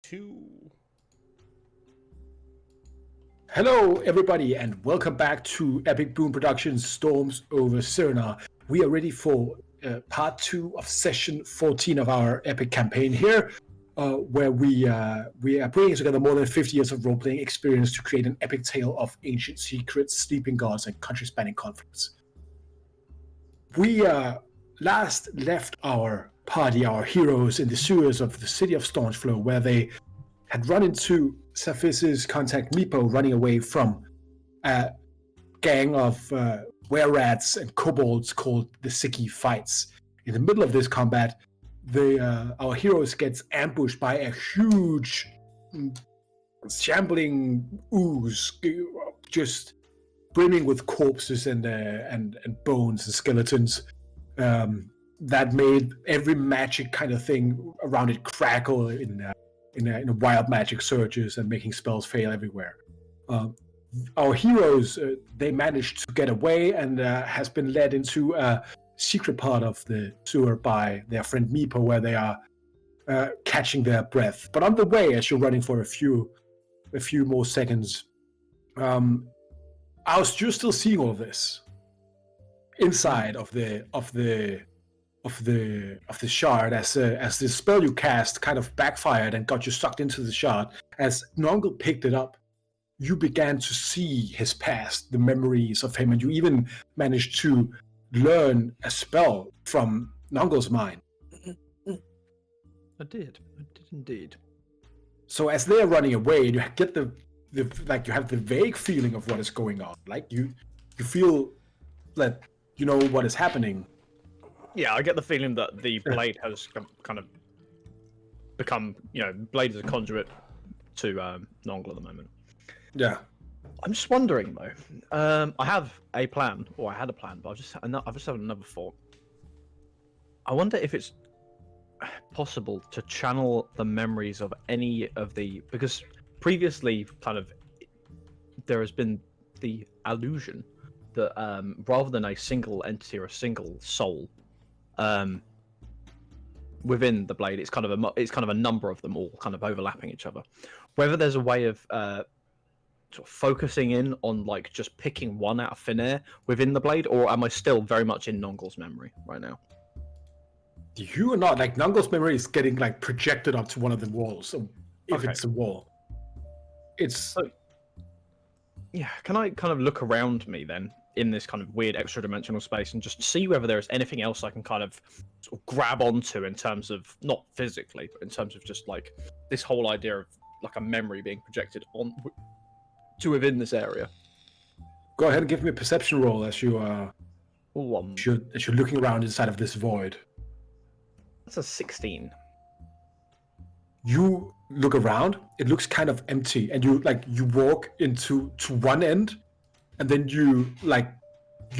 2. Hello, everybody, and welcome back to Epic Boon Productions Storms over Cerenar. We are ready for part 2 of session 14 of our epic campaign here, where we are bringing together more than 50 years of role-playing experience to create an epic tale of ancient secrets, sleeping gods, and country-spanning conflicts. We last left our party, our heroes, in the sewers of the city of Staunchflow, where they had run into Saphys's contact Meepo running away from a gang of were-rats and kobolds called the Sicky Fights. In the middle of this combat, our heroes gets ambushed by a huge, shambling ooze, just brimming with corpses and bones and skeletons. That made every magic kind of thing around it crackle in wild magic surges and making spells fail everywhere. Our heroes, they managed to get away and has been led into a secret part of the sewer by their friend Meepo, where they are catching their breath. But on the way, as you're running for a few more seconds, you're still seeing all this inside of the shard as the spell you cast kind of backfired and got you sucked into the shard. As Nongle picked it up, you began to see his past, the memories of him, and you even managed to learn a spell from Nongle's mind. I did indeed. So as they're running away, you get the you have the vague feeling of what is going on. Like you feel that you know what is happening. Yeah, I get the feeling that the blade has kind of become, blade is a conduit to Nongle at the moment. Yeah. I'm just wondering though. I have a plan, or I had a plan, but I've just had another thought. I wonder if it's possible to channel the memories of any of because previously, kind of, there has been the illusion that rather than a single entity or a single soul. Within the blade, it's kind of a number of them all kind of overlapping each other. Whether there's a way of sort of focusing in on like just picking one out of thin air within the blade, or am I still very much in Nongle's memory right now? You are not. Like Nongle's memory is getting like projected onto one of the walls. So if it's a wall, yeah. Can I kind of look around me then in this kind of weird extra dimensional space and just see whether there is anything else I can kind of sort of grab onto in terms of, not physically, but in terms of just like this whole idea of like a memory being projected on to within this area? Go ahead and give me a perception roll as you as you're looking around inside of this void. That's a 16. You look around, it looks kind of empty, and you walk to one end, and then you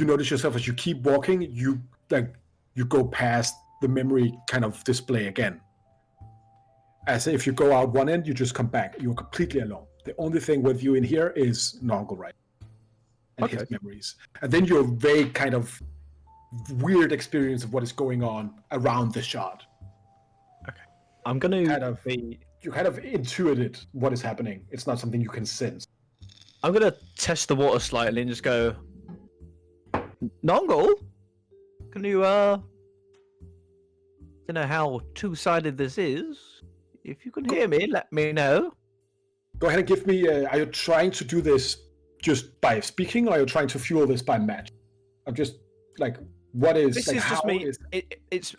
notice yourself as you keep walking, you go past the memory kind of display again. As if you go out one end, you just come back. You're completely alone. The only thing with you in here is Nongle, right? And his memories. And then your vague kind of weird experience of what is going on around the shard. Okay. I'm gonna you kind of intuited what is happening. It's not something you can sense. I'm gonna test the water slightly and just go, Nongle, can you know how two-sided this is? If you can hear me, let me know. Go ahead and give me. Are you trying to do this just by speaking, or are you trying to fuel this by magic? I'm just like, what is? This is just me.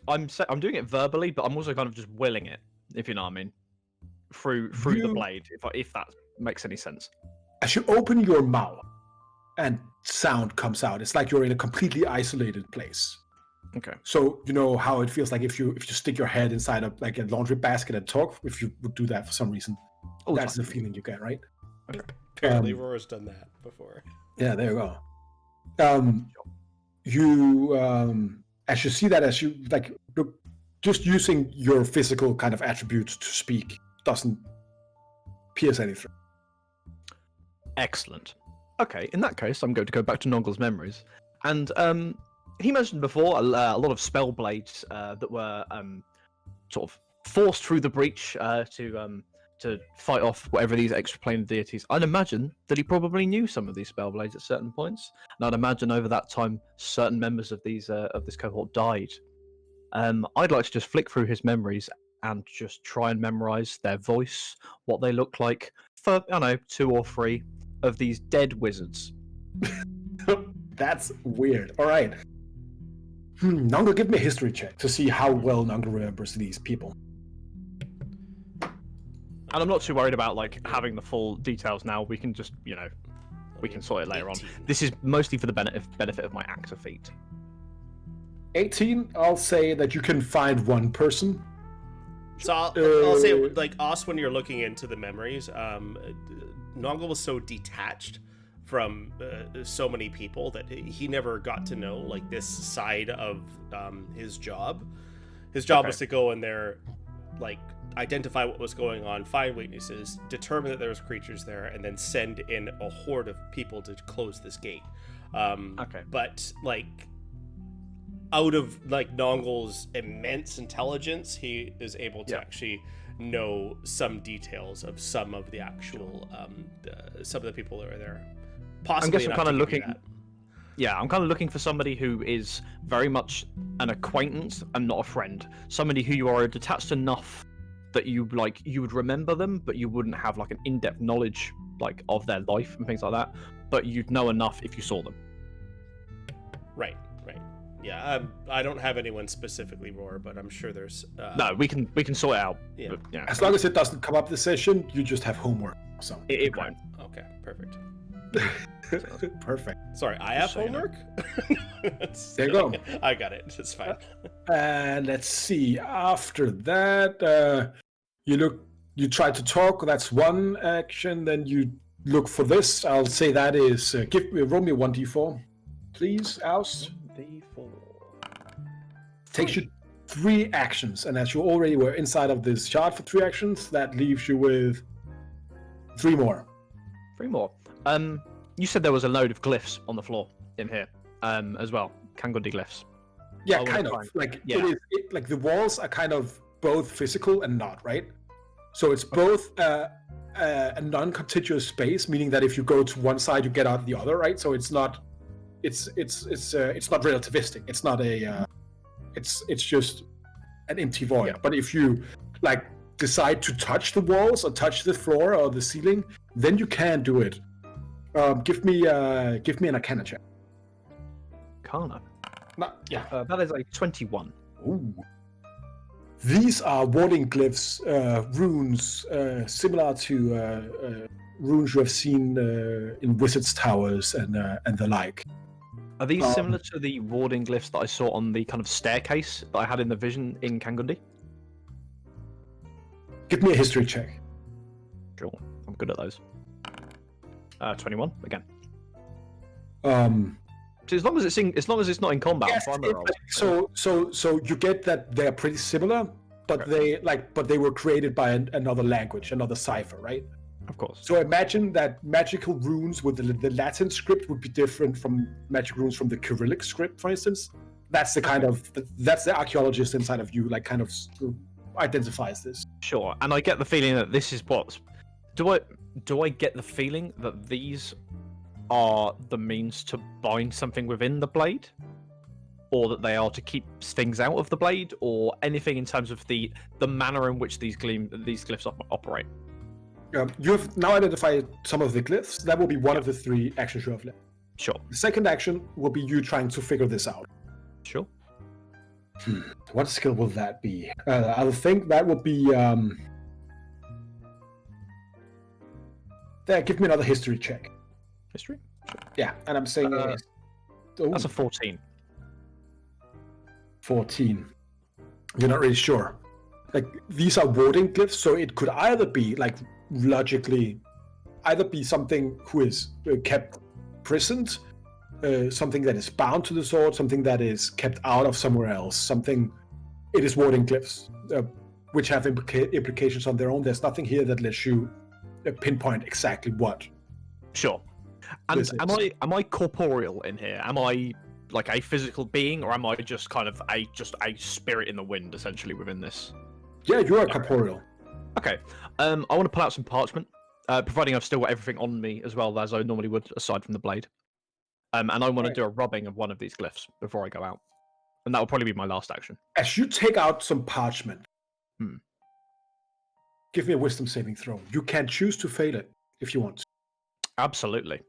I'm doing it verbally, but I'm also kind of just willing it, if you know what I mean, through the blade. If that makes any sense. As you open your mouth and sound comes out, it's like you're in a completely isolated place. Okay. So you know how it feels like if you stick your head inside a laundry basket and talk. If you would do that for some reason, that's the feeling you get, right? Okay. Apparently, Roar's done that before. Yeah, there you go. You as you see that, as you just using your physical kind of attributes to speak doesn't pierce anything. Excellent. Okay, in that case, I'm going to go back to Nongle's memories. And he mentioned before a lot of spell blades that were sort of forced through the breach to to fight off whatever these extraplanar deities. I'd imagine that he probably knew some of these spellblades at certain points, and I'd imagine over that time certain members of these of this cohort died. I'd like to just flick through his memories and just try and memorize their voice, what they look like, for, I don't know, 2 or 3 of these dead wizards. That's weird. All right. Nongo, give me a history check to see how well Nongo remembers these people. And I'm not too worried about like having the full details now. We can just, we can sort it later 18. on. This is mostly for the benefit of my actor feat. 18, I'll say that you can find one person. So I'll say, like, Os, when you're looking into the memories, Nongo was so detached from so many people that he never got to know, like, this side of his job. His job was to go in there, like, identify what was going on, find weaknesses, determine that there was creatures there, and then send in a horde of people to close this gate. But, like, out of like Nongol's immense intelligence, he is able to actually know some details of some of the actual some of the people that are there. Possibly, I'm kind of looking. Yeah, I'm kind of looking for somebody who is very much an acquaintance and not a friend. Somebody who you are detached enough that you would remember them, but you wouldn't have like an in-depth knowledge like of their life and things like that. But you'd know enough if you saw them. Right. Yeah, I don't have anyone specifically, Roar, but I'm sure there's. No, we can sort it out. Yeah. But, yeah. As long as it doesn't come up this session, you just have homework. So it won't. Okay, perfect. Perfect. Sorry, I have homework. There you go. I got it. It's fine. And let's see. After that, you try to talk. That's one action. Then you look for this. I'll say that is roll me a 1d4, please, Aus. Takes you 3 actions, and as you already were inside of this chart for 3 actions, that leaves you with 3 more. 3 more. You said there was a load of glyphs on the floor in here, as well. Kangundi glyphs. Yeah, kind of. Like like the walls are kind of both physical and not, right? So it's both a non-contiguous space, meaning that if you go to one side, you get out the other, right? So it's not. It's not relativistic. It's not a. It's just an empty void. Yeah. But if you like decide to touch the walls or touch the floor or the ceiling, then you can do it. Give me an Arcana check. Arcana. Yeah. That is a 21. Ooh. These are warding glyphs, runes similar to runes you have seen in wizards' towers and the like. Are these similar to the warding glyphs that I saw on the kind of staircase that I had in the vision in Kangundi? Give me a history check. Sure, I'm good at those. 21 again. So as long as it's not in combat, yes, I'm fine. So you get that they're pretty similar, but they were created by another language, another cipher, right? Of course. So imagine that magical runes with the Latin script would be different from magic runes from the Cyrillic script, for instance. That's the archaeologist inside of you, like kind of identifies this. Sure, and I get the feeling that this is what. Do I get the feeling that these are the means to bind something within the blade, or that they are to keep things out of the blade, or anything in terms of the manner in which these glyphs operate? You have now identified some of the glyphs. That will be one of the 3 actions you have left. Sure. The second action will be you trying to figure this out. Sure. What skill will that be? I think that would be. There, give me another history check. History? Sure. Yeah, and I'm saying that's a 14. 14. You're not really sure. Like, these are warding glyphs, so it could either be, like, logically, something who is kept prisoned, something that is bound to the sword, something that is kept out of somewhere else, it is warding glyphs, which have implications on their own. There's nothing here that lets you pinpoint exactly what. Sure. And am I corporeal in here? Am I like a physical being, or am I just kind of a spirit in the wind, essentially, within this? Yeah, you are corporeal. Okay. I want to pull out some parchment, providing I've still got everything on me as well as I normally would, aside from the blade. And I want to do a rubbing of one of these glyphs before I go out, and that will probably be my last action. As you take out some parchment, Hmm. give me a wisdom saving throw. You can choose to fail it if you want to. Absolutely.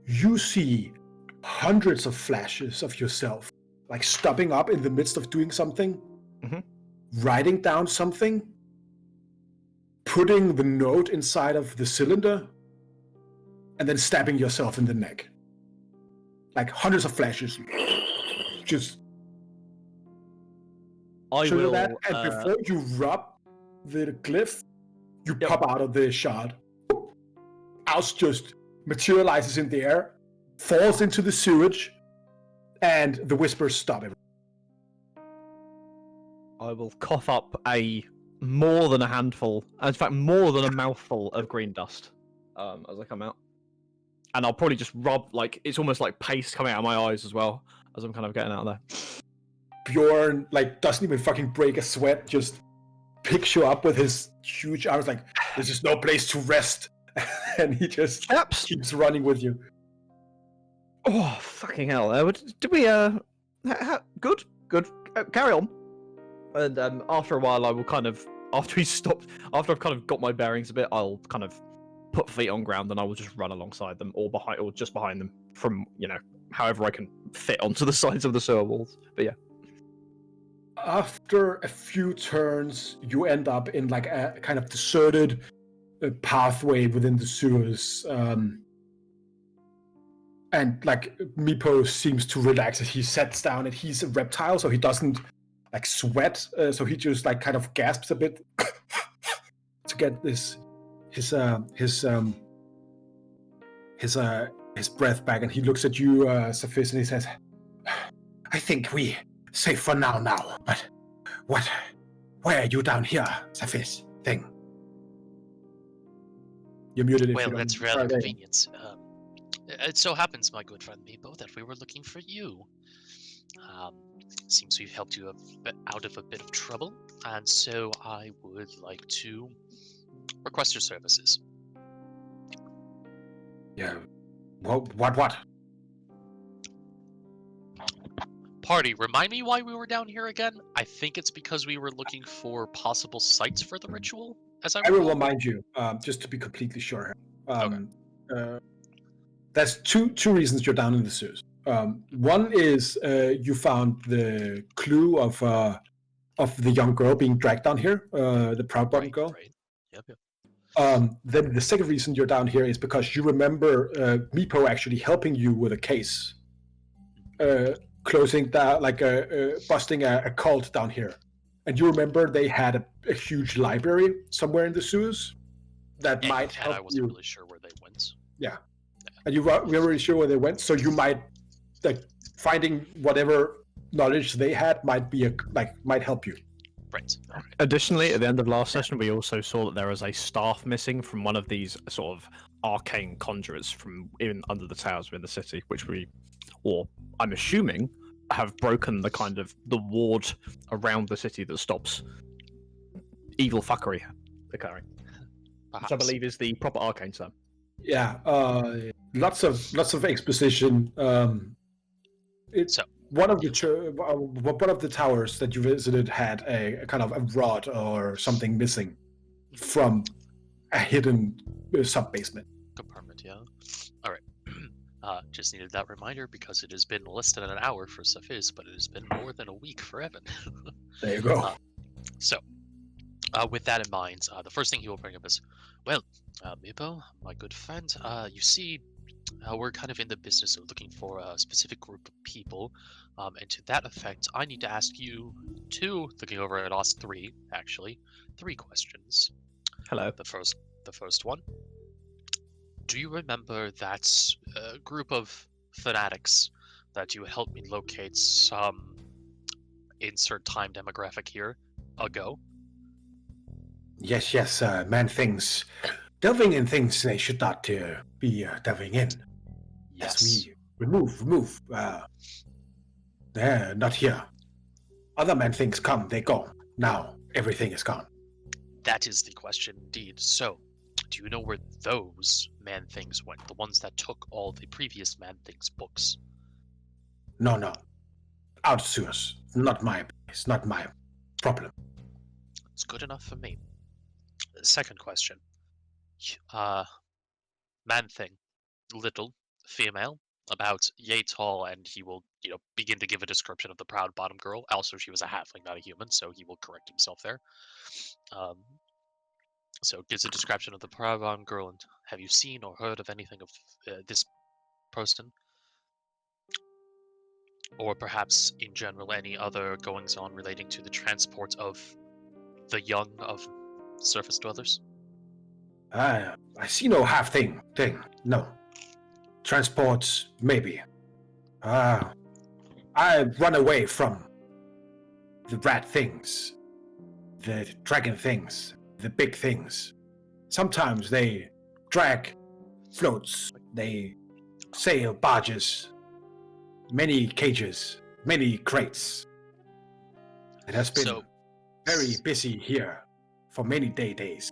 You see hundreds of flashes of yourself, like stopping up in the midst of doing something, writing down something, putting the note inside of the cylinder, and then stabbing yourself in the neck. Like hundreds of flashes. Just I will. that, and before you rub the glyph, you pop out of the shard. Ouse just materializes in the air, falls into the sewage, and the whispers stop everything. I will cough up more than a handful, in fact, more than a mouthful of green dust as I come out. And I'll probably just rub, like, it's almost like paste coming out of my eyes as well, as I'm kind of getting out of there. Bjorn, like, doesn't even fucking break a sweat, just picks you up with his huge arms, like, there's just no place to rest. And he just keeps running with you. Oh, fucking hell. Did we, good, carry on. And after a while, I will kind of, after I've kind of got my bearings a bit, I'll kind of put feet on ground and I will just run alongside them or just behind them from, however I can fit onto the sides of the sewer walls. But yeah. After a few turns, you end up in like a kind of deserted pathway within the sewers. And like Meepo seems to relax as he sits down, and he's a reptile, so he doesn't like sweat. So he just like kind of gasps a bit to get his breath back, and he looks at you, Saphis, and he says, "I think we safe for now, but why are you down here, Saphis? Thing." You're muted. Well, that's rather convenient. It so happens, my good friend Meepo, that we were looking for you. Seems we've helped you out of a bit of trouble, and so I would like to request your services. Yeah. What? Party, remind me why we were down here again? I think it's because we were looking for possible sites for the ritual. I will remind you, just to be completely sure. There's two reasons you're down in the sewers. One is you found the clue of the young girl being dragged down here, the proud button girl. Right. Yep. Then the second reason you're down here is because you remember Meepo actually helping you with a case, closing down, like busting a cult down here. And you remember they had a huge library somewhere in the sewers that might help you. I wasn't really sure where they went. Yeah. And you weren't really sure where they went, so you might, like, finding whatever knowledge they had might help you. Right. Additionally, at the end of last session, we also saw that there was a staff missing from one of these sort of arcane conjurers from even under the towers within the city, which I'm assuming, have broken the ward around the city that stops evil fuckery occurring. Perhaps. Which I believe is the proper arcane term. Yeah, lots of exposition. One of the towers that you visited had a kind of a rod or something missing from a hidden sub-basement. Compartment, yeah. All right. Just needed that reminder because it has been less than an hour for Saphis, but it has been more than a week for Evan. There you go. With that in mind, the first thing he will bring up is, well, Meepo, my good friend, you see, we're kind of in the business of looking for a specific group of people, and to that effect, I need to ask you looking over at us three questions. Hello. The first one. Do you remember that group of fanatics that you helped me locate some insert time demographic here ago? Yes, man things. Delving in things they should not be delving in. Yes. As we remove. They're not here. Other man things come, they go. Now, everything is gone. That is the question indeed. So, do you know where those man-things went? The ones that took all the previous man-things books? No. Outsource. Not my place. Not my problem. It's good enough for me. Second question. Man-thing. Little. Female. About yay tall, and he will, begin to give a description of the proud bottom girl. Also, she was a halfling, not a human, so he will correct himself there. So gives a description of the proud bottom girl, and have you seen or heard of anything of this person? Or perhaps, in general, any other goings-on relating to the transport of the young of surface dwellers? I see no half thing. No. Transports, maybe. I run away from the rat things, the dragon things, the big things. Sometimes they drag floats, they sail barges, many cages, many crates. It has been very busy here for many days.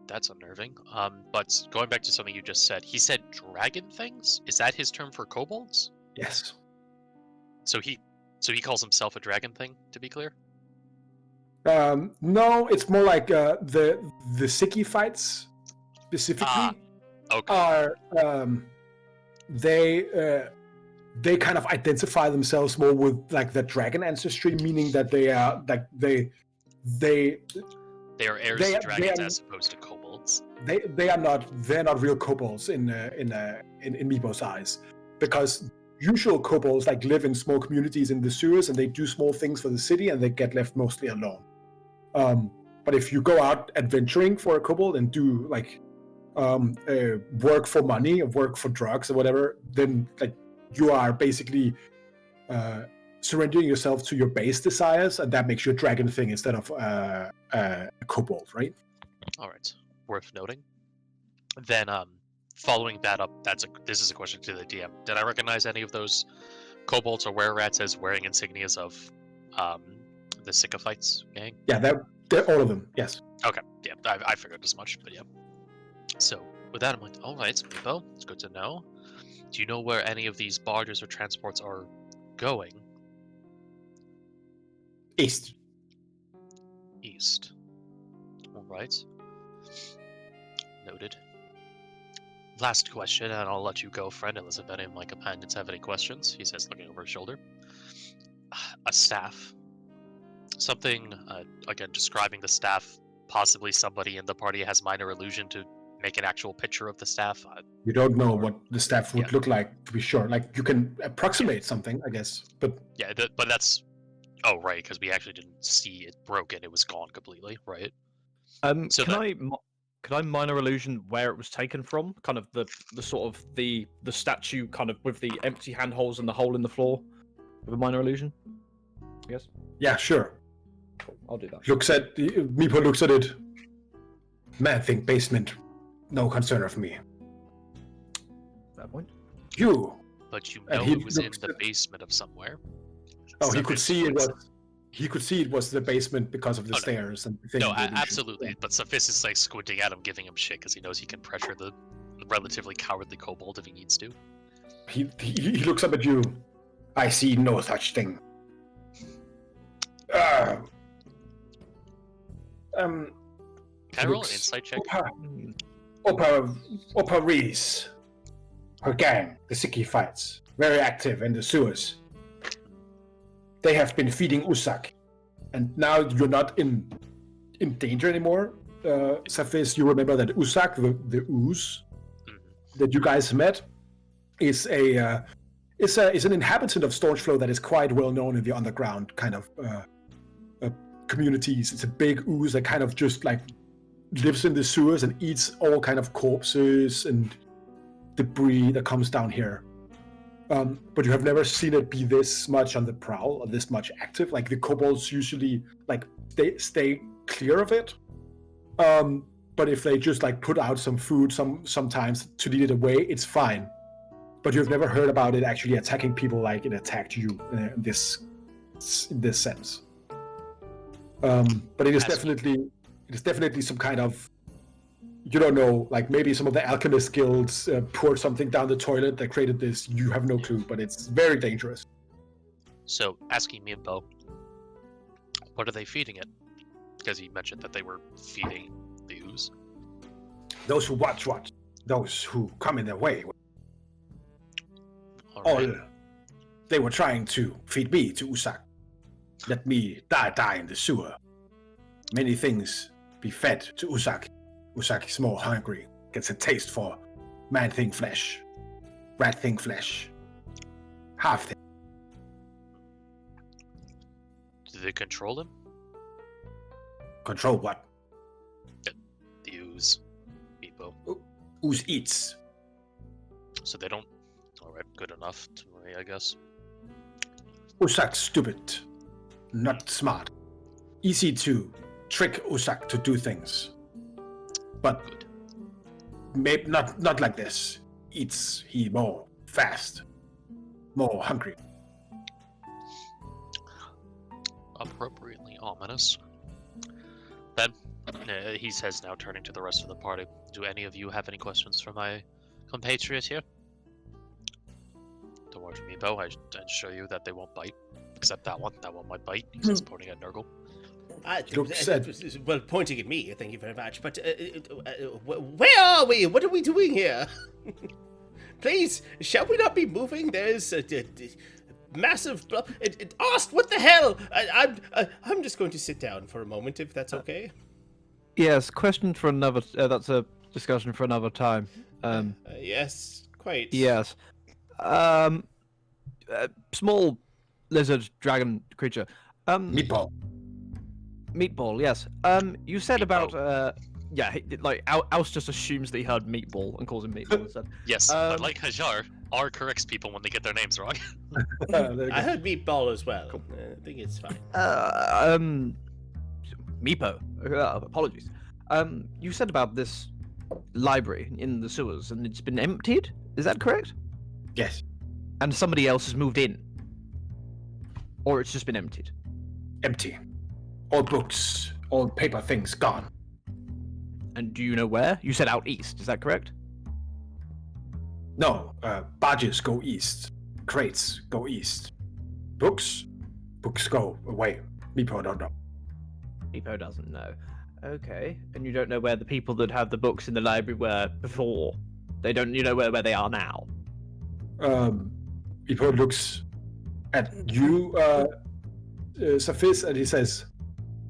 That's unnerving. But going back to something you just said, he said dragon things? Is that his term for kobolds? Yes. So he calls himself a dragon thing, to be clear? No, it's more like the Sicky fights specifically are they kind of identify themselves more with like the dragon ancestry, meaning that they are like they are heirs to dragons as opposed to kobolds. They're not real kobolds in Meepo's eyes, because usual kobolds like live in small communities in the sewers and they do small things for the city and they get left mostly alone. But if you go out adventuring for a kobold and do like work for money or work for drugs or whatever, then like you are basically surrendering yourself to your base desires, and that makes you a dragon thing instead of a kobold, right? All right, worth noting. Then, following that up, this is a question to the DM. Did I recognize any of those kobolds or were-rats as wearing insignias of the Sycophites gang? Yeah, they're all of them. Yes. Okay. Yeah, I figured as much, but yeah. So with that in mind, all right, Meepo, it's good to know. Do you know where any of these barges or transports are going? East. All right. Noted. Last question, and I'll let you go, friend, unless if any of my companions have any questions. He says, looking over his shoulder. A staff. Something, again, describing the staff. Possibly somebody in the party has minor illusion to make an actual picture of the staff. You don't know what the staff would look like, to be sure. Like, you can approximate something, I guess, but... Yeah, but that's... Oh, right, because we actually didn't see it broken. It was gone completely, right? So can I minor illusion where it was taken from? Kind of the sort of the statue kind of with the empty handholds and the hole in the floor with a minor illusion? Yes? Yeah, sure. Cool. I'll do that. Meepo looks at it. Man thing basement. No concern of me. That point. You. But you know it was in the basement of somewhere. Oh, he could see it was. He could see it was the basement because of the stairs and things. No, absolutely. But Sophis is like squinting at him, giving him shit because he knows he can pressure the relatively cowardly kobold if he needs to. He looks up at you. I see no such thing. Can I roll an insight check? Opa Reese. Her gang, the Sicky fights, very active in the sewers. They have been feeding Usak, and now you're not in danger anymore. Safis, you remember that Usak, the ooze that you guys met, is an inhabitant of Stormflow that is quite well known in the underground kind of communities. It's a big ooze that kind of just like lives in the sewers and eats all kind of corpses and debris that comes down here. But you have never seen it be this much on the prowl or this much active. Like the kobolds usually like stay clear of it. But if they just like put out some food sometimes to lead it away, it's fine. But you've never heard about it actually attacking people like it attacked you in this sense. But it is definitely It is definitely some kind of, you don't know, like maybe some of the alchemist guilds poured something down the toilet that created this. You have no clue, but it's very dangerous. So, asking Mimbo, what are they feeding it? Because he mentioned that they were feeding the ooze. Those who watch, those who come in their way. Alright. They were trying to feed me to Usak. Let me die in the sewer. Many things be fed to Usak. Usak is more hungry, gets a taste for man-thing flesh, rat-thing flesh, half-thing. Do they control him? Control what? The ooze. Mimbo. Ooze eats. So they don't... Alright, good enough to me, I guess. Usak's stupid, not smart. Easy to trick Usak to do things. But maybe not like this. Eats he more fast, more hungry. Appropriately ominous. Then, he says now, turning to the rest of the party, do any of you have any questions for my compatriot here? Towards Mimbo, I assure you that they won't bite. Except that one. That one might bite, because it's pointing at Nurgle. Well, pointing at me, thank you very much. But where are we? What are we doing here? Please, shall we not be moving? There's a massive... Ost, what the hell? I'm just going to sit down for a moment, if that's okay. Yes, question for another... that's a discussion for another time. Yes, quite. Yes. Small lizard dragon creature. Meatball. Meatball, yes. You said about Alce just assumes that he heard meatball and calls him meatball instead. Yes, but like Hajar, R corrects people when they get their names wrong. I heard meatball as well. Cool. I think it's fine. Meepo. Apologies. You said about this library in the sewers and it's been emptied? Is that correct? Yes. And somebody else has moved in? Or it's just been emptied? Empty. All books, all paper things gone. And do you know where? You said out east, is that correct? No, barges go east. Crates go east. Books go away. Meepo don't know. Meepo doesn't know. Okay. And you don't know where the people that have the books in the library were before? You know where they are now? Meepo looks at you, Saphis, and he says,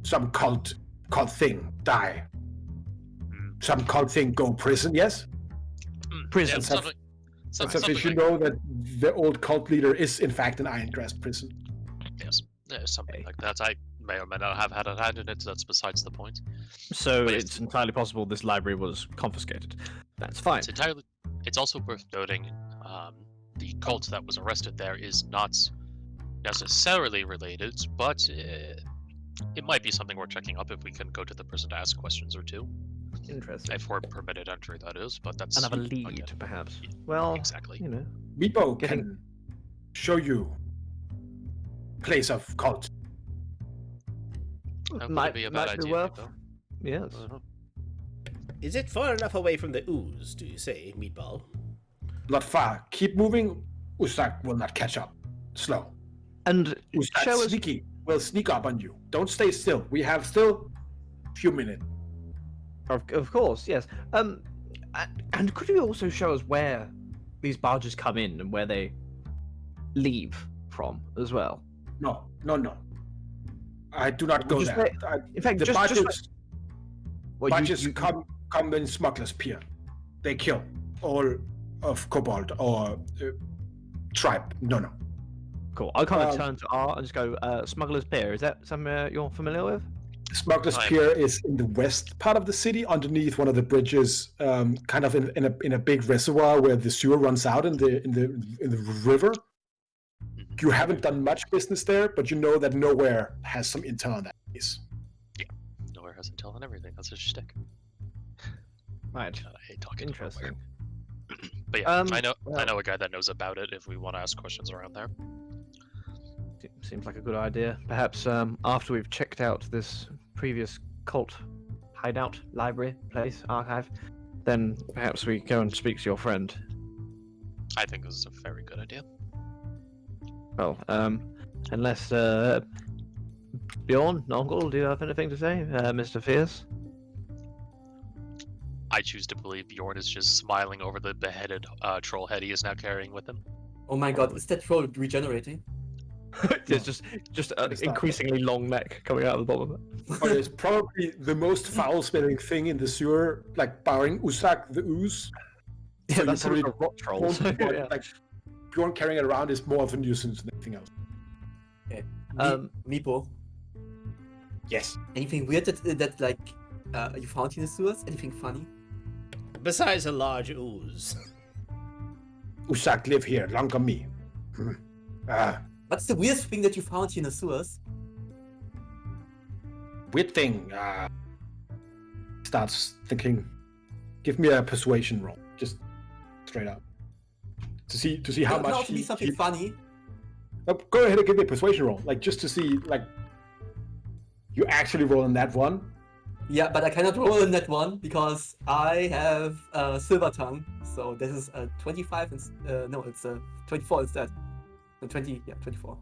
some cult thing die. Some cult thing go prison, yes? Prison. Yeah, Saphis, you know that the old cult leader is in fact an Irongrass prison. Yes, something like that. I may or may not have had a hand in it, that's besides the point. So But it's entirely possible this library was confiscated. That's fine. It's also worth noting, the cult that was arrested there is not necessarily related, but it might be something worth checking up if we can go to the prison to ask questions or two. Interesting. If we're permitted entry, that is, but that's... Another lead, again, perhaps. Well, exactly. you know. Meepo can show you place of cult. Might be a bad idea, worth. though. Yes. I don't know. Is it far enough away from the ooze, do you say, Meatball? Not far. Keep moving. Usak will not catch up. Slow. And Usak show us. sneaky will sneak up on you. Don't stay still. We have still a few minutes. Of course, yes. And could you also show us where these barges come in and where they leave from as well? No. I do not go Just there. in fact, The just barges, well, barges come in Smuggler's Pier. They kill all of Kobold or tribe. No. Cool. I kind of turn to R and just go, Smuggler's Pier. Is that somewhere you're familiar with? Smuggler's Pier is in the west part of the city, underneath one of the bridges, kind of in a big reservoir where the sewer runs out in the river. You haven't done much business there, but you know that Nowhere has some intel on that place. Yeah, Nowhere has intel on everything. That's his shtick. Right. I hate talking. Interesting. But yeah, I know a guy that knows about it. If we want to ask questions around there. Seems like a good idea. Perhaps after we've checked out this previous cult hideout, library, place, archive, then perhaps we go and speak to your friend. I think this is a very good idea. Well, unless Bjorn, Nongol, do you have anything to say, Mr. Fierce? I choose to believe Bjorn is just smiling over the beheaded troll head he is now carrying with him. Oh my god, is that troll regenerating? It's just an increasingly long neck coming out of the bottom of it. Or it's probably the most foul-smelling thing in the sewer, like barring Usak the ooze. Yeah, So that's you sort of a probably rot troll. won't So, want, yeah. like Bjorn carrying it around is more of a nuisance than anything else. Okay. Um, Meepo, Yes. anything weird that like you found in the sewers? Anything funny? Besides a large ooze. Usak live here, longer me. What's the weirdest thing that you found in the sewers? Weird thing. Starts thinking. Give me a persuasion roll, just straight up, to see how It much. can also be something funny. Go ahead and give me a persuasion roll, like just to see, like you actually roll on that one. Yeah, but I cannot roll in that one because I have silver tongue. So this is a 25 and no, it's a 24 instead. 24.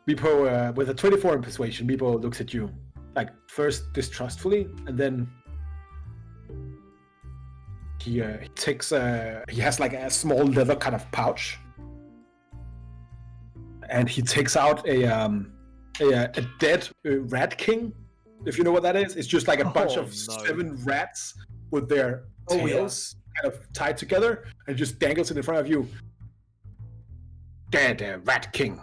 Meepo, with a 24 in persuasion, Meepo looks at you, like first distrustfully, and then he takes he has like a small leather kind of pouch, and he takes out a dead rat king. If you know what that is, it's just like a bunch of 7 rats with their tails kind of tied together, and just dangles it in front of you. Dead rat king.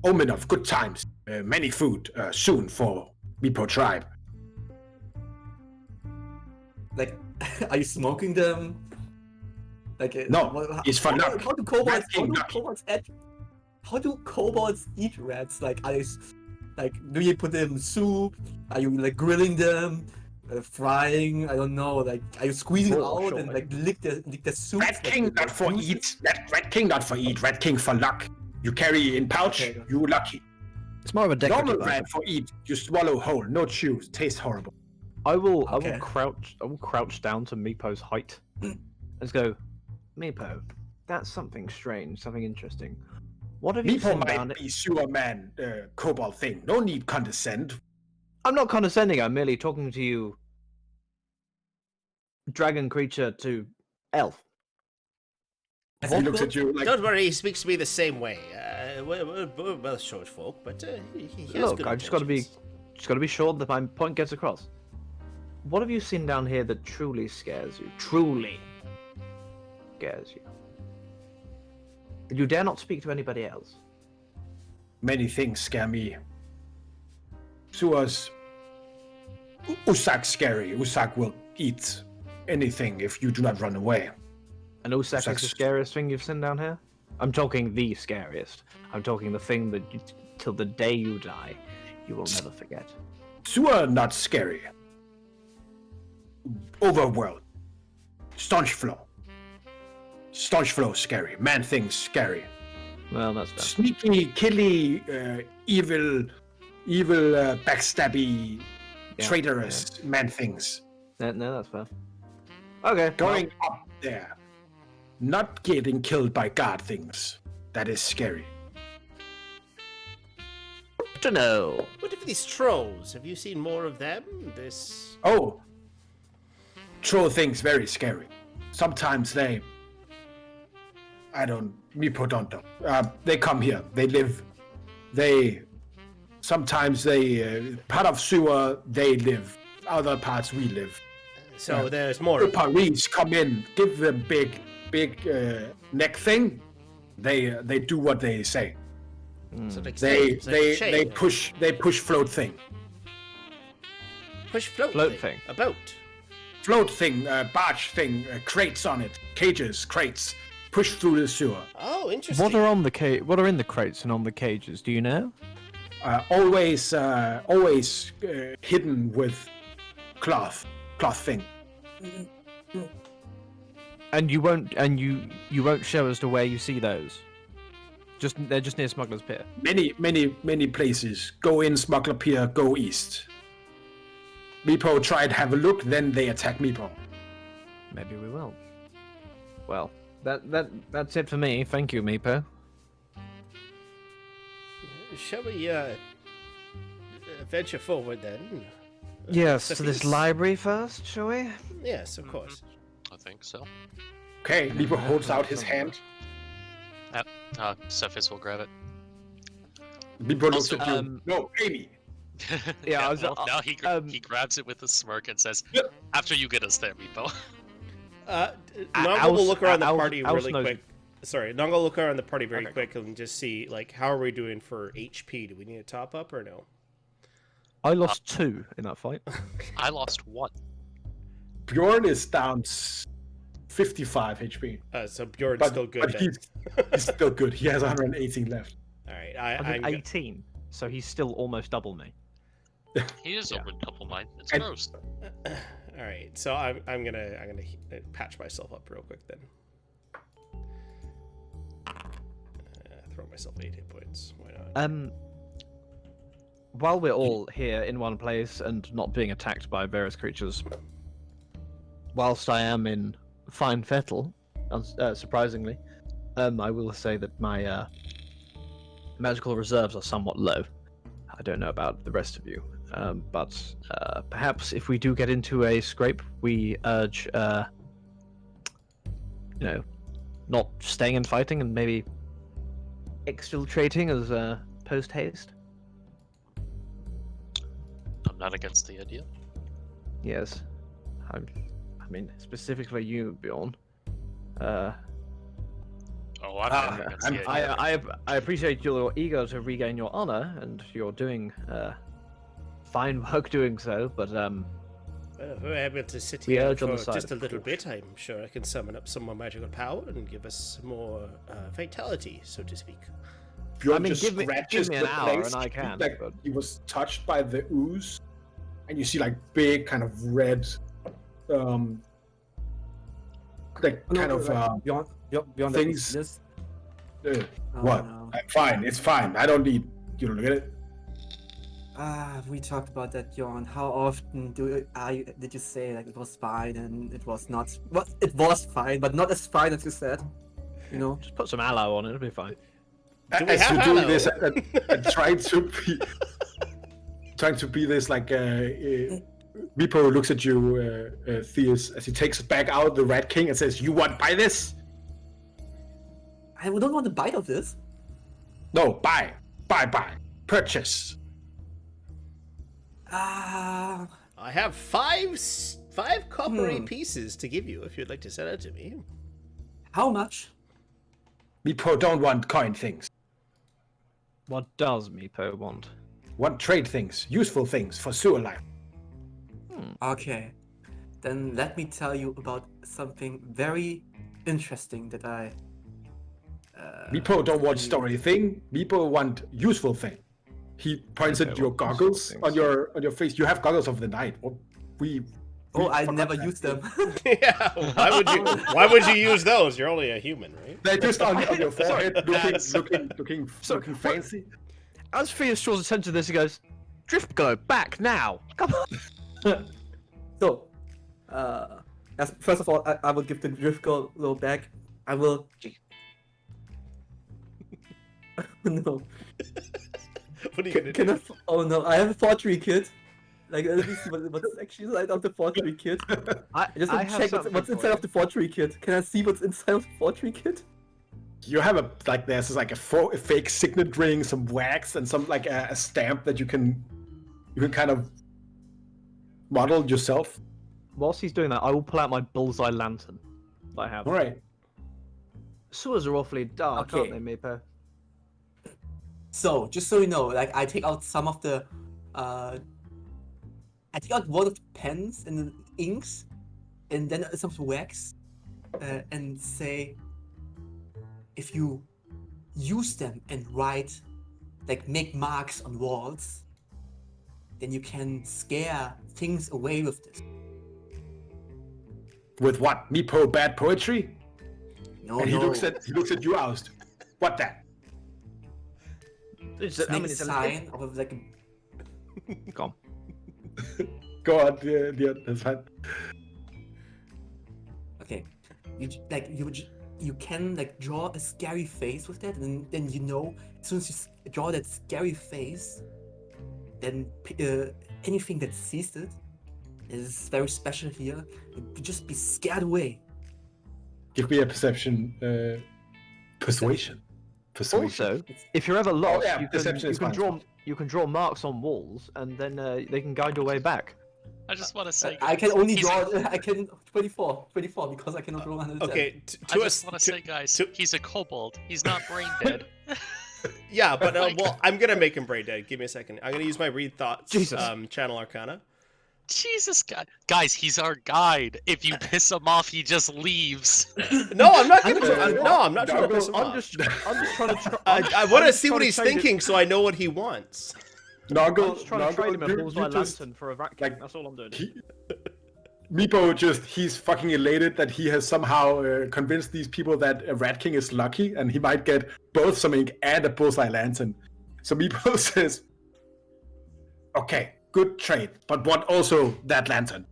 Omen of good times. Many food soon for Meepo tribe. Like, are you smoking them? Like, No, it's for luck. How do kobolds? Rat king luck. How do kobolds eat rats? Like, are they, like, do you put them in soup? Are you like grilling them, frying? I don't know. Like, are you squeezing out and like lick the soup? Rat king not for eat. Rat king not for eat. Rat king for luck. You carry in pouch, Okay. you lucky. It's more of a decorative Normal item. rat for eat. You swallow whole, no chews. Tastes horrible. I will Okay. crouch down to Meepo's height. Let's go. Meepo, that's something strange, something interesting. What have you Meepo seen down might be sewer man, kobold thing. No need condescend. I'm not condescending, I'm merely talking to you, dragon creature to elf. He looks at you like, Don't worry, he speaks to me the same way. We're both short folk, but he has Look, good I've just got to be intentions. sure that my point gets across. What have you seen down here that truly scares you? Truly scares you? That you dare not speak to anybody else? many things scare me. Sewers. Usak scary. Usak will eat anything if you do not run away. And Usak is the Usak's- scariest thing you've seen down here? I'm talking the scariest. I'm talking the thing that you, till the day you die, you will never forget. Sewer not scary. Overworld. Staunch flow. Staunch flow scary. Man things scary. Well, that's fair. Sneaky, killy, evil, backstabby, Yeah, traitorous man things. No, that's fair. Okay. Going up there. Not getting killed by god things. That is scary. well, to know. What if these trolls? Have you seen more of them? This. Oh. Troll things very scary. Sometimes they... Meepo don't know. They come here. They live. Sometimes they... part of sewer, they live. Other parts, we live. So Yeah. there's more. The Paris come in, give them big neck thing. They do what they say. So like They slaves, like chain. they push float thing. push float, Float thing. A boat. Float thing, barge thing, crates on it, cages, crates, push through the sewer. Oh, interesting. What are in the crates and on the cages? Do you know? Always hidden with cloth thing. And you won't show us to where you see those. They're just near Smuggler's Pier. Many places. Go in, Smuggler Pier, go east. Meepo tried have a look, then they attack Meepo. Maybe we will. Well, that's it for me. Thank you, Meepo. Shall we venture forward then? Yes, to this Cephas? library first, shall we? Yes, of course. I think so. Okay, Meepo holds out his hand. Cephas will grab it. Meepo looks Also, at you. No, Amy. Yeah, I was- well, now he grabs it with a smirk and says, "After you get us there, Meepo." Nongo will look around the Als- party Als really knows- quick. Sorry, Nongo will look around the party very Okay, quick and just see, like, how are we doing for HP? Do we need a top up or no? I lost 2 in that fight. I lost 1. Bjorn is down 55 HP. So Bjorn's But, still good but then. he's still good. He has 118 left. All right, I'm I'm at 18, so he's still almost double me. He is over double mine. It's And- gross. all right. So I'm gonna patch myself up real quick then. Throw myself 8 hit points. Why not? While we're all here in one place and not being attacked by various creatures, whilst I am in fine fettle, surprisingly, I will say that my magical reserves are somewhat low. I don't know about the rest of you, but perhaps if we do get into a scrape, we urge, not staying and fighting and maybe exfiltrating as post haste. I'm not against the idea. Yes, I mean specifically you, Bjorn. Oh, I'm not against the idea. I appreciate your eager to regain your honor, and you're doing fine work doing so. But If we're able to sit We here urge on for the side just a of little caution. bit, I'm sure I can summon up some more magical power and give us more vitality, so to speak. Bjorn I mean, just give me scratches an the hour place, and I can. Like But he was touched by the ooze, and you see like big kind of red, like kind of beyond things- this. Oh, what? no. I'm fine. It's fine. I don't need you to look at it. We talked about that, Jon. How often did you say like it was fine and it was not? Well, it was fine, but not as fine as you said. You know. just put some aloe on it; it'll be fine. Do we As have you're doing aloe? this and trying to be this like Meepo looks at you, Theus, as he takes back out the Rat King and says, "You want buy this? I don't want a bite of this. No, buy, purchase." Ah, I have five coppery pieces to give you if you'd like to sell it to me. how much? Meepo don't want coin things. What does Meepo want? Want trade things, useful things for sewer life. Okay, then let me tell you about something very interesting that I. Meepo don't want story thing. Meepo want useful thing. He points Okay, at your well, goggles useful on things. your face. You have goggles of the night. Well, we Oh, I forgot never that. used them. Yeah, why would you use those? You're only a human, right? They're just on your forehead, That's- looking fancy. As Theus draws attention to this, he goes, "Driftglow, back now! Come on!" So, first of all, I will give the drift girl a little back. I will. No. What are you gonna Can do? oh no, I have a forgery kit. Like, let me see what's actually inside of the forgery kit. I I just I want to have check something what's for inside you. of the forgery kit. Can I see what's inside of the forgery kit? You have there's like a fake signet ring, some wax, and some like a stamp that you can kind of model yourself. Whilst he's doing that, I will pull out my bullseye lantern that I have. All right. Sewers are awfully dark, Okay. aren't they, Meepo? So, just so you know, like, I take out some of the, I take out one of the pens and the inks, and then some wax, and say, if you use them and write, like, make marks on walls, then you can scare things away with this. With what? Meepo bad poetry? No, And he no. looks at you, Oust. What that? It's, Just I make mean, a it's a sign of like Go on. Go on, yeah, that's fine. okay. You can like draw a scary face with that, and then as soon as you draw that scary face, then anything that sees it is very special here. It just be scared away. Give me a perception. Persuasion. Also, if you're ever lost, yeah, you perception is fine. can draw marks on walls, and then they can guide your way back. I just want to say, I can only he's- draw. I can 24 because I cannot roll under 10. Okay, I just want to say, guys, he's a kobold. He's not brain dead. yeah, but Like- well, I'm gonna make him brain dead. Give me a second. I'm gonna use my read thoughts. Jesus. Channel Arcana. Jesus, guys, he's our guide. If you piss him off, he just leaves. No, I'm not gonna. Uh, no, I'm not trying to no, piss him I'm off. just trying to. I want to see what he's thinking, so I know what he wants. Noggle, I'm just trying to trade him a you bullseye just- lantern for a rat king. like, That's all I'm doing. Meepo he's fucking elated that he has somehow convinced these people that a Rat King is lucky and he might get both some ink and a bullseye lantern. So Meepo says, okay, good trade, but what also that lantern?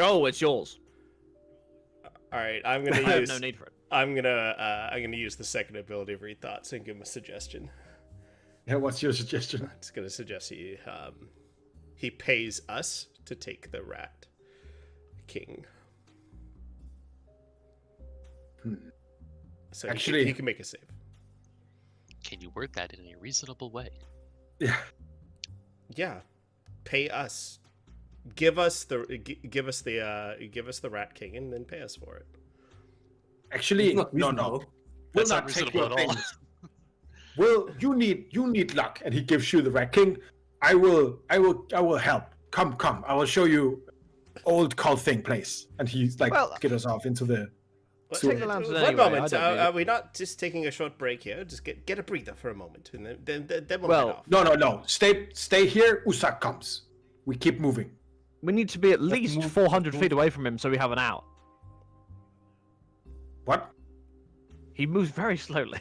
Oh, it's yours. All right, I'm I gonna have use. no need for it. I'm gonna use the second ability of read thoughts and give him a suggestion. Yeah, what's your suggestion? I'm just gonna suggest he pays us to take the Rat King. So Actually- he can make a save. Can you word that in a reasonable way? Yeah. Yeah, pay us. Give us the Rat King and then pay us for it. Actually, It's not no. reasonable. We'll That's not not take reasonable your at all. things. Well, you need luck, and he gives you the Rat King. I will help. Come. I will show you old cult thing place. And he's like Well, get us off into the. Let's Take the lantern One anyway, I moment. don't need Are it. we not just taking a short break here? Just get a breather for a moment, and then we'll Well, head off. No. Stay here. Usak comes. We keep moving. We need to be at least move- 400 move. feet away from him so we have an out. What? He moves very slowly.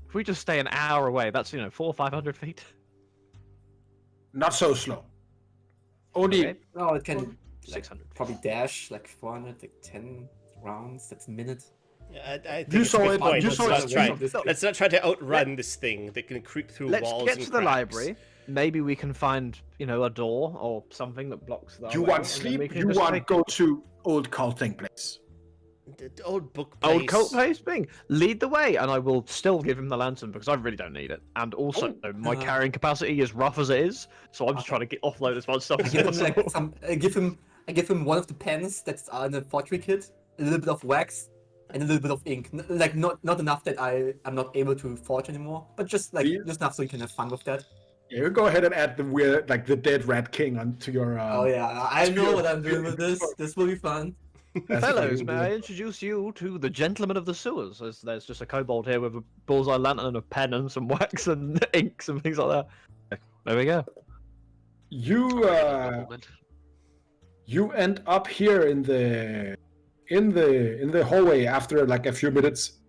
If we just stay an hour away, that's 400 or 500 feet. Not so slow. Only Okay. No, it can like, 600. probably dash like 400, like 10 rounds. That's a minute. Yeah, I think You it's saw a good it- point. you Let's saw not it- try. Let's not try to outrun this thing that can creep through Let's walls get and to the cracks. library. Maybe we can find, a door or something that blocks the you way, want and then sleep. we can You just want take- go to old cult thing place. The old book place. Old cult place thing. Lead the way, and I will still give him the lantern because I really don't need it. And also, my carrying capacity is rough as it is, so I'm just trying to get offload as much stuff I as give him possible. like some. I give him one of the pens that's in the pottery kit, a little bit of wax, and a little bit of ink. Like not enough that I'm not able to forge anymore, but just like Yeah. just enough so you can have fun with that. Yeah, you go ahead and add the weird, like the dead Rat King onto your. Oh yeah, I know your- what I'm doing with this. This will be fun. that's Fellows, what may you I do. introduce you to the gentleman of the sewers? There's just a kobold here with a bullseye lantern and a pen and some wax and inks and things like that. There we go. You Nobleman. you end up here in the hallway after like a few minutes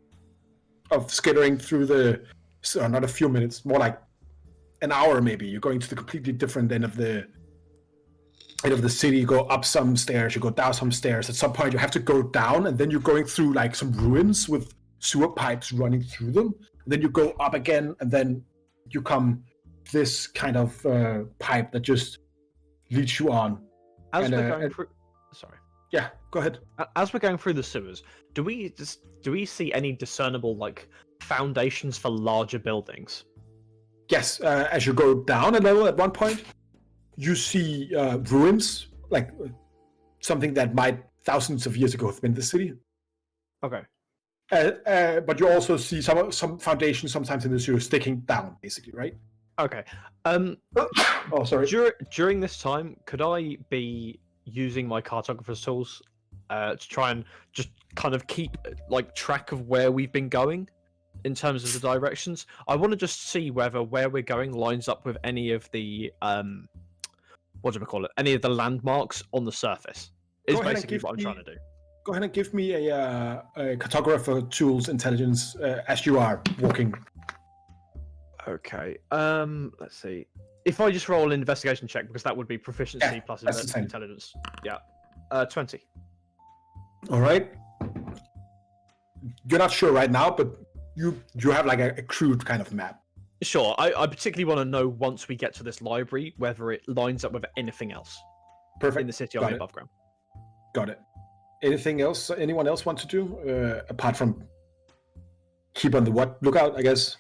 of skittering through the. So not a few minutes, more like an hour maybe. You're going to the completely different end of the city. You go up some stairs, you go down some stairs. At some point, you have to go down, and then you're going through like some ruins with sewer pipes running through them. And then you go up again, and then you come this kind of pipe that just leads you on. As And, we're uh, going and- through, sorry. Yeah, go ahead. As we're going through the sewers, do we see any discernible like foundations for larger buildings? Yes, as you go down a level at one point, you see ruins, like something that might thousands of years ago have been the city. Okay. But you also see some foundations sometimes in the sewer sticking down, basically, right? Okay. Oh, sorry. During this time, could I be using my cartographer's tools to try and just kind of keep like track of where we've been going in terms of the directions? I want to just see whether where we're going lines up with any of the any of the landmarks on the surface. Is Go ahead and basically give what I'm me- trying to do. Go ahead and give me a cartographer tools intelligence as you are walking. Okay. Let's see. If I just roll an investigation check, because that would be proficiency plus that's the same. intelligence. Yeah. 20. All right. You're not sure right now, but you have like a crude kind of map. Sure. I particularly want to know once we get to this library whether it lines up with anything else Perfect. in the city or Got it. above ground. Got it. Anything else? Anyone else want to do apart from keep on the lookout? I guess.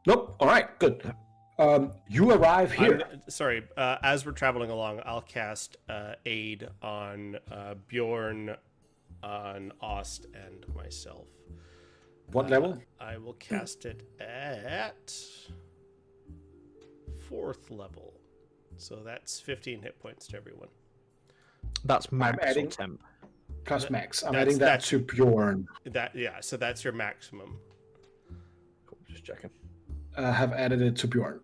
Nope. All right. Good. You arrive here. Sorry. As we're traveling along, I'll cast aid on Bjorn, on Ost, and myself. What level? I will cast it at 4th level. So that's 15 hit points to everyone. That's max adding- or temp. Plus max. I'm That's- adding that that's- to Bjorn. So that's your maximum. Cool. Just checking. I have added it to Bjorn.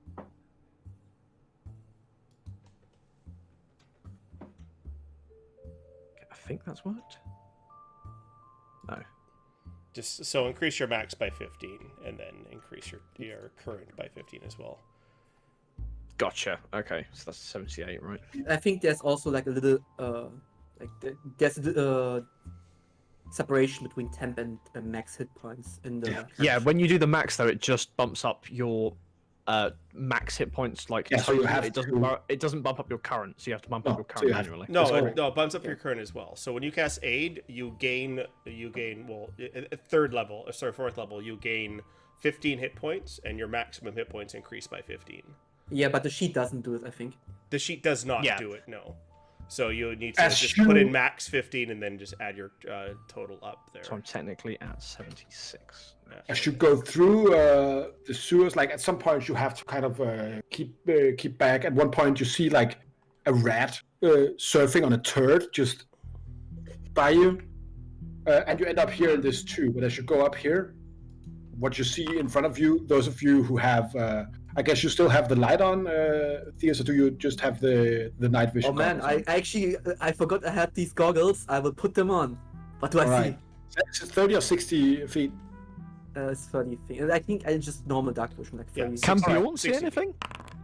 I think that's worked. No. Just so increase your max by 15, and then increase your current by 15 as well. Gotcha. Okay, so that's 78, right? I think there's also like a little there's separation between temp and max hit points in the. Yeah, when you do the max though, it just bumps up your max hit points. Like Yeah, so you totally. have It doesn't bump up your current, so you have to bump up No, your so current you have- manually. No, Sorry. it bumps up your current as well. So when you cast aid, you gain well at 3rd level, or sorry, 4th level, you gain 15 hit points, and your maximum hit points increase by 15. Yeah, but the sheet doesn't do it. I think. The sheet does not Yeah. do it. No. So you need to As just you- put in max 15 and then just add your total up there. So I'm technically at 76. As you go through the sewers, like at some point you have to kind of keep back. At one point you see like a rat surfing on a turd just by you, and you end up here in this too. But as you go up here, what you see in front of you, those of you who have, I guess you still have the light on, Theus, or do you just have the night vision? Oh man, goggles on? I actually I forgot I had these goggles. I will put them on. What do I All see? right. Is it 30 or 60 feet? It's 30 feet. I think I just normal dark vision, like Yeah, 30. Can Alright, Bjorn see 60 anything?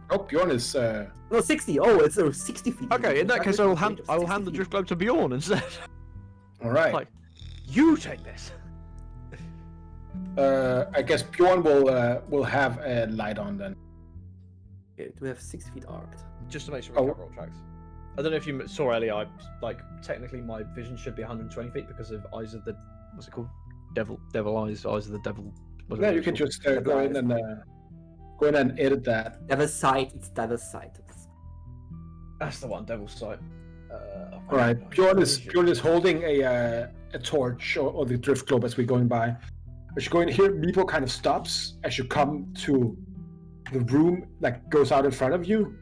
Oh, Bjorn is. No, 60. Oh, it's 60 feet. Okay, in that case, I will hand 60 the feet. drift globe to Bjorn instead. All right. Like, you take this. I guess Bjorn will have a light on then. Okay, do we have 6 feet arced? Just to make sure Oh. we cover all tracks. I don't know if you saw earlier. Technically my vision should be 120 feet because of eyes of the what's it called? Devil eyes of the devil. what's it Yeah, you called? can just go in and edit that. Devil's sight. It's devil's sight. That's the one, Devil's Sight. All right, Bjorn is holding a torch or the drift globe as we're going by. As you go in here, Meepo kind of stops as you come to the room, like goes out in front of you,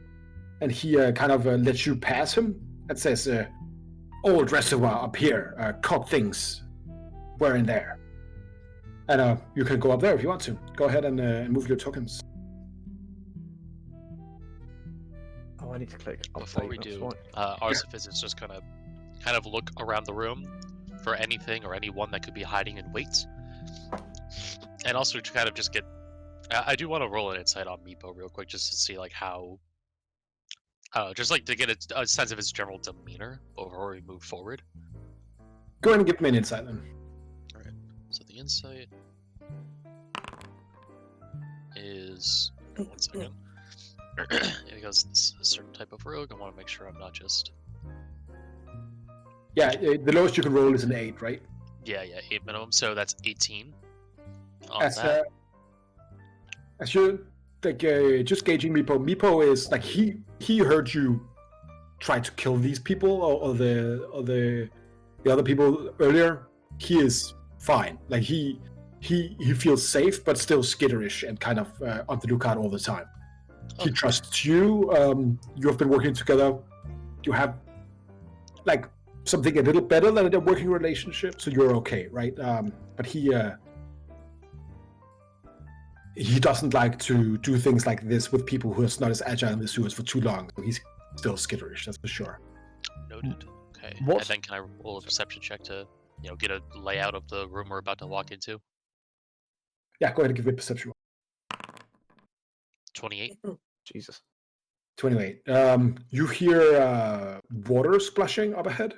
and he kind of lets you pass him. It says, "Old reservoir up here. Caught things were in there." And you can go up there if you want to. Go ahead and move your tokens. Oh, I need to click. Before update, we that's do, why. Artifice is just gonna kind of look around the room for anything or anyone that could be hiding in wait, and also to kind of just get. I do want to roll an insight on Meepo real quick, just to see like how, just like to get a sense of his general demeanor before we move forward. Go ahead and give me an insight then. So the insight is 1 second. Because it's a certain type of rogue, I want to make sure I'm not just. Yeah, the lowest you can roll is an 8, right? Yeah, 8 minimum. So that's 18. On As that. as you're like just gauging Meepo. Meepo is like he heard you try to kill these people or the other people earlier. He is fine. Like he feels safe, but still skitterish and kind of on the lookout all the time. He trusts you. You have been working together. You have like something a little better than a working relationship, so you're okay, right? But he doesn't like to do things like this with people who are not as agile in the sewers for too long. So he's still skitterish, that's for sure. Noted. Okay. What- And then can I roll a perception check to get a layout of the room we're about to walk into. Yeah, go ahead and give me a perception. 28. Jesus. 28. You hear water splashing up ahead,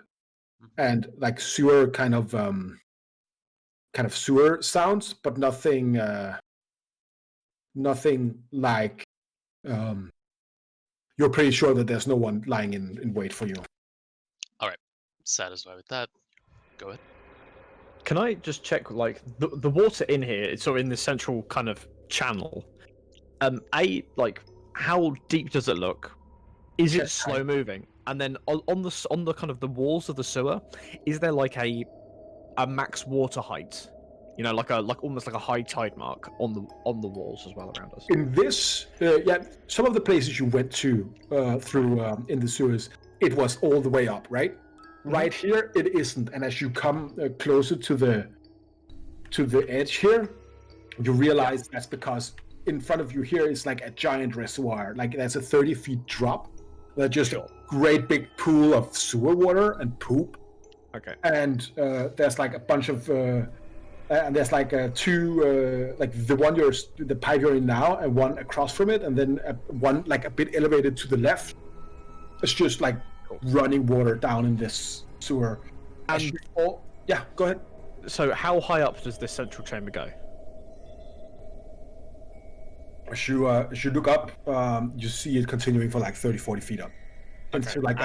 and like sewer kind of sewer sounds, but nothing like. You're pretty sure that there's no one lying in wait for you. All right, satisfied with that. Go ahead. Can I just check, like, the water in here? It's sort of in the central kind of channel. Like, how deep does it look? Is it slow moving? And then on the kind of the walls of the sewer, is there like a max water height? Like almost like a high tide mark on the walls as well around us. In this, some of the places you went to through in the sewers, it was all the way up, right? Mm-hmm. Right here, it isn't. And as you come closer to the edge here, you realize that's because in front of you here is like a giant reservoir. Like there's a 30-feet drop. There's just a great big pool of sewer water and poop. Okay. And there's like a bunch of. And there's like two, like the pipe you're in now, and one across from it, and then one like a bit elevated to the left. It's just like running water down in this sewer. Yeah, go ahead. So how high up does this central chamber go? As you look up, you see it continuing for like 30-40 feet up. Into like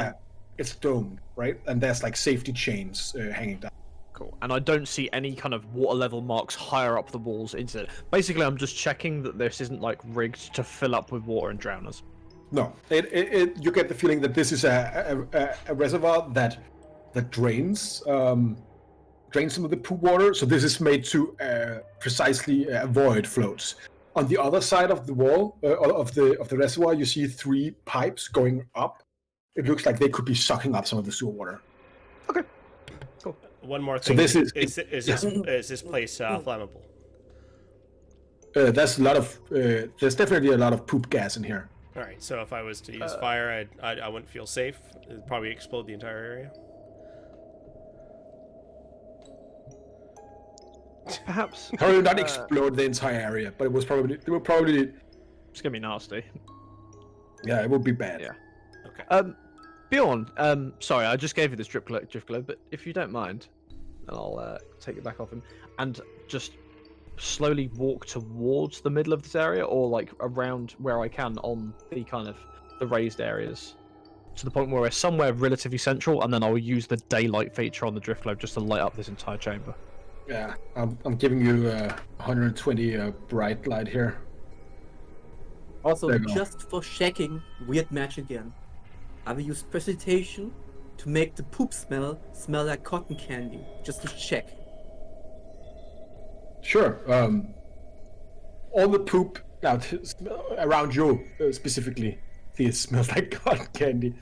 it's domed, right? And there's like safety chains hanging down. Cool. And I don't see any kind of water level marks higher up the walls into it. Basically, I'm just checking that this isn't like rigged to fill up with water and drown us. No, you get the feeling that this is a reservoir that drains some of the poop water. So this is made to precisely avoid floats. On the other side of the wall of the reservoir, you see 3 pipes going up. It looks like they could be sucking up some of the sewer water. Okay. Cool. One more thing. So is this place flammable? There's definitely a lot of poop gas in here. All right. So if I was to use fire, I wouldn't feel safe. It'd probably explode the entire area. Perhaps. Probably not explode the entire area, but it would probably. It's gonna be nasty. Yeah, it would be bad. Yeah. Okay. Bjorn, sorry, I just gave you this drift globe, but if you don't mind, then I'll take it back off him and just slowly walk towards the middle of this area, or like around where I can on the kind of the raised areas, to the point where we're somewhere relatively central, and then I'll use the daylight feature on the drift globe just to light up this entire chamber. Yeah, I'm giving you 120 bright light here. Also, just for checking, weird match again. I will use precipitation to make the poop smell like cotton candy, just to check. Sure. All the poop around you specifically, it smells like cotton candy.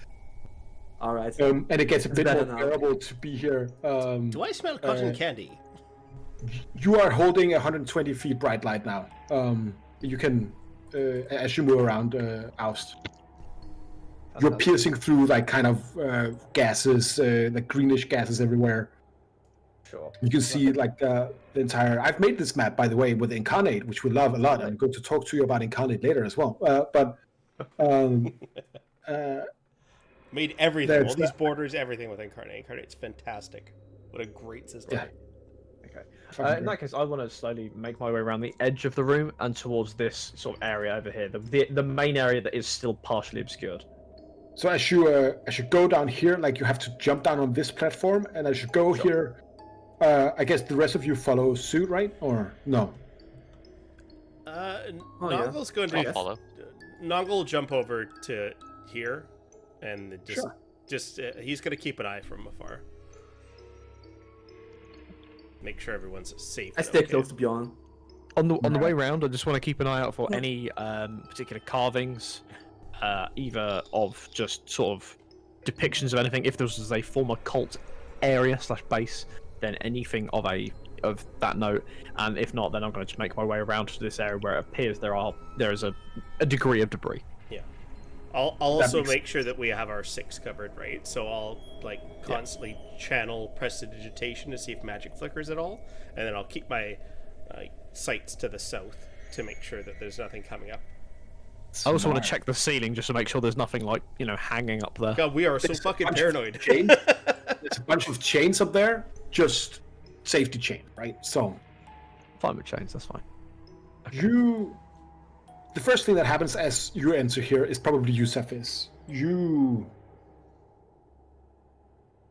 All right. And it gets a bit more bearable to be here. Do I smell cotton candy? You are holding 120 feet bright light now. You can, as you move around, oust. You're piercing through like kind of gases, like greenish gases everywhere. Sure. You can see like the entire. I've made this map, by the way, with Incarnate, which we love a lot. I'm going to talk to you about Incarnate later as well. Made everything, all these borders, everything with Incarnate. Incarnate's fantastic. What a great system. Yeah. Okay. In that case, I want to slowly make my way around the edge of the room and towards this sort of area over here, the main area that is still partially obscured. So as you go down here, like you have to jump down on this platform, and as you go here, I guess the rest of you follow suit, right? Or no? Nongle's going to follow. Nongle will jump over to here, and just he's going to keep an eye from afar. Make sure everyone's safe. I stay close to Bjorn. On the way round, I just want to keep an eye out for any particular carvings, either of just sort of depictions of anything. If this was a former cult area / base, then anything of that note. And if not, then I'm going to just make my way around to this area where it appears there is a degree of debris. Yeah. I'll also makes make sure that we have our 6 covered, right? So I'll like constantly channel prestidigitation to see if magic flickers at all, and then I'll keep my sights to the south to make sure that there's nothing coming up. I also want Smart. to check the ceiling just to make sure there's nothing like hanging up there. God, we are so There's a fucking bunch of paranoid. chains. There's a bunch of chains up there, just safety chain, right? So Fine with chains, that's fine. the first thing that happens as you enter here is probably you, Cephis.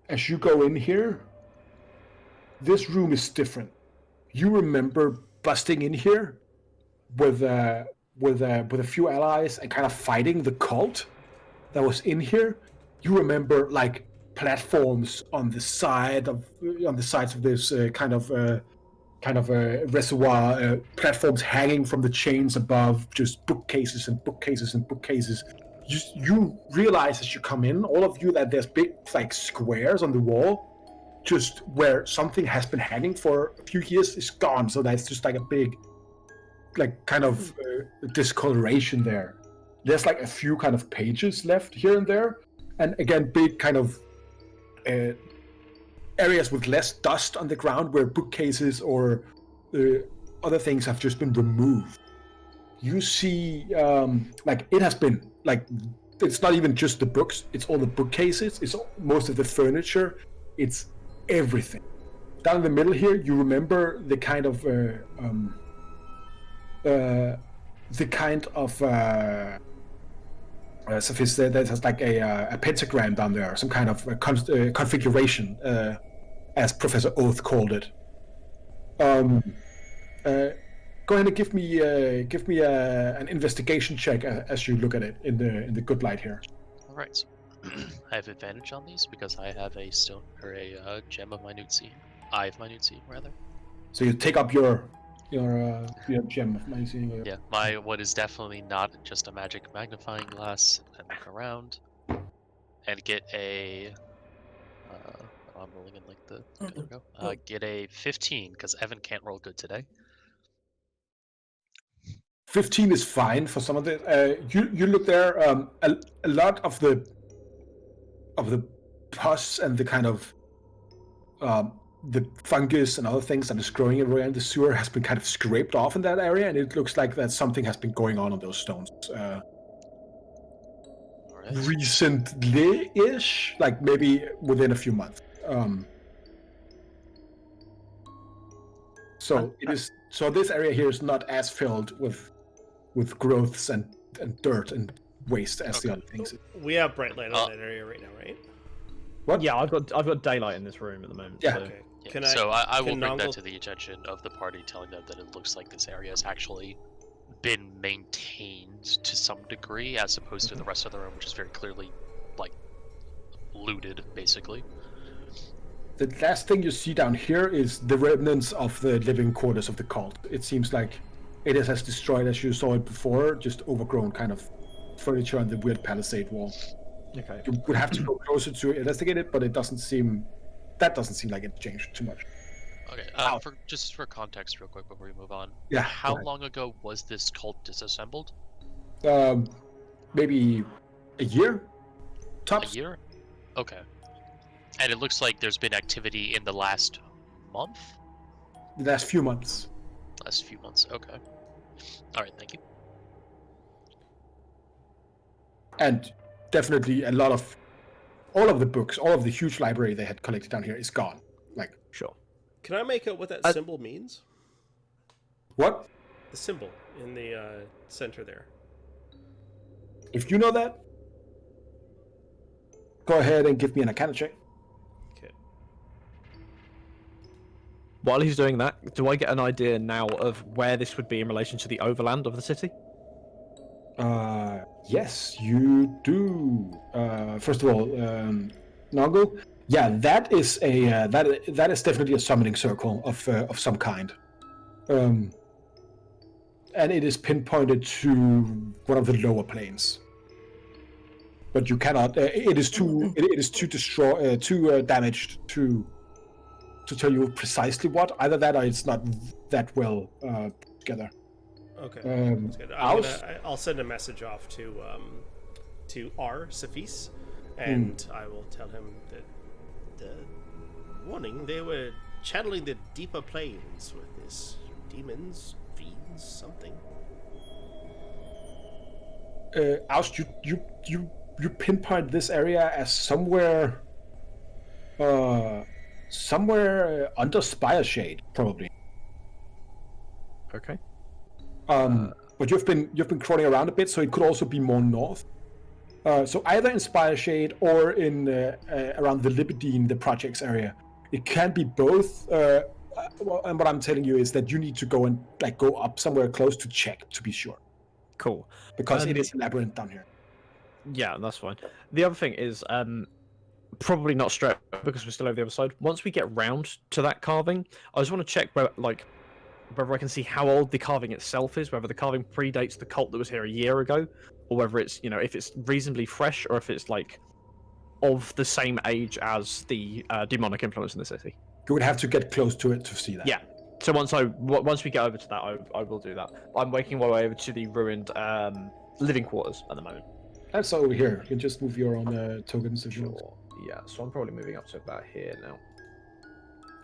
As you go in here, this room is different. You remember busting in here with a few allies and kind of fighting the cult that was in here. You remember like platforms on the sides of this kind of reservoir, platforms hanging from the chains above, just bookcases and bookcases and bookcases. You realize as you come in, all of you, that there's big like squares on the wall, just where something has been hanging for a few years is gone. So that's just like a big, like kind of discoloration there. There's like a few kind of pages left here and there, and again big kind of areas with less dust on the ground where bookcases or other things have just been removed. You see, like it has been like, it's not even just the books, it's all the bookcases, it's most of the furniture, it's everything. Down in the middle here, you remember the kind of Sophis, that has like a pentagram down there, some kind of configuration, as Professor Oath called it. Go ahead and give me an investigation check as you look at it in the good light here. All right. I have advantage on these because I have a stone or a gem of minutia. Eye of minutia, rather. So you take up your gem of minutia. Yeah, my what is definitely not just a magic magnifying glass, and look around and get a. I'm rolling in like the. There we go. Get a 15 because Evan can't roll good today. 15 is fine for some of the. You look there. A lot of the pus and the kind of the fungus and other things that is growing around the sewer has been kind of scraped off in that area, and it looks like that something has been going on those stones. Alright. Recently-ish, like maybe within a few months. So it is. So this area here is not as filled with growths and dirt and waste as the other things. We have bright light on that area right now, right? What? Yeah, I've got daylight in this room at the moment. Yeah. So. Okay. Yeah, so I will bring that to the attention of the party, telling them that it looks like this area has actually been maintained to some degree, as opposed to the rest of the room, which is very clearly, like, looted, basically. The last thing you see down here is the remnants of the living quarters of the cult. It seems like it is as destroyed as you saw it before, just overgrown kind of furniture on the weird palisade wall. Okay. You would have to go closer to investigate it, but it doesn't seem like it changed too much. Okay, for context, real quick, before we move on. Yeah. How long ago was this cult disassembled? Maybe a year? Tops? A year? Okay. And it looks like there's been activity in the last month? The last few months. Last few months, okay. Alright, thank you. And definitely all of the books, all of the huge library they had collected down here is gone. Like, Sure. Can I make out what that symbol means? what? The symbol in the center there. If you know that, go ahead and give me an Arcana check. Okay. While he's doing that, do I get an idea now of where this would be in relation to the overland of the city? Yes, you do. First of all, Noggle, yeah, that is that is definitely a summoning circle of some kind, and it is pinpointed to one of the lower planes. But you cannot. It is too damaged to tell you precisely what. Either that, or it's not that well together. Okay. Um, That's good. House? I'll send a message off to to Cephis, and I will tell him that warning, they were channeling the deeper planes with this demons, fiends, something. Aust, you pinpoint this area as somewhere under Spire Shade, probably. Okay. But you've been crawling around a bit, so it could also be more north. So either in Spire Shade or in around the Libidine, the projects area. It can be both. And what I'm telling you is that you need to go and go up somewhere close to check to be sure, Cool. because it is a labyrinth down here. Yeah, that's fine. The other thing is, probably not straight because we're still over the other side. Once we get round to that carving, I just want to check whether I can see how old the carving itself is, whether the carving predates the cult that was here a year ago, or whether it's, if it's reasonably fresh, or if it's of the same age as the demonic influence in the city. You would have to get close to it to see that. Yeah. So once we get over to that, I will do that. I'm making my way over to the ruined living quarters at the moment. That's over here. You can just move your own tokens if you want. Sure. Yeah. So I'm probably moving up to about here now.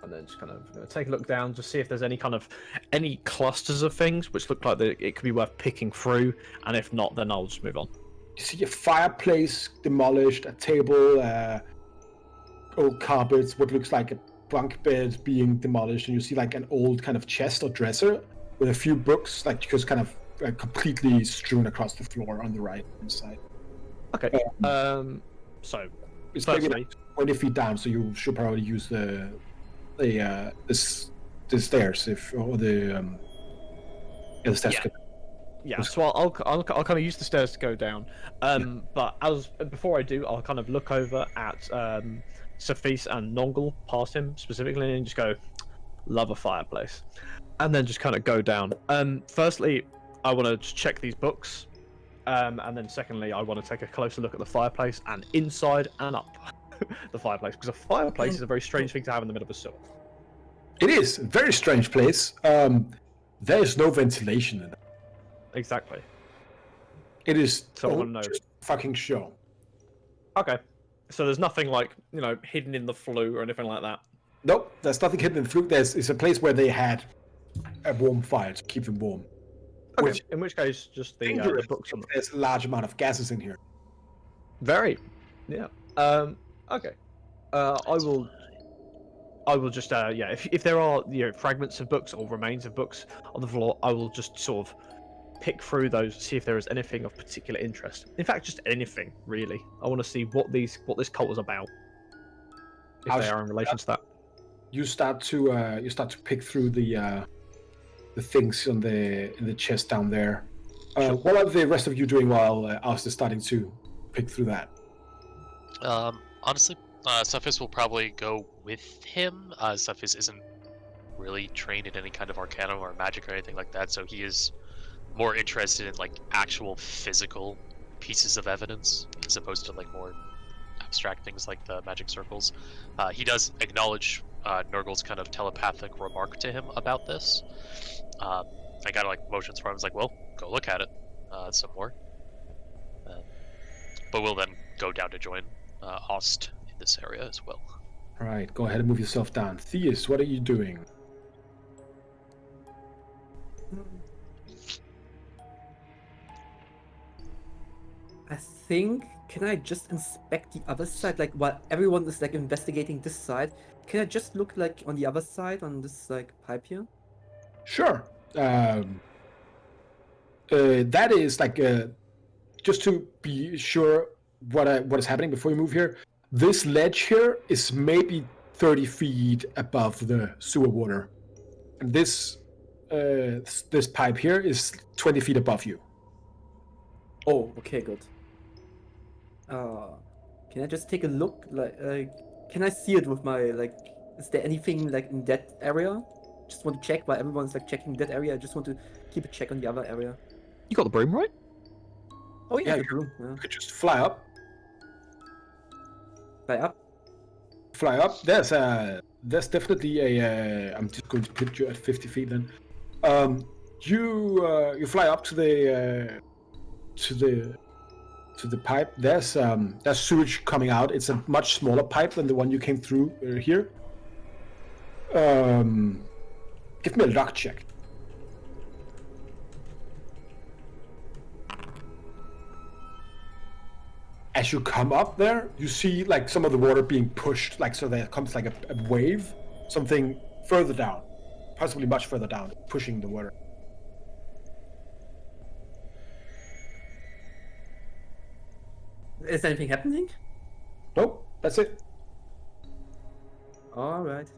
And then just kind of take a look down to see if there's any clusters of things which look like it could be worth picking through, and if not, then I'll just move on. You see a fireplace demolished, a table, old carpets, what looks like a bunk bed being demolished, and you see an old kind of chest or dresser with a few books just kind of completely strewn across the floor on the right hand side. Okay. So it's firstly, maybe 20 feet down, so you should probably use the stairs or the stairs. Yeah. Yeah, so I'll kind of use the stairs to go down. But before I do, I'll kind of look over at Cephis and Nongle, past him specifically, and just go, love a fireplace. And then just kind of go down. Firstly, I want to check these books. And then secondly, I want to take a closer look at the fireplace and inside and up the fireplace. Because a fireplace is a very strange thing to have in the middle of a sewer. It is a very strange place. There is no ventilation in it. Exactly. It is So just a fucking show. Okay. So there's nothing hidden in the flue or anything like that. Nope, there's nothing hidden in the flue. It's a place where they had a warm fire to keep them warm. Okay. In which case, just the books. There's a large amount of gases in here. Very. Yeah. Okay. I will just if there are fragments of books or remains of books on the floor, I will just sort of pick through those, see if there is anything of particular interest. In fact, just anything really. I want to see what this cult is about. If they are in relation to that. You start to pick through the things in the chest down there. Sure. What are the rest of you doing while Alistair is starting to pick through that? Honestly, Cephis will probably go with him. Cephis isn't really trained in any kind of arcana or magic or anything like that, so he is more interested in actual physical pieces of evidence as opposed to more abstract things like the magic circles. He does acknowledge Nurgle's kind of telepathic remark to him about this. I got motions for him. I was well, go look at it some more. But we'll then go down to join Ost in this area as well. All right, go ahead and move yourself down. Theus, what are you doing? I think, can I just inspect the other side? While everyone is investigating this side, can I just look on the other side on this pipe here? Sure. That is just to be sure what is happening before you move here. This ledge here is maybe 30 feet above the sewer water, and this pipe here is 20 feet above you. Oh, okay, good. Can I just take a look? Can I see it with my is there anything in that area? Just want to check while everyone's checking that area. I just want to keep a check on the other area. You got the broom, right? Oh yeah, Yeah, the room. Yeah. You could just fly up. Fly up. Fly up. There's definitely a. I'm just going to put you at 50 feet then. You fly up to the to the pipe. There's sewage coming out. It's a much smaller pipe than the one you came through here. Give me a luck check. As you come up there, you see like some of the water being pushed, like so there comes like a wave, something further down, possibly much further down, pushing the water. Is anything happening? Nope, that's it. All right.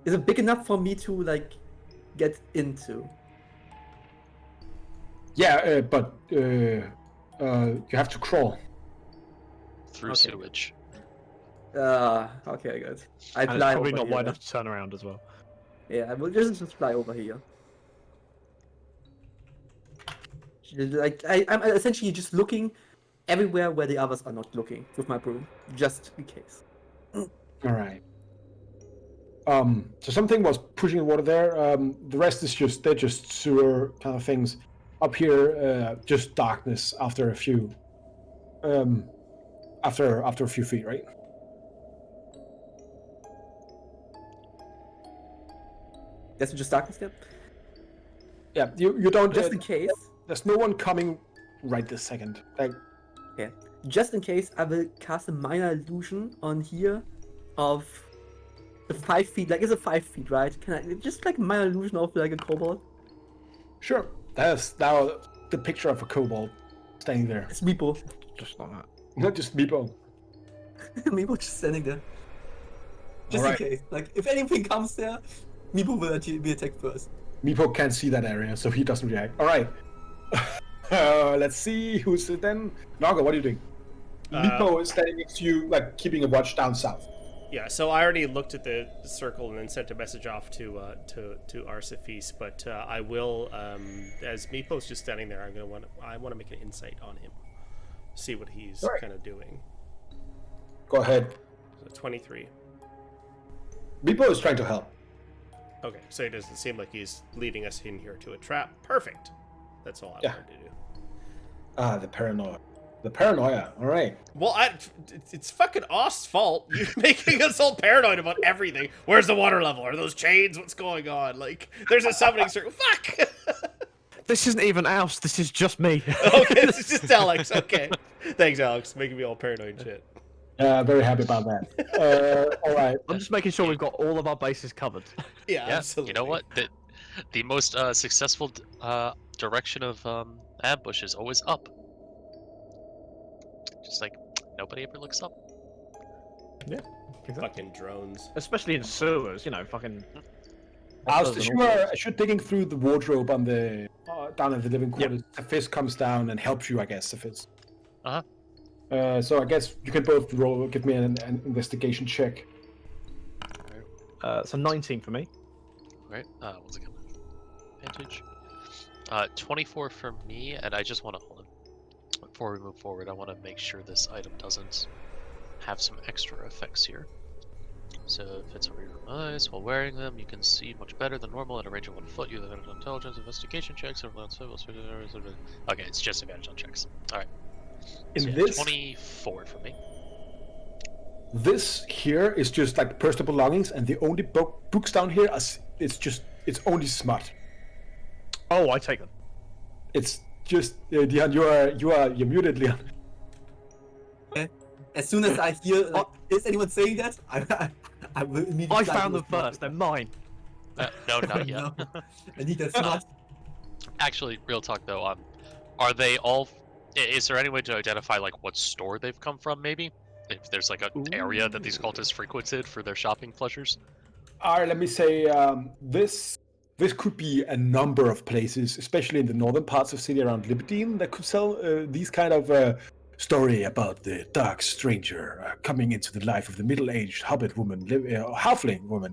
Is it big enough for me to like get into? Yeah, but you have to crawl. Through Okay. sewage. Okay, good. I And it's fly probably over not here. wide enough to turn around as well. Yeah, I will just fly over here. Like I'm essentially just looking everywhere where the others are not looking with my broom, just in case. All right. So something was pushing the water there. The rest is they're just sewer kind of things. Up here, just darkness after a few, after a few feet, right? That's just darkness there. Yeah, you don't. Just in case. There's no one coming right this second. Like, Okay. Just in case, I will cast a minor illusion on here of the 5 feet. Like, it's a 5 feet, right? Can I just like minor illusion of like a kobold? sure, that's now the picture of a kobold standing there. It's Meepo. Just like that. Not just Meepo. Meepo just standing there. Just Alright. in case. Like, if anything comes there, Meepo will actually be attacked first. Meepo can't see that area, so he doesn't react. All right. Let's see who's it then. Naga, what are you doing? Meepo is standing next to you, like keeping a watch down south. Yeah, so I already looked at the circle and then sent a message off to Arsafis, but I will, as Meepo's just standing there, I want to make an insight on him, see what he's Alright. kind of doing. Go ahead. So 23. Meepo is trying to help. Okay, so it doesn't seem like he's leading us in here to a trap. Perfect. That's all I Yeah. wanted to do. Ah, the paranoia. The paranoia. All right. Well, it's fucking Ost's fault. You're making us all paranoid about everything. Where's the water level? Are those chains? What's going on? Like, there's a summoning circle. Fuck! This isn't even Oust, this is just me. Okay, this is just Alex. Okay. Thanks, Alex. Making me all paranoid and shit. Very happy about that. All right. I'm just making sure we've got all of our bases covered. Yeah, Yeah, absolutely. you know what? The most successful direction of ambush is always up. Just like nobody ever looks up. Fucking drones. Especially in sewers, you know, fucking. As you're digging through the wardrobe on the down in the living quarters, a fist comes down and helps you, I guess, if it's. So I guess you can both roll. Give me an investigation check. So 19 for me. Right? What's it called? Advantage. 24 for me, and I just want to hold it. Before we move forward, I want to make sure this item doesn't have some extra effects here. So if it's over your eyes while wearing them, you can see much better than normal at a range of 1 foot. You have intelligence, investigation checks, or okay, it's just advantage on checks. Alright. In So yeah, this, 24 for me. this here is just like personal belongings, and the only books down here are it's only smut. Oh, I take them. It's just Leon, you're muted, Leon. As soon as I hear, like, is anyone saying that? I will immediately. I fly found to them the spot. first, they're mine. No, not yet. No. I need that smart. Actually, real talk though, are they all? Is there any way to identify like what store they've come from? Maybe if there's like an area that these cultists frequented for their shopping pleasures. Alright, let me say this could be a number of places, especially in the northern parts of city around Libidine, that could sell these kind of story about the dark stranger coming into the life of the middle-aged hobbit woman, halfling woman,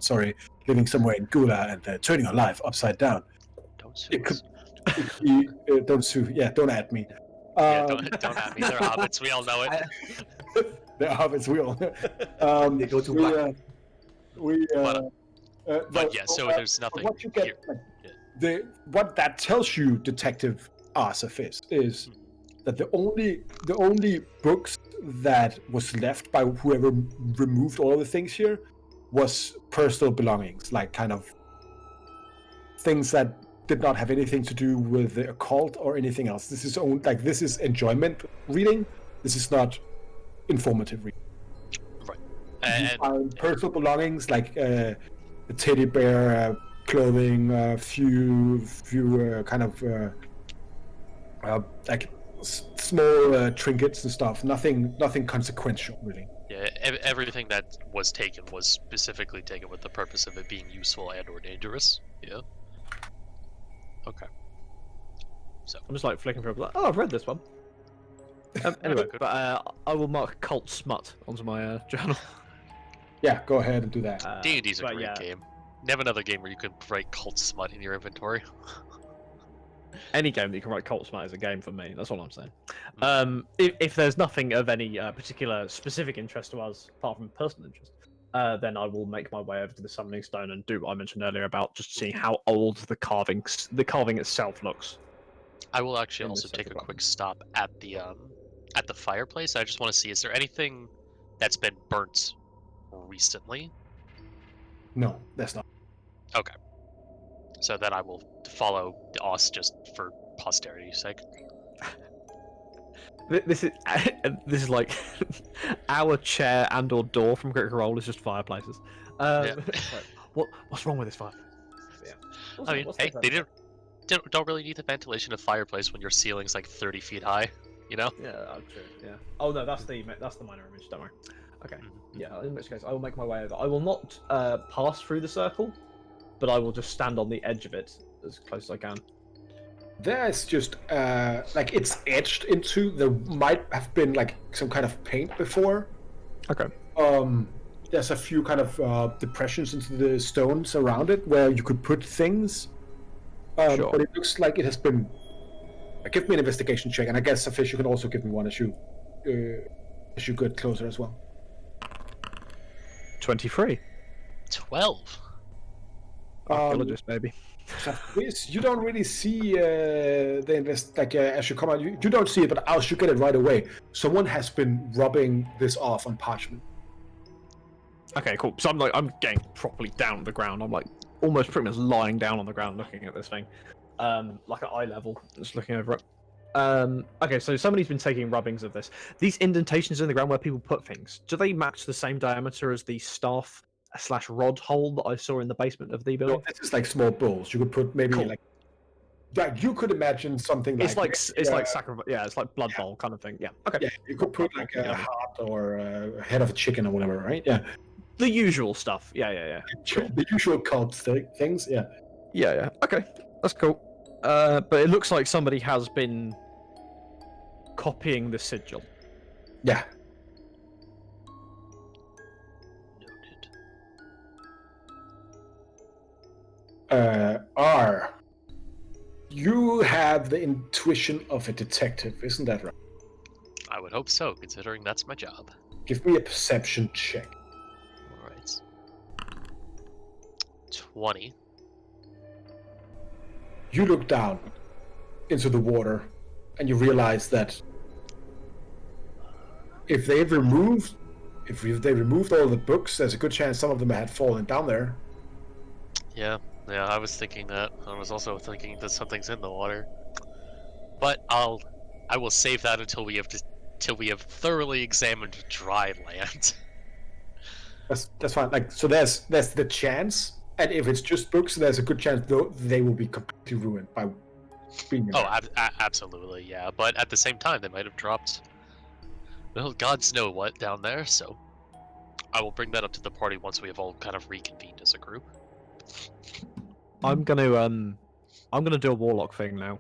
living somewhere in Gula and turning her life upside down. Don't sue us. Don't sue. Yeah, don't at me. Yeah, don't at me. They're hobbits. We all know it. They're hobbits. We all. They go to black. But yeah, so there's nothing What you get, here. what that tells you, Detective Arsafis, is that the only books that was left by whoever removed all the things here was personal belongings, like kind of things that did not have anything to do with the occult or anything else. This is enjoyment reading. This is not informative reading. Right. You find personal belongings like the teddy bear, clothing, few kind of like small trinkets and stuff. Nothing consequential, really. Yeah, everything that was taken was specifically taken with the purpose of it being useful and/or dangerous. Yeah. Okay. So I'm just like flicking through, like, oh, I've read this one. Anyway, but I will mark cult smut onto my journal. Yeah, go ahead and do that. D&D's a great game. Never another game where you can write cult smut in your inventory. Any game that you can write cult smut is a game for me. That's all I'm saying. If there's nothing of any particular specific interest to us, apart from personal interest, then I will make my way over to the summoning stone and do what I mentioned earlier about just seeing how old the carving itself looks. I will actually also take a quick stop at the fireplace. I just want to see, is there anything that's been burnt recently? No, that's not. Okay. So then I will follow Oss just for posterity's sake. This is like our chair and/or door from Critical Role is just fireplaces. What's wrong with this fireplace? Yeah. I mean, hey, they don't really need the ventilation of fireplace when your ceiling's like 30 feet high, you know? Yeah, true. Yeah. Oh no, that's the minor image. Don't worry. Okay. Yeah. In which case, I will make my way over. I will not pass through the circle, but I will just stand on the edge of it as close as I can. There's just like it's etched into. There might have been like some kind of paint before. Okay. There's a few kind of depressions into the stones around it where you could put things. Sure. But it looks like it has been. Give me an investigation check, and I guess Fish, you can also give me one as you get closer as well. 23. 12. Archaeologist, maybe. So this, you don't really see as you come out, you don't see it, but I'll get it right away. Someone has been rubbing this off on parchment. Okay, cool. So I'm getting properly down on the ground. I'm like almost pretty much lying down on the ground looking at this thing, like at eye level, just looking over it. Okay, so somebody's been taking rubbings of this. These indentations in the ground where people put things, do they match the same diameter as the staff/rod hole that I saw in the basement of the building? No, this is like small bowls. You could put maybe like you could imagine something like it's like sacrifice. Yeah, it's like blood bowl kind of thing. Yeah. Okay. Yeah, you could put like a heart or a head of a chicken or whatever, right? Yeah. The usual stuff. Yeah. The usual cult things. Yeah. Yeah. Okay, that's cool. But it looks like somebody has been copying the sigil. Yeah. R. You have the intuition of a detective, isn't that right? I would hope so, considering that's my job. Give me a perception check. Alright. 20. You look down into the water and you realize that if they removed all the books, there's a good chance some of them had fallen down there. Yeah, I was thinking that. I was also thinking that something's in the water. But I will save that until we have thoroughly examined dry land. That's fine. Like, so there's the chance, and if it's just books, there's a good chance they will be completely ruined by being. Absolutely, yeah. But at the same time, they might have dropped. Well, gods know what down there. So I will bring that up to the party once we have all kind of reconvened as a group. I'm gonna do a warlock thing now,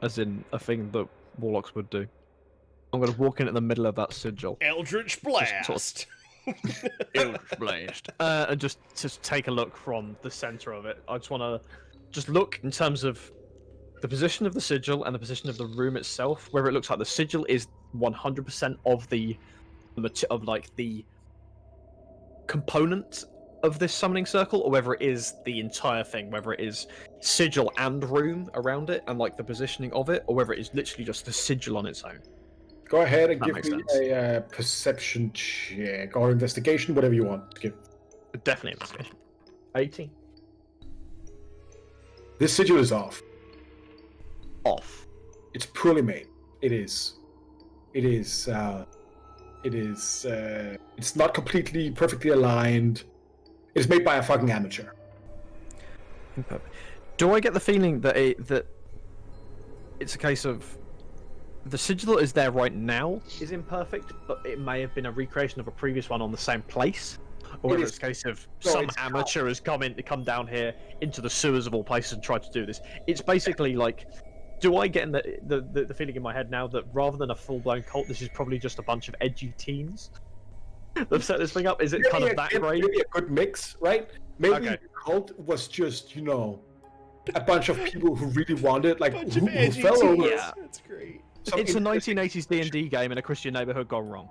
as in a thing that warlocks would do. I'm gonna walk in at the middle of that sigil. Eldritch Blast. Eldritch Blast. And just take a look from the center of it. I just want to just look in terms of the position of the sigil and the position of the room itself, where it looks like the sigil is 100% of the component of this summoning circle, or whether it is the entire thing, whether it is sigil and room around it, and like the positioning of it, or whether it is literally just the sigil on its own. Go ahead and That give makes me sense. a perception check or investigation, whatever you want to give. Definitely investigation. 18. This sigil is off. Off. It's poorly made. It is. It's not completely perfectly aligned. It's made by a fucking amateur. Imperfect. Do I get the feeling that that it's a case of the sigil that is there right now is imperfect, but it may have been a recreation of a previous one on the same place, or whether it's a case of some amateur has come down here into the sewers of all places and tried to do this. It's basically like, do I get in the feeling in my head now that rather than a full-blown cult, this is probably just a bunch of edgy teens that've set this thing up? Is it kind of that grade? Maybe a good mix, right? Maybe Okay. the cult was just, a bunch of people who really wanted, like, Bunch who of edgy fell over. teens. Yeah. That's great. some It's a interesting- 1980s D&D game in a Christian neighborhood gone wrong.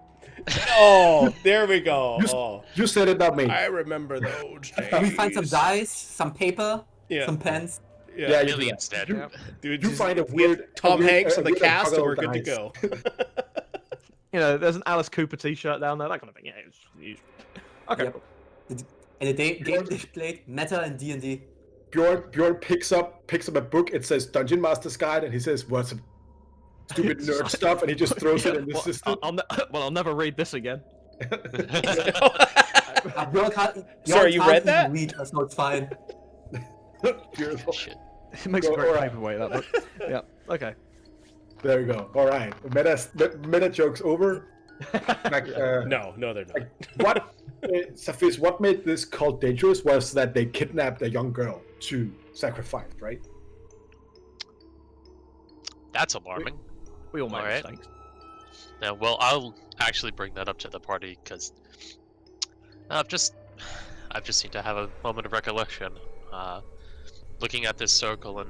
Oh, there we go. You- Oh, You said it, not me. I remember those days. Can we find some dice, some paper, Yeah. some pens? Yeah, Yeah, you do Millions that. dead. You- dude. You just find a get weird Tom a weird- Hanks a in the weird cast, and puzzle we're good to dice. go. There's an Alice Cooper t-shirt down there, that kind of thing. Yeah, it's usual. Okay. Yep. And the game they played, Meta and D&D. Bjorn picks up a book. It says Dungeon Master's Guide, and he says, "What's some stupid nerd stuff?" And he just throws it in the well, system. I'll never read this again. Bjorn can't, Sorry, you Bjorn read can't that? even read, so it's fine. Beautiful. Shit. It makes a Go- great alright. paperweight, that book. Yeah, okay. There we go. All right, meta jokes over. Like, No, they're not. what, Safis, what made this cult dangerous was that they kidnapped a young girl to sacrifice, right? That's alarming. We all make Alright. mistakes. Yeah, well, I'll actually bring that up to the party because I've just seemed to have a moment of recollection, looking at this circle and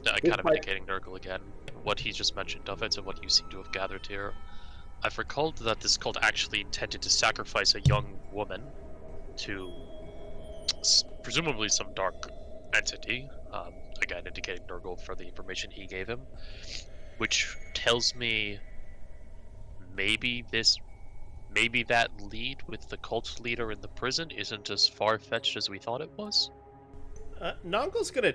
kind of might- indicating Nurgle again, what he just mentioned of it and what you seem to have gathered here. I've recalled that this cult actually intended to sacrifice a young woman to presumably some dark entity, again indicating Nurgle for the information he gave him, which tells me maybe that lead with the cult leader in the prison isn't as far-fetched as we thought it was. Nongle's gonna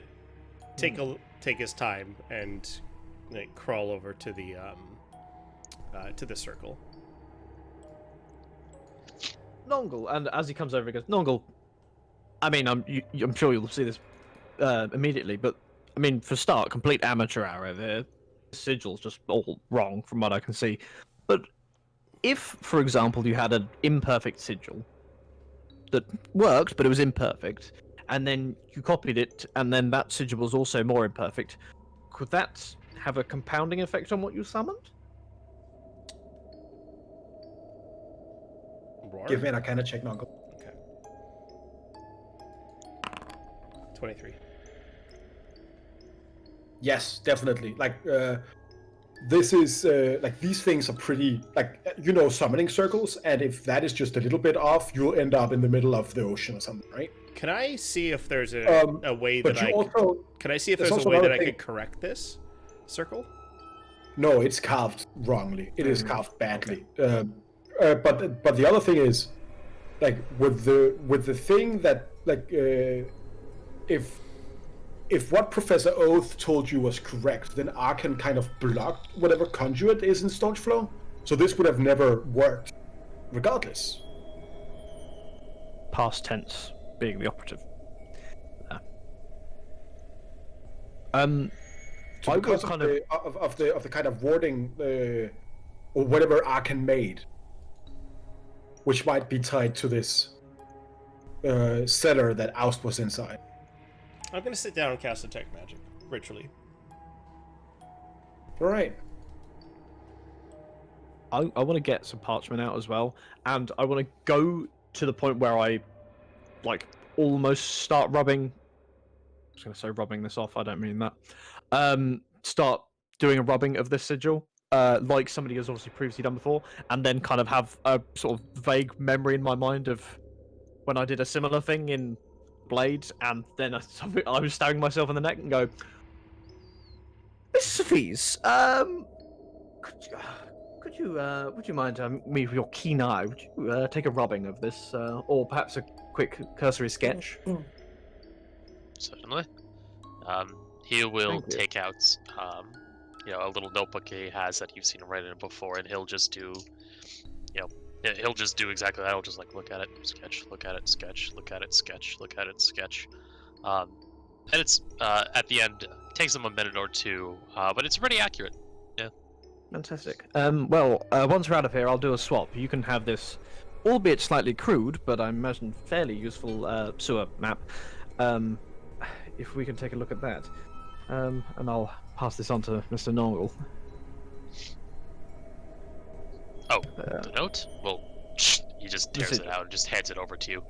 take his time and crawl over to the circle. Nongle, and as he comes over, he goes, Nongle, I mean, I'm sure you'll see this immediately, but, I mean, for start, complete amateur hour there. The sigil's just all wrong from what I can see. But if, for example, you had an imperfect sigil that worked, but it was imperfect, and then you copied it, and then that sigil was also more imperfect, could that have a compounding effect on what you summoned? Roar? Give me a kind of check, Nongle. 23. Yes, definitely. Like, this is like these things are pretty like summoning circles, and if that is just a little bit off, you'll end up in the middle of the ocean or something, right? Can I see if there's a way But that you also can I see if there's there's a also way that another I thing. could correct this circle? no, it's carved wrongly. It is carved badly. But the other thing is, like with the thing that like if what Professor Oath told you was correct, then Arkan kind of blocked whatever conduit is in Staunch Flow. So this would have never worked, regardless. Past tense being the operative. So I would because kind of the kind of warding or whatever Arkan made, which might be tied to this cellar that Oust was inside. I'm gonna sit down and cast detect magic ritually. All right. I want to get some parchment out as well, and I want to go to the point where I, like, almost start rubbing. I was going to say rubbing this off. I don't mean that. Start doing a rubbing of this sigil, like somebody has obviously previously done before, and then kind of have a sort of vague memory in my mind of when I did a similar thing in Blades, and then I was stabbing myself in the neck and go, Miss Sophie's, would you mind me with your keen eye? Would you take a rubbing of this, or perhaps a quick cursory sketch? Certainly. He will Thank you. take out, a little notebook he has that you've seen him write in before, and he'll just do, he'll just do exactly that. He'll just like look at it, sketch, look at it, sketch, look at it, sketch, look at it, sketch. And it's at the end takes him a minute or two, but it's pretty accurate. Yeah. Fantastic. Well, once we're out of here, I'll do a swap. You can have this, albeit slightly crude, but I imagine fairly useful sewer map. If we can take a look at that. And I'll pass this on to Mr. Nongle. Oh, the note? Well, he just tears it out and just hands it over to you.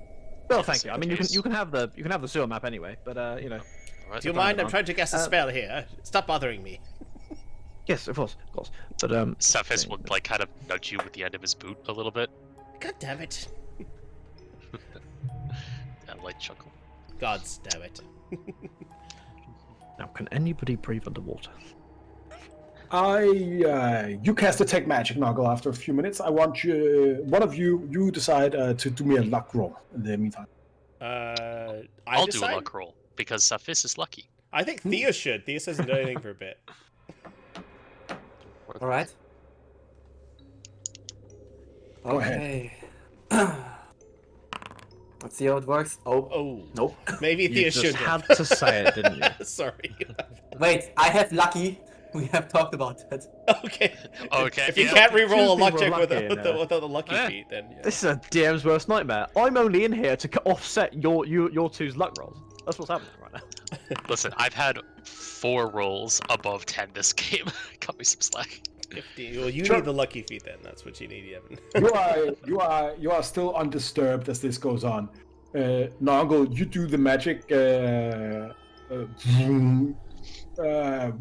Well, thank you. I mean, you can have the sewer map anyway, but Right. Do you mind? I'm trying to guess a spell here. Stop bothering me. Yes, of course. But Cephas would like kind of nudge you with the end of his boot a little bit. God damn it. That light chuckle. God's damn it. Now, can anybody breathe underwater? You cast Detect Magic, Noggle, after a few minutes. I want one of you decide to do me a luck roll in the meantime. I'll do a luck roll because Cephas is lucky. I think Thea should. Thea hasn't done anything for a bit. All right. Go ahead. Let's see how it works. Oh. Nope. Maybe You Thea just should had have. to say it, didn't you? Sorry. Wait, I have lucky. We have talked about that. Okay. Okay, If you yeah. can't re-roll a Two luck people check are lucky, without the lucky Eh. feat, then yeah. This is a DM's worst nightmare. I'm only in here to offset your two's luck rolls. That's what's happening right now. Listen, I've had 4 rolls above 10 this game. Cut me some slack. 50. Well, you Sure. need the lucky feat then. That's what you need, Evan. You are still undisturbed as this goes on. Noggle, you do the magic.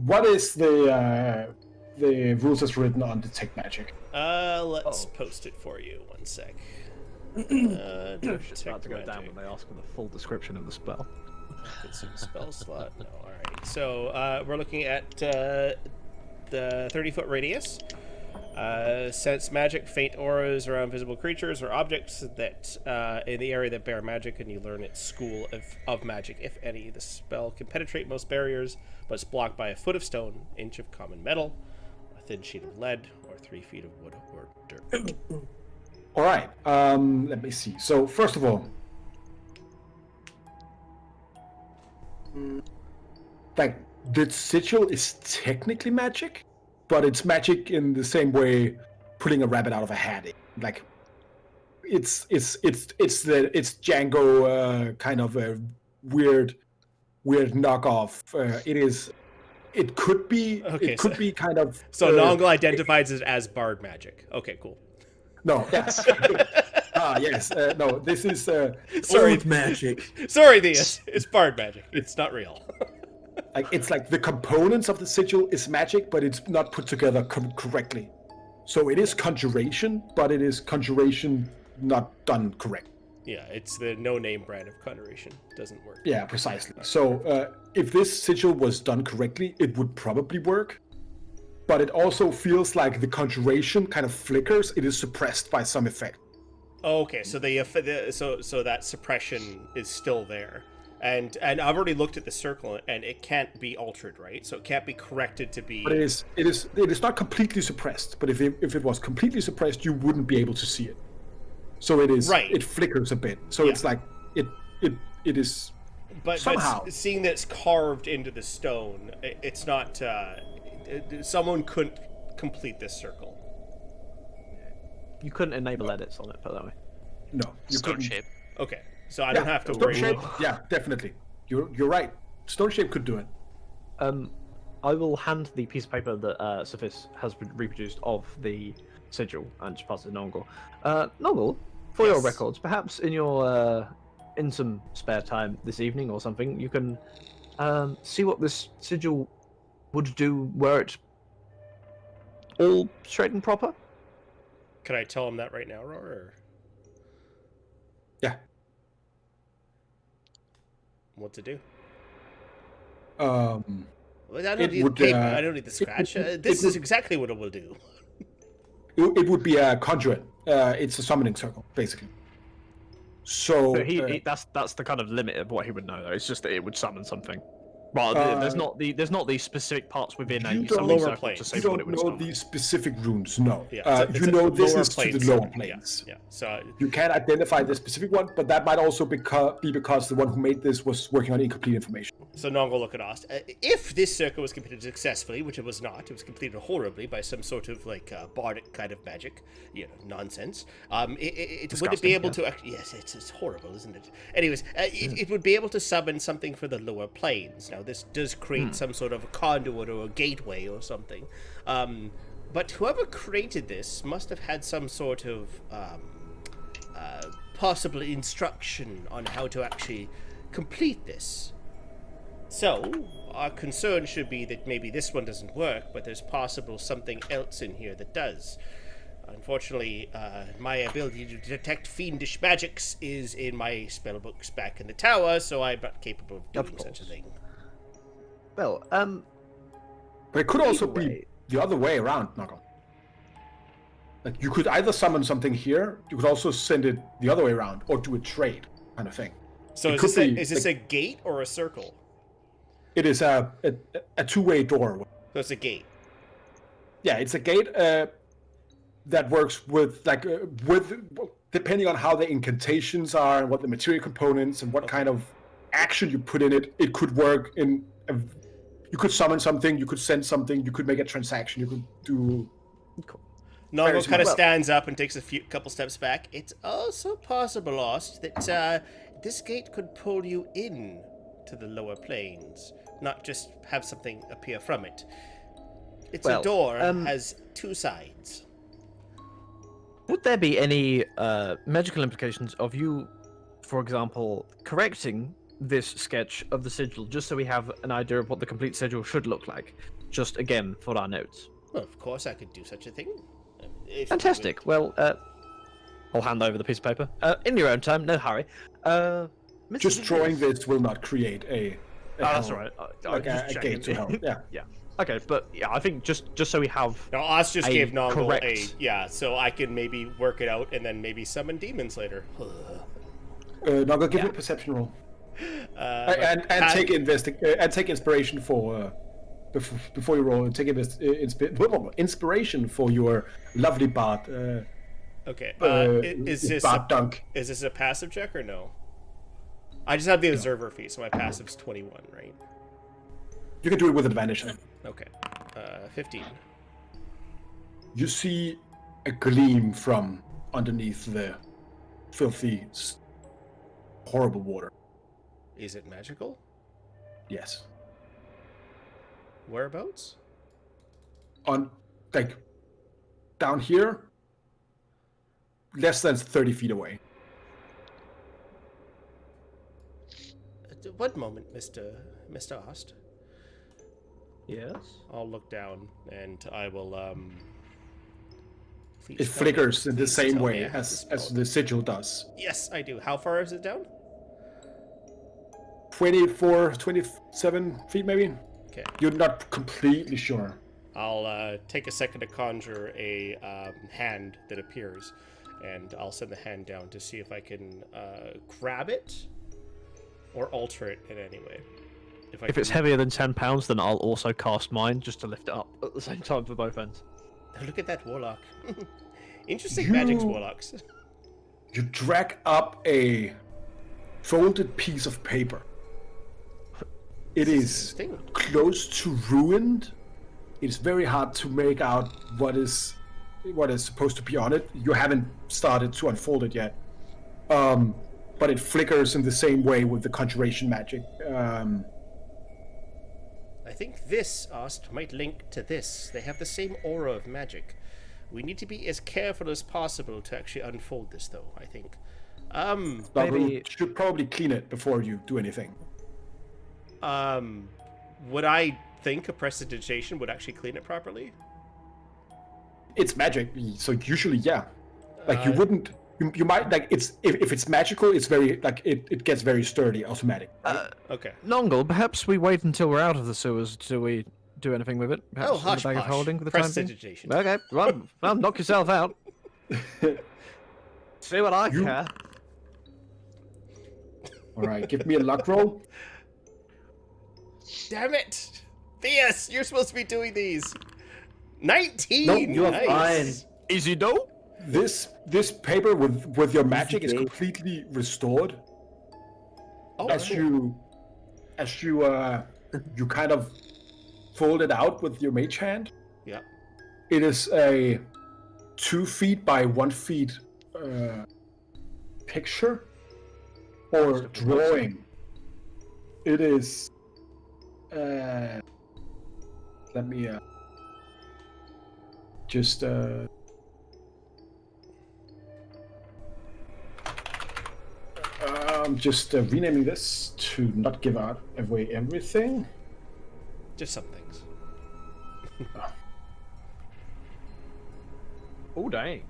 What is the rules as written on Detect Magic? Let's post it for you. One sec. It's about to go Detect down magic. when they ask for the full description of the spell. Consume spell slot. No, alright. So we're looking at the 30-foot radius. Sense magic, faint auras around visible creatures or objects that in the area that bear magic, and you learn its school of magic, if any. The spell can penetrate most barriers, but it's blocked by a foot of stone, inch of common metal, a thin sheet of lead, or 3 feet of wood or dirt. All right. Let me see. So first of all, like the sigil is technically magic, but it's magic in the same way pulling a rabbit out of a hat. Like it's Django kind of a weird knockoff. It could be kind of So Nongle identifies it as bard magic. Okay, cool. no, yes. Yes. No, this is Sorry, Old magic. sorry, it's bard magic. It's not real. it's like the components of the sigil is magic, but it's not put together correctly. So it is conjuration, but it is conjuration not done correct. Yeah, it's the no-name brand of conjuration. Doesn't work. Yeah, precisely. So if this sigil was done correctly, it would probably work. But it also feels like the conjuration kind of flickers. It is suppressed by some effect. Oh, okay, so so that suppression is still there, and I've already looked at the circle, and it can't be altered, right? So it can't be corrected to be. But it is not completely suppressed. But if it was completely suppressed, you wouldn't be able to see it. So it is Right. It flickers a bit. So Yeah. it's like it is but somehow. seeing that it's carved into the stone, it's not. Someone couldn't complete this circle. You couldn't enable edits on it, put it that way. No, you Stone couldn't. shape. Okay, so I don't have to Stone worry. shape. Yeah, definitely. You're right. Stone shape could do it. I will hand the piece of paper that Sophis has reproduced of the sigil and just pass it to Nongle. Nongle, for your Yes. records, perhaps in your in some spare time this evening or something, you can see what this sigil would do were it all straight and proper. Can I tell him that right now, Roar? Or... Yeah. What to do? Um, Well, I don't It need would, paper. I don't need the scratch. it This is would- exactly what it will do. it would be a conduit. It's a summoning circle, basically. So But that's the kind of limit of what he would know, though. It's just that it would summon something. Well, there's not the specific parts within you a don't- summoning Lower circle planes. to say you what don't it would know summon. these specific runes. No, Yeah, you know this lower is to plane the lower summon. planes. Yeah. So You can't identify the specific one, but that might also be because the one who made this was working on incomplete information. So Nongo look at Ost. If this circle was completed successfully, which it was not, it was completed horribly by some sort of like bardic kind of magic, nonsense. Would it be Disgusting, able to? Yes, it's horrible, isn't it? Anyways, it would be able to summon something for the lower planes. Now this does create some sort of conduit or a gateway or something. But whoever created this must have had some sort of possible instruction on how to actually complete this. So, our concern should be that maybe this one doesn't work, but there's possible something else in here that does. Unfortunately, my ability to detect fiendish magics is in my spell books back in the tower, so I'm not capable of doing such a thing. Well, But it could also Either be way. the other way around, Noggle. Like you could either summon something here, you could also send it the other way around, or do a trade kind of thing. So It is could this, be, is this a gate or a circle? It is a two-way door. So it's a gate. Yeah, it's a gate that works with depending on how the incantations are and what the material components and what kind of action you put in it. It could work in. You could summon something. You could send something. You could make a transaction. You could do. Nongo kind of well. stands up and takes a couple steps back. It's also possible, Ost, that this gate could pull you in to the lower planes, not just have something appear from it. It's a Well, door, has two sides. would there be any magical implications of you, for example, correcting this sketch of the sigil, just so we have an idea of what the complete sigil should look like? Just again for our notes. Well, of course I could do such a thing. If you Fantastic. Well, I'll hand over the piece of paper in your own time. No hurry. Mr. Just Vickers- drawing this will not create a Oh, that's hell, all right. like just a checking. gate to hell. Yeah. Yeah. Okay, but yeah, I think just so we have. Now, Oz just A gave Nongo correct- so I can maybe work it out and then maybe summon demons later. Noggle, give me a perception roll. And take inspiration for before you roll, and take inspiration for your lovely bard. Okay. Is dunk? Is this a passive check or no? I just have the observer fee, so my passive's 21, right? You can do it with advantage. Then. Okay. 15. You see a gleam from underneath the filthy, horrible water. Is it magical? Yes. Whereabouts? On down here, less than 30 feet away. One moment, Mr. Ost. Yes. I'll look down and I will please It tell flickers me- in the please same tell way me as spell. the sigil does. Yes, I do. How far is it down? 24, 27 feet maybe? Okay. You're not completely sure. I'll take a second to conjure a hand that appears, and I'll send the hand down to see if I can grab it or alter it in any way. If it's heavier than 10 pounds, then I'll also cast mine just to lift it up at the same time for both ends. Look at that warlock. Interesting magics, warlocks. You drag up a folded piece of paper. It is Interesting. close to ruined. It's very hard to make out what is supposed to be on it. You haven't started to unfold it yet. But it flickers in the same way with the conjuration magic. I think this, Ost, might link to this. They have the same aura of magic. We need to be as careful as possible to actually unfold this, though, I think. Maybe Maybe- should probably clean it before you do anything. Would I think a prestidigitation would actually clean it properly? It's magic, so usually, yeah. Like you wouldn't You might like it's if it's magical, it's very like it gets very sturdy automatic. Right? Okay. Nongle, perhaps we wait until we're out of the sewers till we do anything with it. Perhaps Oh, hush, in the bag of hush. holding for the time being. Prestidigitation. Okay, well, knock yourself out. See what I care. All right, give me a luck roll. Damn it! Theus, you're supposed to be doing these. 19. No, you are nice. fine. Easy dough. This paper with your magic is Easy. completely restored Oh, as cool. you kind of fold it out with your mage hand. Yeah. It is a 2 feet by 1 feet picture or drawing. It is. Let me just. I'm just renaming this to not give out away everything. Just some things. Oh dang.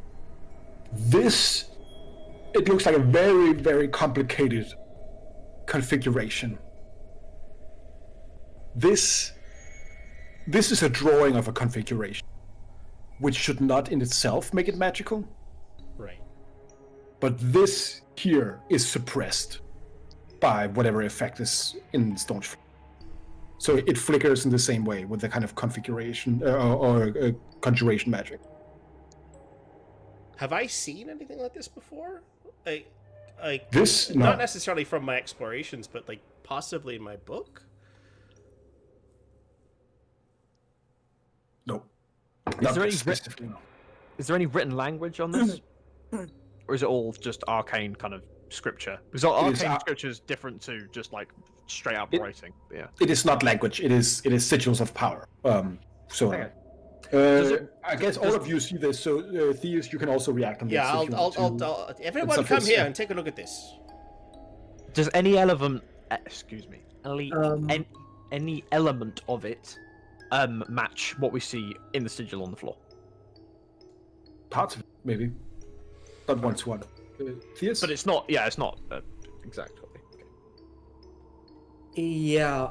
This, it looks like a very, very complicated configuration. This is a drawing of a configuration, which should not in itself make it magical. Right. But this here is suppressed by whatever effect is in Stone's. So it flickers in the same way with the kind of configuration or conjuration magic. Have I seen anything like this before? Like This? No. not necessarily from my explorations, but like possibly in my book. Nope. Is Not there any specifically, no. Is there any written language on this? Or is it all just arcane kind of scripture? Because arcane scripture is different to just like straight up writing. Yeah. It is not language. It is sigils of power. Okay. I guess all of you see this. So Theus, you can also react on this. Yeah, if you want to. I'll everyone It's come a- here and take a look at this. Does any element, excuse me, Um, any element of it match what we see in the sigil on the floor? Parts of it, maybe. Not one to one. Theus? But it's not. Yeah, it's not exactly. Yeah,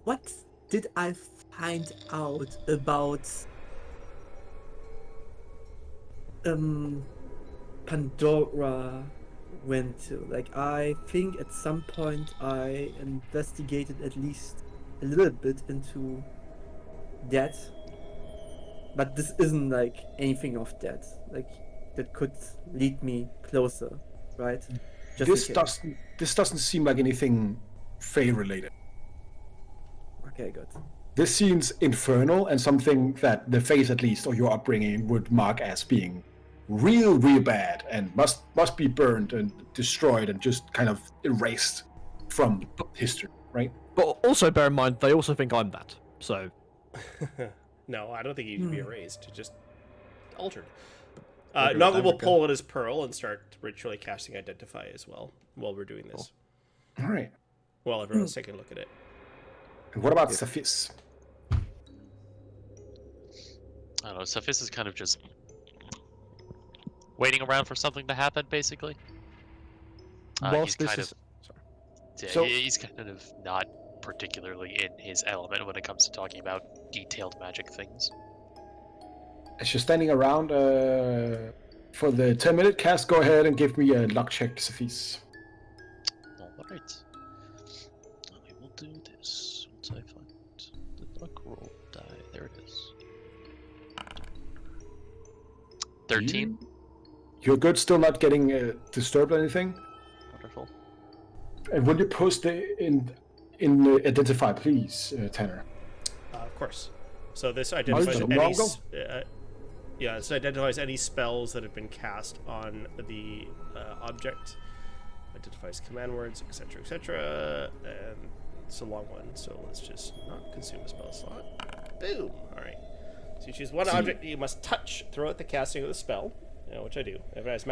what did I find out about Pandora went to? Like, I think at some point I investigated at least a little bit into that, but this isn't like anything of that. Like, that could lead me closer, right? Just in case. This doesn't seem like anything Fey related. Okay, good. This seems infernal and something that the Fays at least, or your upbringing, would mark as being real bad and must be burned and destroyed and just kind of erased from history, right? But also bear in mind, they also think I'm that. So No, I don't think you need to be erased. Just altered. Agree with Noggle that, will Rico. pull out his pearl and start ritually casting Identify as well while we're doing this. All right. While everyone's taking a look at it. And what about Saphis? I don't know. Cephis is kind of just waiting around for something to happen, basically. He's whilst this kind is, of, yeah, So- he's kind of not particularly in his element when it comes to talking about detailed magic things. As you're standing around for the 10-minute cast, go ahead and give me a luck check, Saphis. Alright. I will do this once I find the luck roll die. There it is. 13. You're good, still not getting disturbed or anything? Wonderful. And will you post in Identify, please, Tanner? Of course. So this identifies Noggle? any this identifies any spells that have been cast on the object. Identifies command words, etc., etc. And it's a long one, so let's just not consume a spell slot. Boom. All right. So you choose one object that you must touch throughout the casting of the spell. which I do. If it has a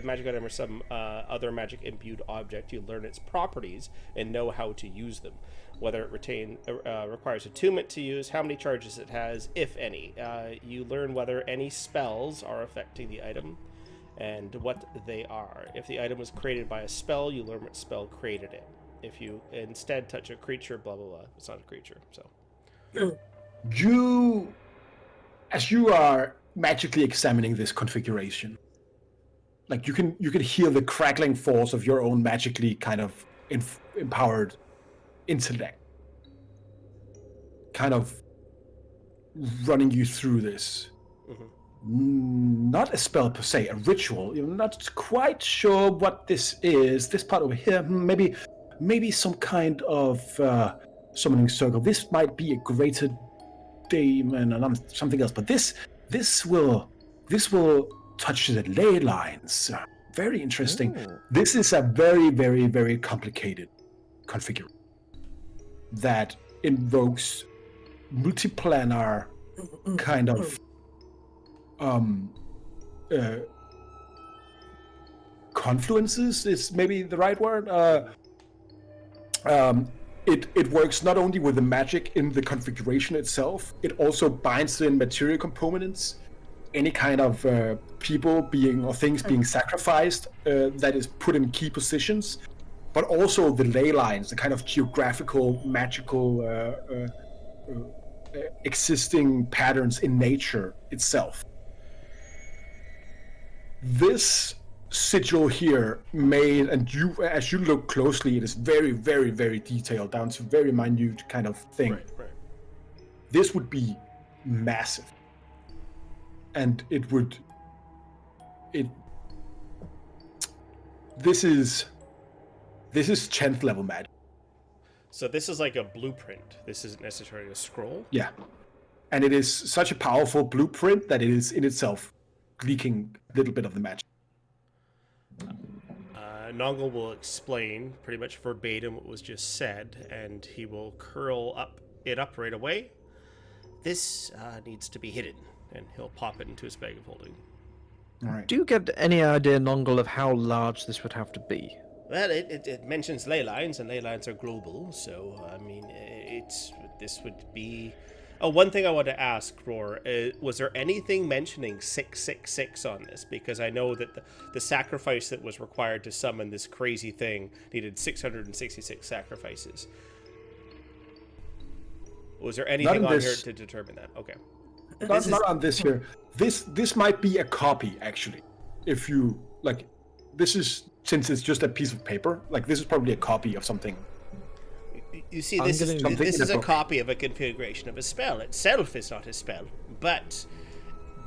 magic item or some other magic imbued object, you learn its properties and know how to use them. Whether it requires attunement to use, how many charges it has, if any. You learn whether any spells are affecting the item and what they are. If the item was created by a spell, you learn what spell created it. If you instead touch a creature, blah blah blah. It's not a creature, so. As you are magically examining this configuration, like you can hear the crackling force of your own magically kind of empowered intellect kind of running you through this. Not a spell per se, a ritual. You're not quite sure what this is. This part over here, maybe some kind of summoning circle. This might be a greater daemon and something else, but this will touch the ley lines. Very interesting. Ooh. This is a very, very, very complicated configuration that invokes multiplanar kind of confluences is maybe the right word. It works not only with the magic in the configuration itself, it also binds in material components, any kind of people being or things being sacrificed that is put in key positions, but also the ley lines, the kind of geographical, magical existing patterns in nature itself. This sigil here made, and as you look closely, it is very, very, very detailed down to very minute kind of thing. Right. This would be massive, and this is 10th level magic. So this is like a blueprint. This isn't necessarily a scroll. Yeah, and it is such a powerful blueprint that it is in itself leaking a little bit of the magic. Nongle will explain pretty much verbatim what was just said, and he will curl it up right away. This needs to be hidden, and he'll pop it into his bag of holding. All right. Do you get any idea, Nongle, of how large this would have to be? Well, it mentions ley lines, and ley lines are global, so, I mean, this would be... Oh, one thing I want to ask, Roar, was there anything mentioning 666 on this? Because I know that the sacrifice that was required to summon this crazy thing needed 666 sacrifices. Was there anything on here to determine that? Okay. Not on this here. This might be a copy, actually. If you, like, this is, since it's just a piece of paper, like, this is probably a copy of something. You see, this is a copy of a configuration of a spell. Itself is not a spell, but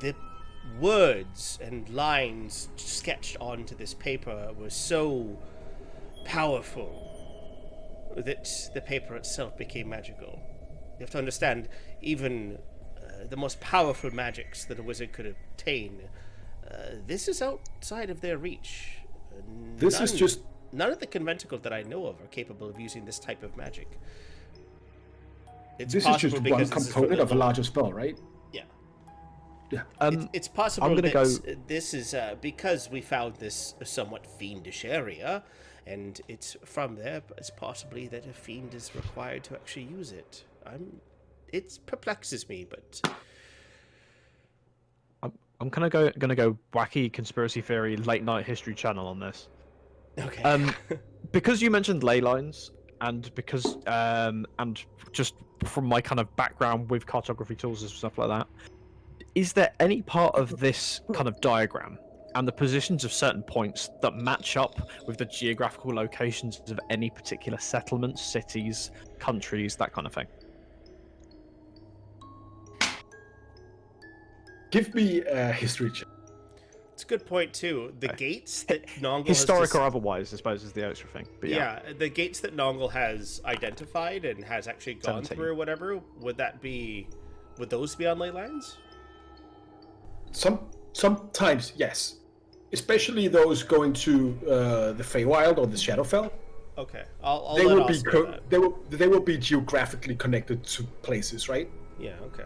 the words and lines sketched onto this paper were so powerful that the paper itself became magical. You have to understand, even the most powerful magics that a wizard could obtain, this is outside of their reach. This is just... None of the conventicles that I know of are capable of using this type of magic. This is just one component of a larger spell, right? Yeah. Yeah. It's possible that this is because we found this somewhat fiendish area, and it's from there, but it's possibly that a fiend is required to actually use it. It perplexes me, but... I'm kind of gonna go wacky conspiracy theory late night history channel on this. Okay. Because you mentioned ley lines, and because and just from my kind of background with cartography tools and stuff like that, is there any part of this kind of diagram and the positions of certain points that match up with the geographical locations of any particular settlements, cities, countries, that kind of thing? Give me a history check. It's a good point too. The gates that Nongle historic or otherwise, I suppose, is the extra thing. But yeah, the gates that Nongle has identified and has actually gone 17. through or whatever, would those be on ley lines? Sometimes, yes. Especially those going to the Feywild or the Shadowfell. Okay, they will be geographically connected to places, right? Yeah. Okay.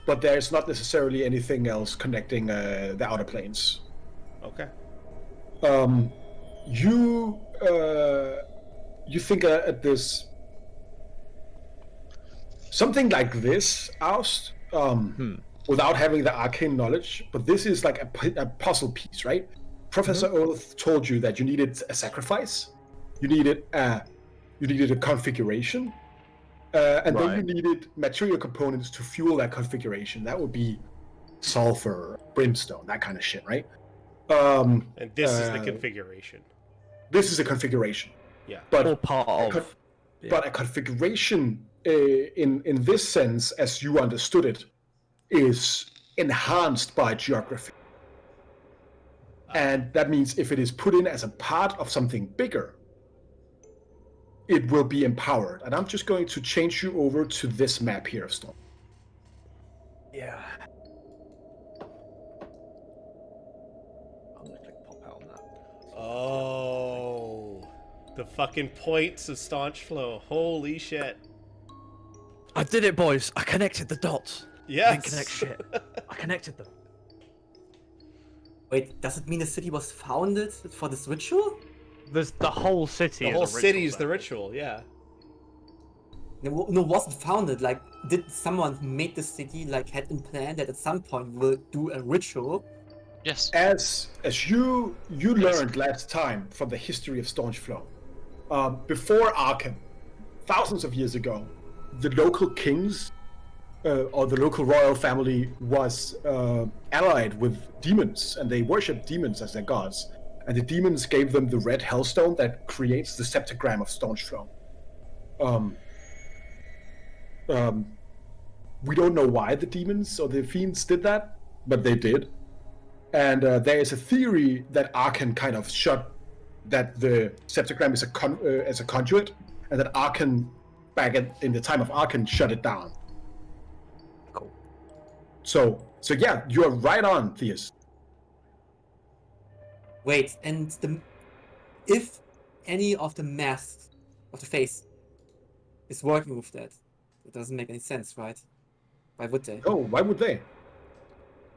but there's not necessarily anything else connecting the outer planes. Okay. You think at this something like this, Oust, without having the arcane knowledge, but this is like a puzzle piece, right? Professor Oath told you that you needed a sacrifice, you needed a configuration, and then you needed material components to fuel that configuration. That would be sulfur, brimstone, that kind of shit, right? And this is the configuration. This is a configuration. Yeah. But Or part of. But a configuration, in this sense, as you understood it, is enhanced by geography. And that means if it is put in as a part of something bigger, it will be empowered. And I'm just going to change you over to this map here of Storm. Yeah. I'm gonna click pop out on that. Oh, the fucking points of staunch flow. Holy shit. I did it, boys. I connected the dots. Yes. I didn't connect shit. I connected them. Wait, does it mean the city was founded for this ritual? There's the whole city. The is whole a ritual city's zone. the ritual, yeah. No, wasn't founded. Like, did someone who made the city like had in plan that at some point we'll do a ritual? Yes. As you learned last time from the history of Staunch Flow, before Arkham, thousands of years ago, the local kings or the local royal family was allied with demons, and they worshipped demons as their gods. And the demons gave them the red hellstone that creates the septagram of Staunch Flow. We don't know why the demons or the fiends did that, but they did. And there is a theory that Arkan kind of that the septagram is as a conduit, and that Arkan, in the time of Arkan, shut it down. Cool. So yeah, you're right on, Theus. Wait, and if any of the masks of the face is working with that, it doesn't make any sense, right? Why would they? Oh, why would they?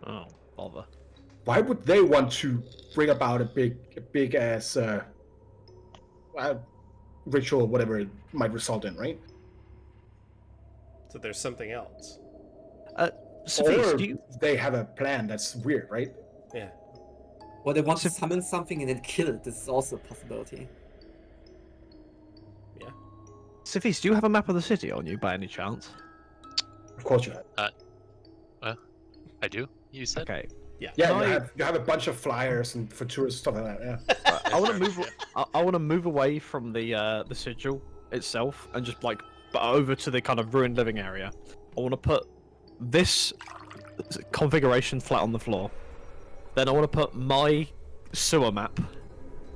Oh, bother. Why would they want to bring about a big ass ritual, whatever it might result in, right? So there's something else. Sophie, Or do you... they have a plan that's weird, right? Yeah. Or they want to summon something and then kill it. This is also a possibility. Yeah. Sophie, do you have a map of the city on you by any chance? Of course you have. I do. You said. Okay. Yeah. Yeah, you have a bunch of flyers and for tourists, stuff like that. Yeah. I want to move. I want to move away from the sigil itself and just like over to the kind of ruined living area. I want to put this configuration flat on the floor. Then I want to put my sewer map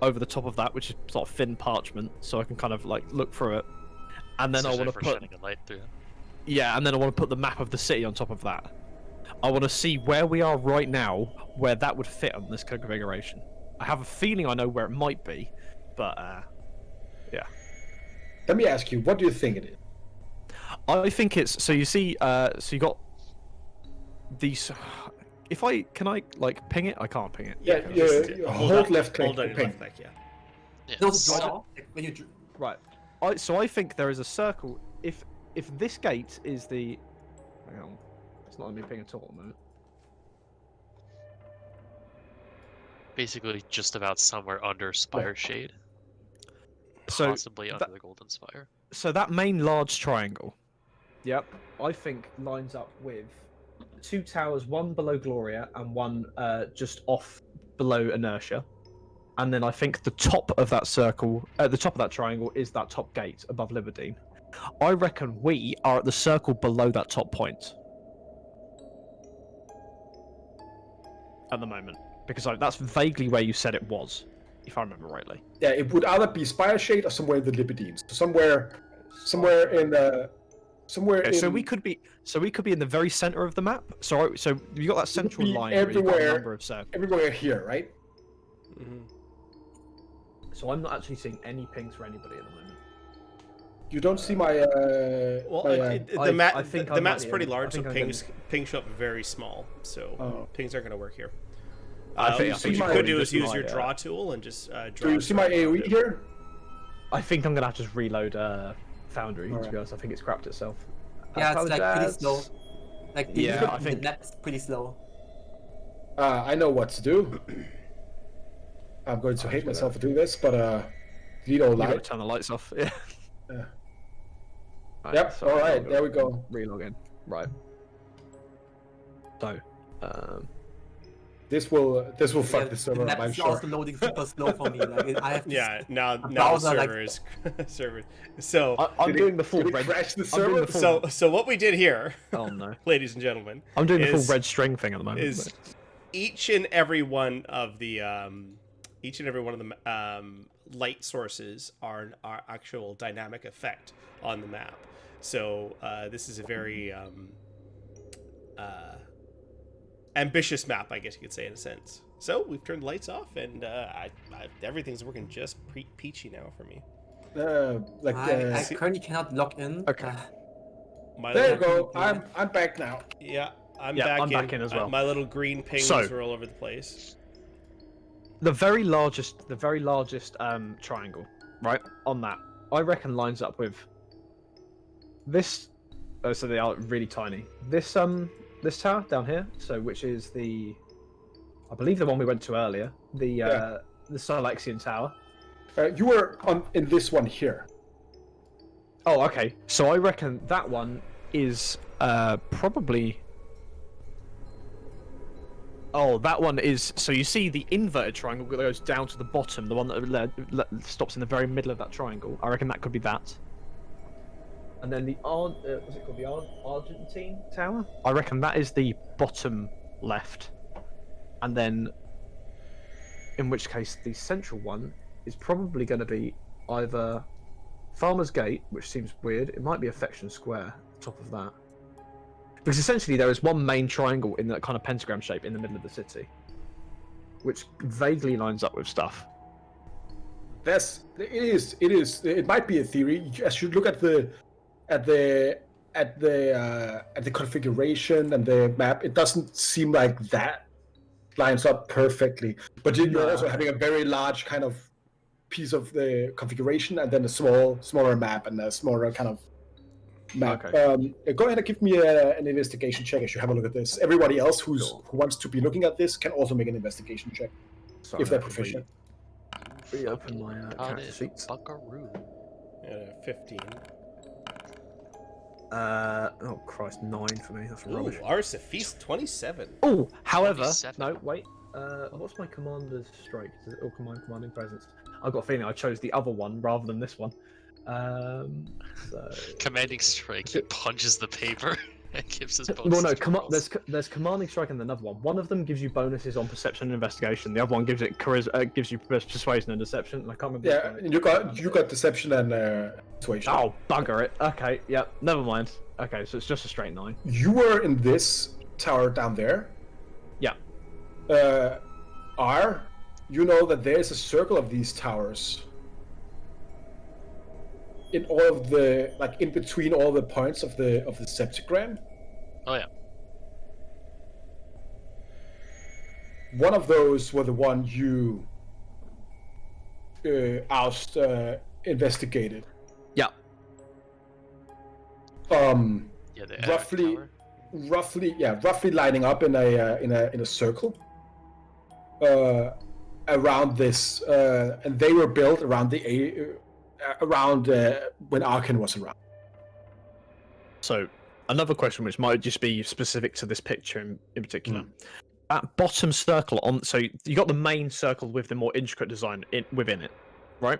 over the top of that, which is sort of thin parchment, so I can kind of like look through it. And then I want to put shining a light through. yeah, and then I want to put the map of the city on top of that. I want to see where we are right now, where that would fit on this configuration. I have a feeling I know where it might be, but yeah. Let me ask you, what do you think it is? I think it's so you see, so you got these. If I can I like ping it? I can't ping it. Yeah, Just hold left click. Hold on to your ping. left click, yeah. Yeah. No, so- draw. Like when you Right. I think there is a circle. If this gate is the, hang on, it's not letting me ping at all at the moment. basically just about somewhere under Spire Shade. So Possibly under the Golden Spire. So that main large triangle, yep, I think lines up with two towers, one below Gloria and one just off below Inertia. And then I think the top of that circle, the top of that triangle is that top gate above Liberdine. I reckon we are at the circle below that top point at the moment, because that's vaguely where you said it was, if I remember rightly. Yeah, it would either be Spire Shade or somewhere in the Libidines. So somewhere in the, Okay, so we could be in the very center of the map. So you got that central be line where you've got a everywhere- number of circles. everywhere here, right? Mm-hmm. So I'm not actually seeing any pings for anybody at the moment. You don't see my. Well, I think the I map's might be pretty able- I large, so think I pings show up very small. So pings aren't going to work here. I think what you my- could do just is use my, your draw tool and just draw. Do you see my AOE here? I think I'm gonna have to just reload Foundry. To Alright. be honest, I think it's crapped itself. Yeah, it's like pretty Apologize. slow. Like the Yeah, I think- map's pretty slow. I know what to do. I'm going to hate myself for doing this, but delete all You gotta light. turn the lights off. Yeah. Yeah. Right, Yep. so All I'll right. go There we go. Relog in. Right. So, This will fuck Yeah, the server map up, I'm is sure. also loading super slow for me. Like I have to Yeah, now the browser, like- server is server. So I'm Did doing it- the full did it red. crash the I'm doing server? the full. so what we did here, Oh no! ladies and gentlemen, I'm doing the is- full red string thing at the moment. is but- each and every one of the light sources are actual dynamic effect on the map. So this is a very ambitious map, I guess you could say, in a sense. So we've turned the lights off, and everything's working just peachy now for me. I currently cannot log in. Okay. My There you little, go. I'm back now. yeah, I'm Yeah, back I'm back in as well. My little green pings So- are all over the place. The very largest triangle, right on that, I reckon lines up with this. Oh, so they are really tiny. This tower down here, so which is I believe the one we went to earlier, the Silexian Tower. You were in this one here. Oh, okay. So I reckon that one is probably. Oh, that one is. So you see the inverted triangle that goes down to the bottom, the one that stops in the very middle of that triangle. I reckon that could be that. And then what's it called? The Argentine Tower? I reckon that is the bottom left. And then, in which case, the central one is probably going to be either Farmer's Gate, which seems weird. It might be Affection Square, top of that. Because essentially there is one main triangle in that kind of pentagram shape in the middle of the city, which vaguely lines up with stuff. It might be a theory. As you look at the configuration and the map, it doesn't seem like that lines up perfectly. But you're also having a very large kind of piece of the configuration, and then a smaller map and a smaller kind of map. Okay. Go ahead and give me an investigation check as you have a look at this. Everybody else who wants to be looking at this can also make an investigation check Sorry, if they're I can proficient. reopen my Got character it, sheets. buckaroo. 15. Oh Christ, 9 for me. That's Ooh, rubbish. Ars of Feast 27. Oh, however, 27. no, wait. What's my commander's strike? Is it commanding presence? I've got a feeling I chose the other one rather than this one. So... Commanding strike. He punches the paper and gives us bonuses. Well, no, to rolls. there's commanding strike and another one. One of them gives you bonuses on perception and investigation. The other one gives gives you persuasion and deception. And I can't remember. Yeah, which one. you got deception and persuasion. Oh, bugger it. Okay, yep, never mind. Okay, so it's just a straight 9. You were in this tower down there. Yeah. You know that there's a circle of these towers in all of the, like, in between all the points of the septigram. Oh yeah. One of those were the one you investigated. Yeah. Yeah, the Roughly- tower. roughly lining up in a circle around this, and they were built around when Arkan was around. So, another question which might just be specific to this picture in particular. That bottom circle so you got the main circle with the more intricate design within it, right?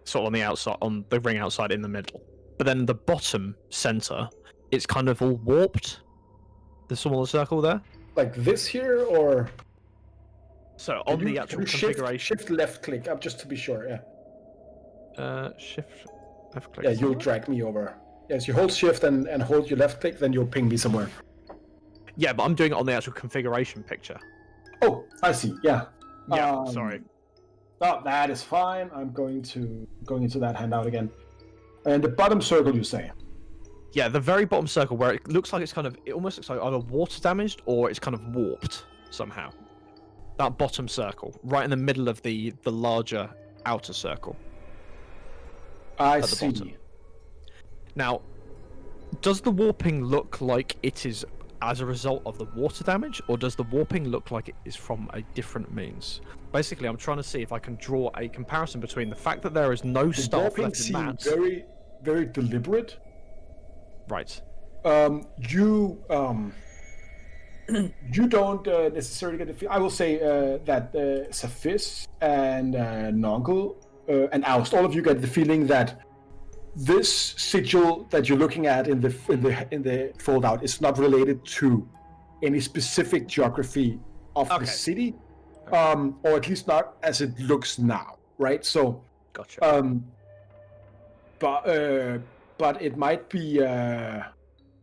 Sort of on the outside, on the ring outside in the middle. But then the bottom center, it's kind of all warped. The smaller circle there. Like this here, or So on the actual configuration. shift left click up just to be sure. Shift left click. Yeah, you'll drag me over. Yes, you hold shift and hold your left click, then you'll ping me somewhere. Yeah, but I'm doing it on the actual configuration picture. Oh, I see. Yeah. Yeah, sorry. Oh, that is fine. I'm going into that handout again. And the bottom circle, you say? Yeah, the very bottom circle where it looks like it almost looks like either water damaged or it's kind of warped somehow. That bottom circle, right in the middle of the larger outer circle. I At the see. bottom. Now, does the warping look like it is as a result of the water damage, or does the warping look like it is from a different means? Basically, I'm trying to see if I can draw a comparison between the fact that there is no The staff warping left in seemed Mads. very, very deliberate. Right. You you don't necessarily get the feel. I will say that Safis and Nongle and Oust, all of you get the feeling that this sigil that you're looking at in the fold out is not related to any specific geography of the city, or at least not as it looks now, right? So, Gotcha. But it might be.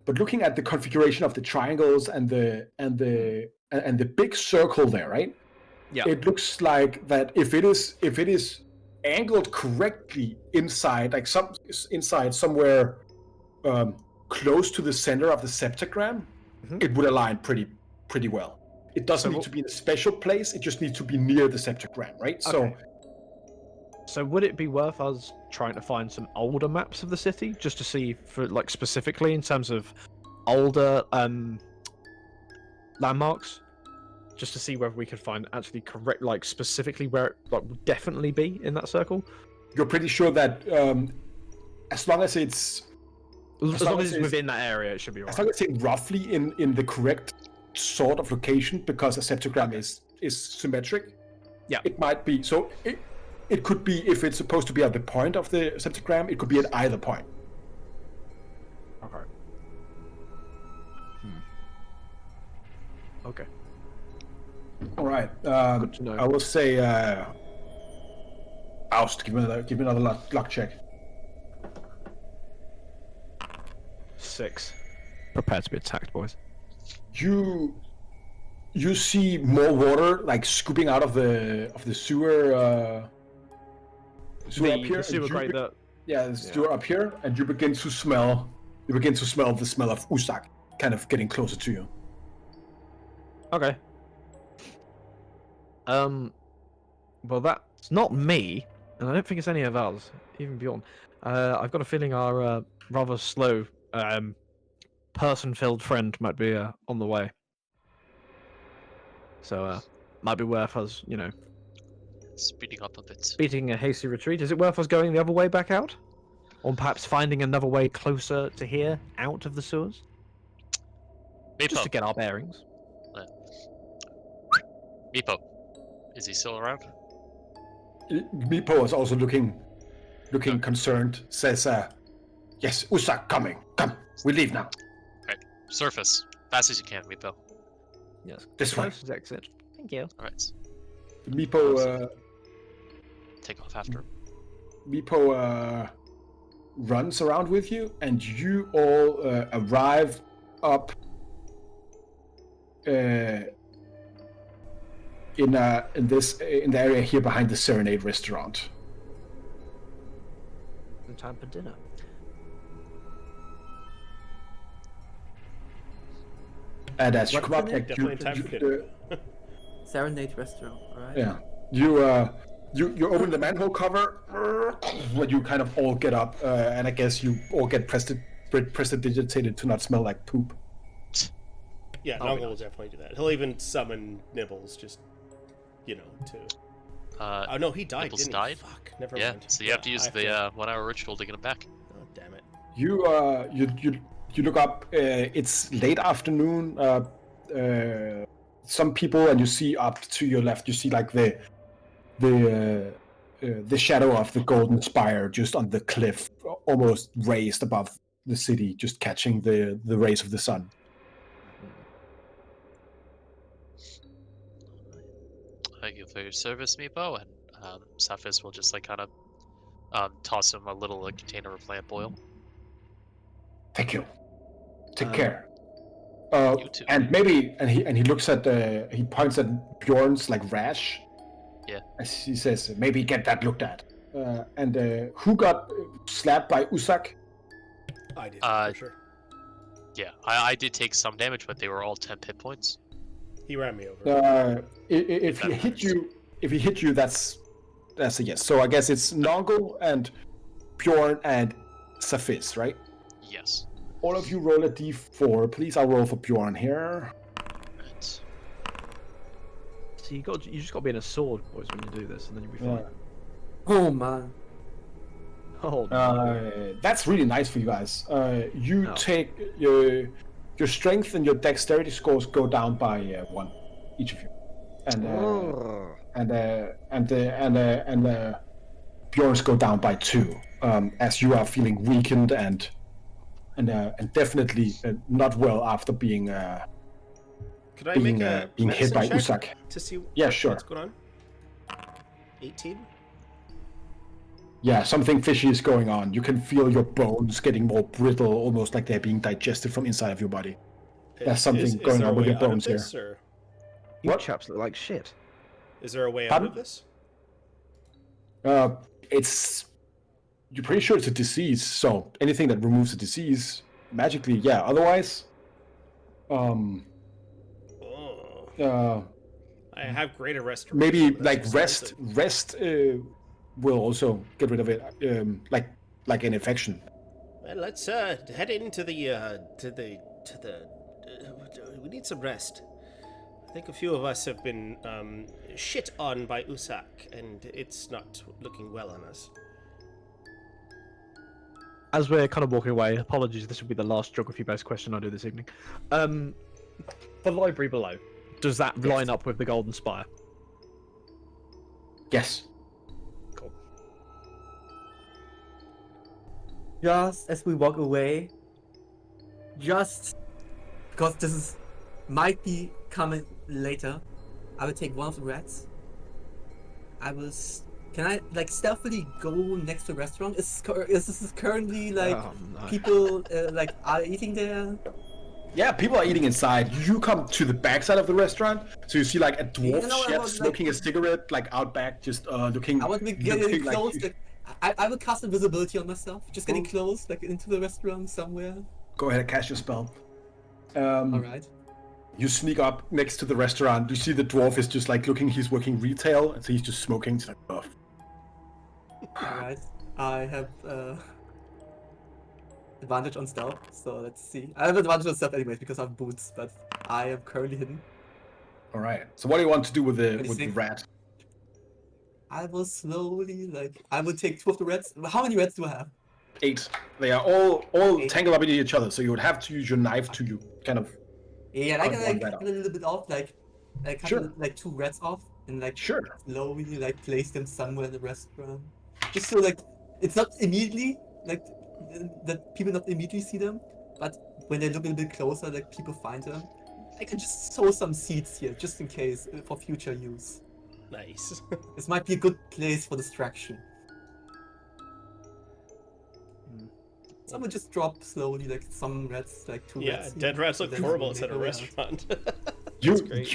But looking at the configuration of the triangles and the big circle there, right? Yeah. It looks like that if it is angled correctly inside, like inside somewhere close to the center of the septagram, it would align pretty well. It doesn't need to be in a special place. It just needs to be near the septagram, right? Okay. So would it be worth us trying to find some older maps of the city, just to see, for like specifically in terms of older landmarks, just to see whether we could find actually correct, like specifically where it would definitely be in that circle? You're pretty sure that as long as it's within that area, it should be right. As long as it's roughly in the correct sort of location, because a septagram is symmetric. Yeah. It might be so. It could be, if it's supposed to be at the point of the septagram, it could be at either point. Okay. Okay. All right. Good to know. I will say, Oust, give me another luck check. 6. Prepare to be attacked, boys. You see more water like scooping out of the sewer. Sewer up here. The sewer grate that. Yeah, the sewer up here, and you begin to smell. You begin to smell the smell of Usak, kind of getting closer to you. Okay. Well, that's not me, and I don't think it's any of us, even Bjorn. I've got a feeling our rather slow, person-filled friend might be on the way. So, might be worth us, Speeding up a bit. beating a hasty retreat. Is it worth us going the other way back out? Or perhaps finding another way closer to here, out of the sewers? Just to get our bearings. Meepo, is he still around? Meepo is also looking concerned. Says, "Yes, Usak coming. Come, we leave now. Right, surface, fast as you can, Meepo. Yes. This way." Closest exit. Thank you. All right, Meepo, take off after him. Meepo runs around with you, and you all arrive up in the area here behind the Serenade restaurant. In time for dinner. And as you What's come up, the like, Definitely in time for dinner. Serenade restaurant, alright? Yeah, you open the manhole cover, when you kind of all get up, and I guess you all get prestidigitated to not smell like poop. Yeah, Nongle will definitely do that. He'll even summon Nibbles, just to. Oh no, he died. Nibbles Didn't died? he? Fuck, never Yeah, mind. so you have to use I the 1 hour ritual to get him back. Oh damn it. You look up. It's late afternoon. Some people, and you see up to your left, you see like the shadow of the golden spire just on the cliff, almost raised above the city, just catching the rays of the sun. Thank you for your service, Meepo, and Cephas will just kind of toss him a little container of lamp oil. Thank you. Take care. You too. And maybe, and he looks at he points at Bjorn's like rash. Yeah. As he says, maybe get that looked at. And who got slapped by Usak? I did for sure. Yeah, I did take some damage, but they were all 10 hit points. He ran me over. If he hit you, that's a yes. So I guess it's Nongle and Bjorn and Safis, right? Yes. All of you roll a d4, please. I'll roll for Bjorn here. Right. So you just got to be in a sword, boys, when you do this, and then you'll be fine. Oh man. Oh, no. That's really nice for you guys. You take your strength and your dexterity scores go down by 1, each of you, and Bjorn's go down by 2, as you are feeling weakened and definitely not well after being Could I make a being hit by medicine Usak. check to see Sure. what's going on? 18. Yeah, something fishy is going on. You can feel your bones getting more brittle, almost like they're being digested from inside of your body. There's something going there on a with way your out of bones here. this, or You What? chaps look like shit. is there a way out Pardon? of this? You're pretty sure it's a disease, so anything that removes a disease magically, yeah. Otherwise, Oh, uh, I have greater restoration. maybe but that's like expensive. rest will also get rid of it, like an infection. Well, let's head into the we need some rest. I think a few of us have been shit on by Usak, and it's not looking well on us. As we're kind of walking away, apologies, this will be the last geography-based question I do this evening. The library below, does that line up with the Golden Spire? Yes. Cool. Just as we walk away, just because might be coming later, I will take one of the rats. Can I like stealthily go next to the restaurant? Is this currently like Oh, no. people like are eating there? Yeah, people are eating inside. You come to the backside of the restaurant, so you see like a dwarf You know, I chef was, smoking a cigarette, like out back, just looking. I want to be getting looking like- close. I will cast invisibility on myself, just getting close, like into the restaurant somewhere. Go ahead and cast your spell. All right. You sneak up next to the restaurant. You see the dwarf is just like looking. He's working retail, and so he's just smoking. It's like, oh. Alright, I have advantage on stealth, so let's see. I have advantage on stealth anyways because I have boots, but I am currently hidden. All right. So what do you want to do with the 26. rat? I will slowly, I will take 2 of the rats. How many rats do I have? 8. They are all 8. tangled up into each other, so you would have to use your knife to kind of. Yeah, I Cut can one rat cut off. a little bit off, cut Sure. 2 rats off and Sure. slowly place them somewhere in the restaurant. Just so it's not immediately that people not immediately see them, but when they look a bit closer, people find them. I can just sow some seeds here, just in case, for future use. Nice. This might be a good place for distraction. Someone just drop slowly, some rats, 2 Yeah, rats. here, dead rats look and then horrible they inside a go out. restaurant. You great.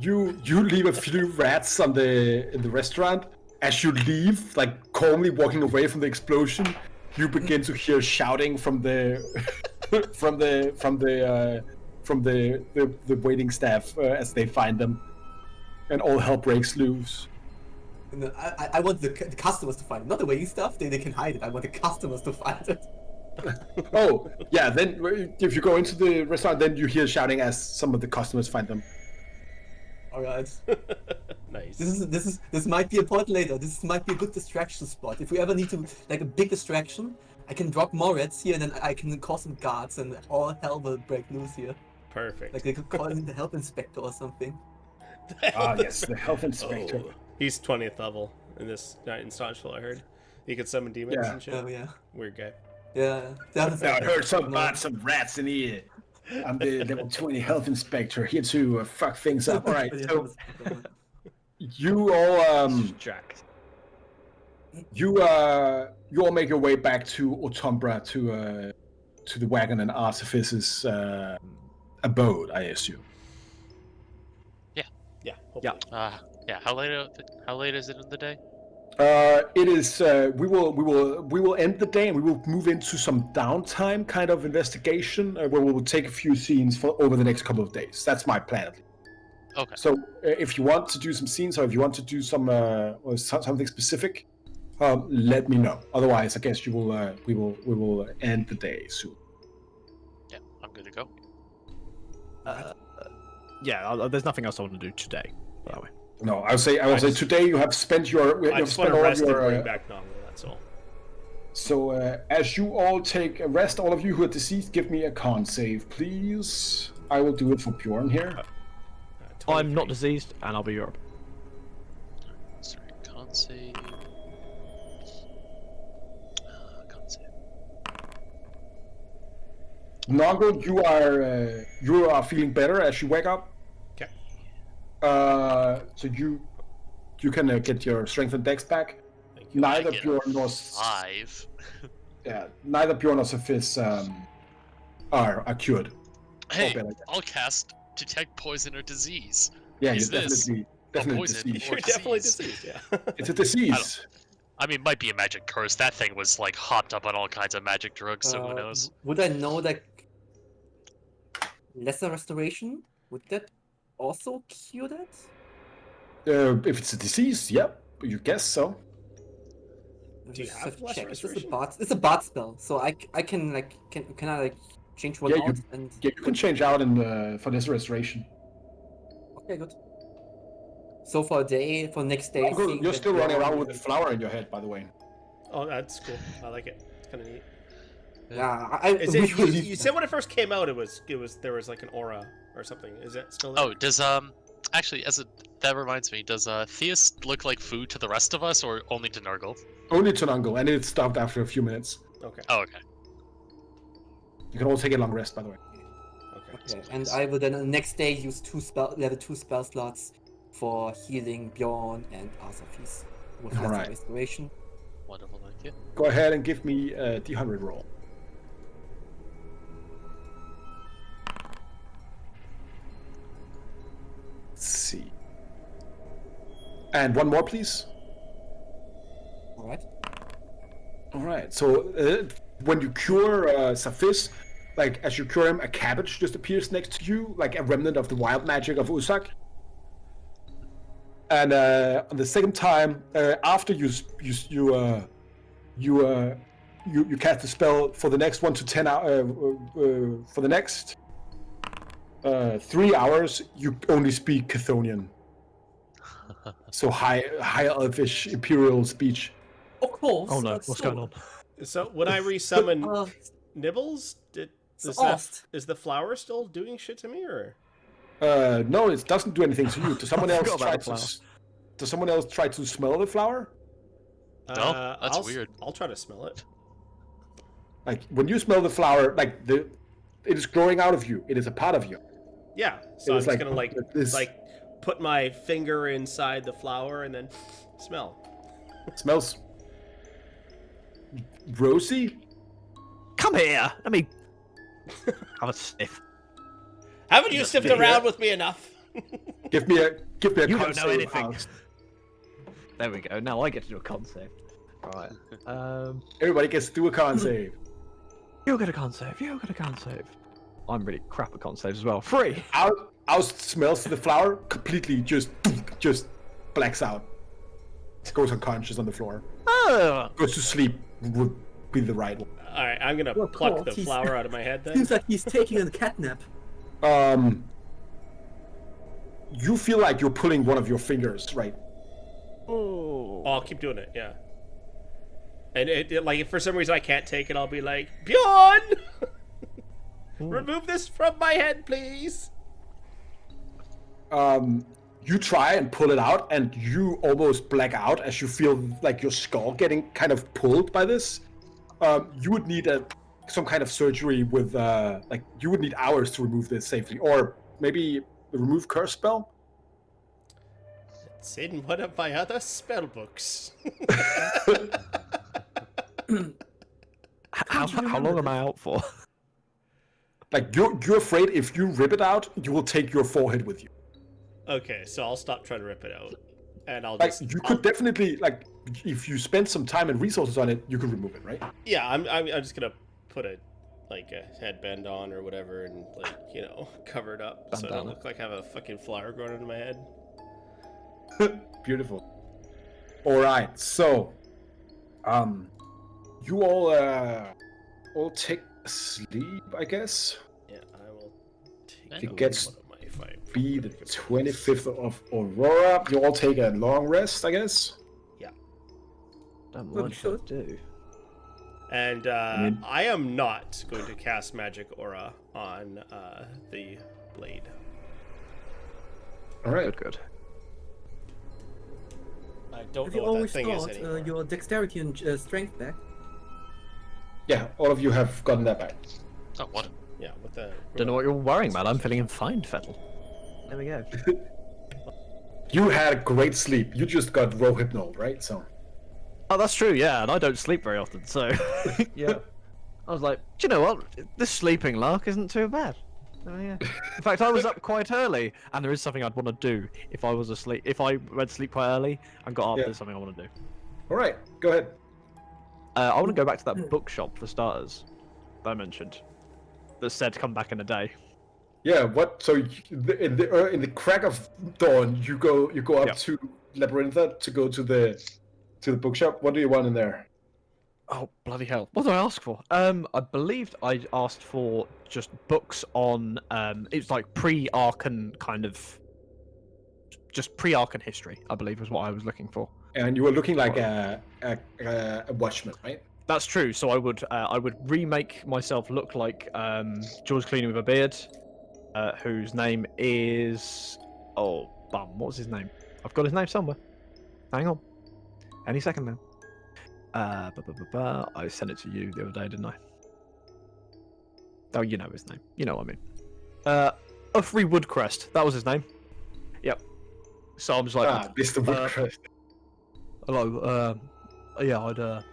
you leave a few rats in the restaurant. As you leave, like calmly walking away from the explosion, you begin to hear shouting from the waiting staff as they find them, and all hell breaks loose. And I want the customers to find it, not the waiting stuff. They can hide it. I want the customers to find it. Oh yeah, then if you go into the restaurant, then you hear shouting as some of the customers find them. All right. Nice. This might be important later. This might be a good distraction spot. If we ever need to a big distraction, I can drop more rats here, and then I can call some guards, and all hell will break loose here. Perfect. They could call in the health inspector or something. Ah yes, the health inspector. Oh, he's 20th level in this in Staunchville, I heard. He could summon demons Yeah. and shit. Oh yeah, Weird guy. yeah. I heard some rats in here. I'm the level 20 health inspector here to fuck things up. All right, so you all Jacked. you all make your way back to Otumbra to the wagon and Artifice's abode, I assume. Yeah, hopefully. Yeah. How late is it in the day? It is. We will end the day and we will move into some downtime kind of investigation where we will take a few scenes for over the next couple of days. That's my plan. Okay. So if you want to do some scenes or if you want to do some or something specific, let me know. Otherwise, I guess we will end the day soon. Yeah, I'm good to go. Yeah, there's nothing else I want to do today. By the way. No, I will say today you have spent your. I just want to rest and bring back Nongo. That's all. So as you all take a rest, all of you who are deceased, give me a con save, please. I will do it for Bjorn here. I'm not diseased, and I'll be Europe. Sorry, can't save. Can't save. Nongo, you are feeling better as you wake up. Okay. So you can get your strength and dex back. Thank you. Neither I get Bjorn a nor 5. neither Bjorn nor Sophis are cured. Hey, better. I'll cast detect poison or disease. Yeah, Is you're this definitely poison deceased. or You're definitely disease? deceased. Yeah. It's a disease. I mean, might be a magic curse. That thing was like hopped up on all kinds of magic drugs, so who knows? Would I know that lesser restoration? Would that also cure that? If it's a disease, yep, you guess so. Do you Just have lesser check. It's a restoration? bard. It's a bard spell, so I can like can I like change one Yeah, out and Yeah, you can change out in for this restoration. okay, good. So for a day, for next day, seeing You're that still running Bjorn around with the is- flower in your head, by the way. Oh, that's cool. I like it. It's kind of neat. Yeah, Is it? You said when it first came out, it was there was like an aura or something. Is that still there? Oh, does actually that reminds me, does Theus look like food to the rest of us or only to Nurgle? Only to Nungle, and it stopped after a few minutes. Okay. Oh, okay. You can all take a long rest, by the way. Okay. Okay, and I will then the next day use level 2 spell slots for healing Bjorn and Asaphis with lesser Alright. restoration. Wonderful, thank you. Go ahead and give me a D100 roll. Let's see. And one more, please. Alright. All right. So when you cure Saphis, like as you cure him, a cabbage just appears next to you, like a remnant of the wild magic of Usak. And on the second time, after you cast the spell for the next 1 to 10 for the next 3 hours, you only speak Chthonian. So high elfish imperial speech. Of course. Oh no, that's what's so- going on? So when I resummon Uh, Nibbles, off. is the flower still doing shit to me or? No, it doesn't do anything to you. Does someone I else forgot try about to? the flower. Does someone else try to smell the flower? No, that's weird. I'll try to smell it. Like when you smell the flower, like it is growing out of you. It is a part of you. Yeah. So I'm was just like- gonna this- put my finger inside the flower and then smell. It smells rosy. Come here. Let me have a sniff. Haven't you sniffed around with me enough? Give me a You con don't know save, anything. Alex. There we go. Now I get to do a con save. Right. Everybody gets to do a con save. You get a con save. You get a con save. I'm really crap at con saves as well. 3. Ours smells the flower completely just blacks out. Goes unconscious on the floor. Oh. Goes to sleep would be the right one. All right, I'm gonna Well, pluck cool. the He's- flower out of my head then. Seems like he's taking a catnap. You feel like you're pulling one of your fingers, right? Oh, I'll keep doing it. Yeah. And it like if for some reason I can't take it, I'll be like, Bjorn, remove this from my head, please. You try and pull it out, and you almost black out as you feel like your skull getting kind of pulled by this. You would need some kind of surgery with like you would need hours to remove this safely, or maybe the remove curse spell. It's in one of my other spell books. How long am I out for? Like you're afraid if you rip it out, you will take your forehead with you. Okay, so I'll stop trying to rip it out. and I'll Like just you could definitely like if you spend some time and resources on it, you could remove it, right? yeah, I'm just gonna put a headband on or whatever, and cover it up so I don't look like I have a fucking flower growing into my head. Beautiful. All right, so you all take a sleep, I guess. Yeah, I will take. It gets what am I fighting for? be the 25th of Aurora. You all take a long rest, I guess. Yeah. Don't mind if I do. And I am not going to cast Magic Aura on the blade. All right. Good. I don't Have know you what that always thing is thought anymore. your dexterity and strength back? Yeah, all of you have gotten that back. Oh, what? Yeah, what the? Don't know what you're worrying about. I'm feeling fine, Fettel. There we go. You had a great sleep. You just got rohypnol, right? So. Oh, that's true, yeah, and I don't sleep very often, so... Yeah. I was like, do you know what? This sleeping lark isn't too bad. Oh, yeah. In fact, I was up quite early, and there is something I'd want to do if I was asleep. If I went to sleep quite early and got up, there's something I want to do. All right, go ahead. I want to go back to that bookshop for starters that I mentioned. That said, come back in a day. Yeah. What? So in the crack of dawn, you go up to Labyrintha to go to the bookshop. What do you want in there? Oh, bloody hell. What did I ask for? I believed I asked for just books on, it's like pre-Arkan kind of, just pre-Arkan history, I believe was what I was looking for. And you were looking like a watchman, right? That's true. So I would remake myself look like George Clooney with a beard, whose name is what was his name? I've got his name somewhere. Hang on, any second now. I sent it to you the other day, didn't I? Oh, you know his name. You know what I mean. Uffrey Woodcrest. That was his name. Yep. So I'm just like, Mr. Woodcrest. hello. Yeah, I'd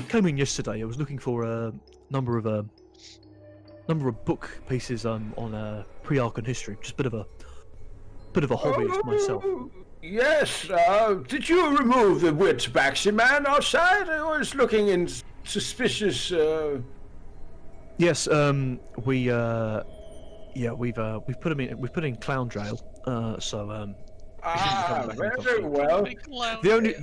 came in yesterday. I was looking for a number of book pieces on pre-Arkan history. Just a bit of a hobbyist myself. Yes. Did you remove the weird tabaxi man outside? I was looking in suspicious. Yes. We've put him in. We've put in clown jail. Very well. The only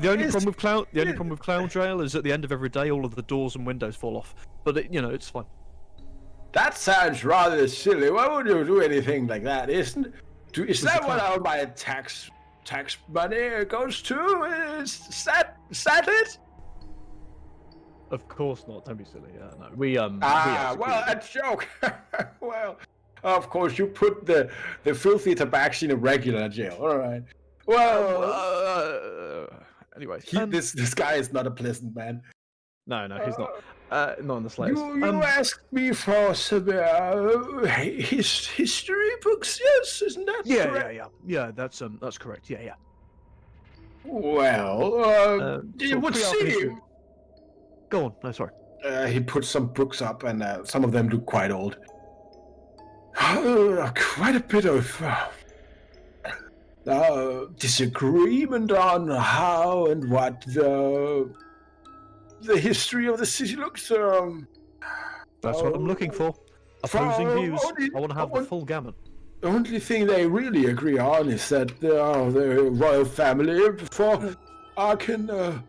problem with clown jail is at the end of every day, all of the doors and windows fall off. But it's fine. That sounds rather silly. Why would you do anything like that? Is that what all my tax money goes to? Is that it? Of course not. Don't be silly. No, we a joke. Well, of course you put the filthy tabaxi in a regular jail. All right. Well, anyway, this guy is not a pleasant man. No, he's not. Not in the slightest. You asked me for some history books, yes? Isn't that correct? Yeah. That's correct. Yeah. Well, you would see. Go on. No, sorry. He put some books up, and some of them look quite old. Quite a bit of disagreement on how and what the history of the city looks. That's what I'm looking for. Opposing views. I want to have the full gamut. The only thing they really agree on is that the royal family before Arkan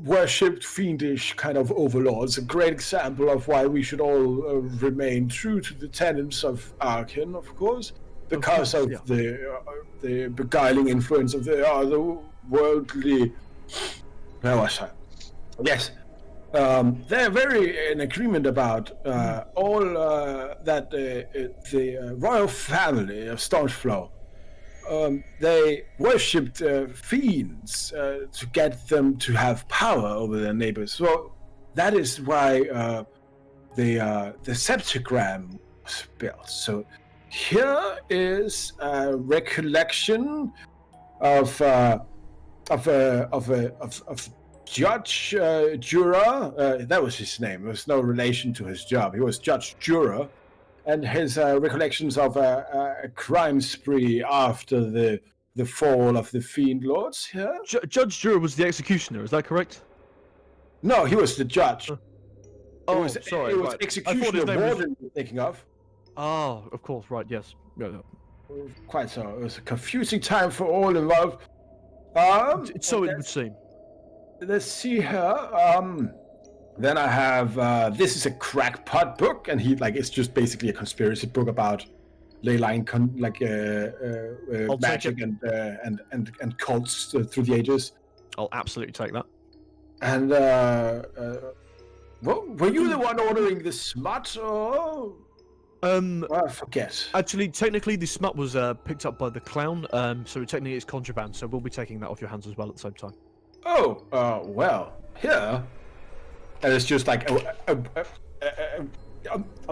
worshipped fiendish kind of overlords. A great example of why we should all remain true to the tenets of Arkan, of course, because of the beguiling influence of the otherworldly. Where was I? Yes. They're very in agreement about all that the royal family of Stormflow. They worshipped fiends to get them to have power over their neighbors. So that is why the septagram was built. So here is a recollection of Judge Jura. That was his name. There was no relation to his job. He was Judge Jura, and his recollections of a crime spree after the the fall of the Fiend Lords here. Judge Jura was the executioner, is that correct? No, he was the judge. Oh, It sorry. was right. I thought executioner his name was... Warden you're thinking of. Oh, of course, right, yes. Yeah. Quite so. It was a confusing time for all involved. So it would seem. Let's see here. Then I have this is a crackpot book, and it's just basically a conspiracy book about ley line magic and cults through the ages. I'll absolutely take that. And were you the one ordering the smut, or I forget? Actually, technically, the smut was picked up by the clown, so technically it's contraband. So we'll be taking that off your hands as well at the same time. Oh, well, here, and it's just like on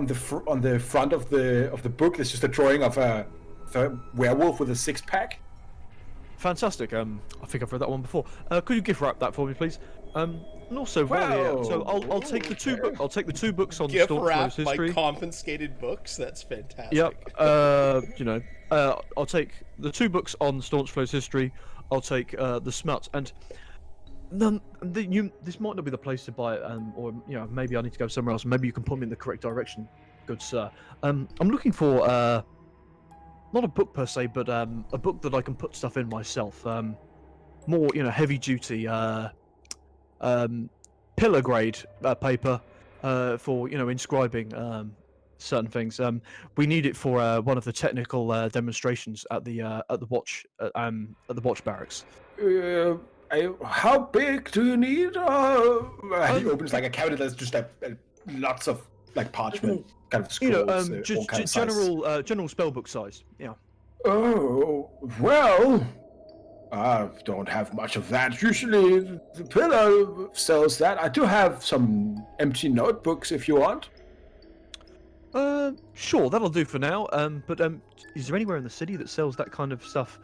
the front of the book. There's just a drawing of a werewolf with a six-pack. Fantastic. I think I've read that one before. Could you gift wrap that for me, please? And also, so I'll take the two. I'll take the 2 books on Gift Staunch wrap Flow's history. by confiscated books. That's fantastic. Yep. I'll take the 2 books on Staunch Flow's history. I'll take the smut, and this might not be the place to buy it, or maybe I need to go somewhere else. Maybe you can point me in the correct direction, good sir. I'm looking for not a book per se, but a book that I can put stuff in myself. More heavy duty pillar grade paper for inscribing certain things. We need it for one of the technical demonstrations at the watch barracks. How big do you need? He opens a cabinet that's just lots of parchment, kind of scrolls. General spellbook size. Yeah. Oh well, I don't have much of that. Usually, the pillar sells that. I do have some empty notebooks if you want. Sure, that'll do for now. But is there anywhere in the city that sells that kind of stuff?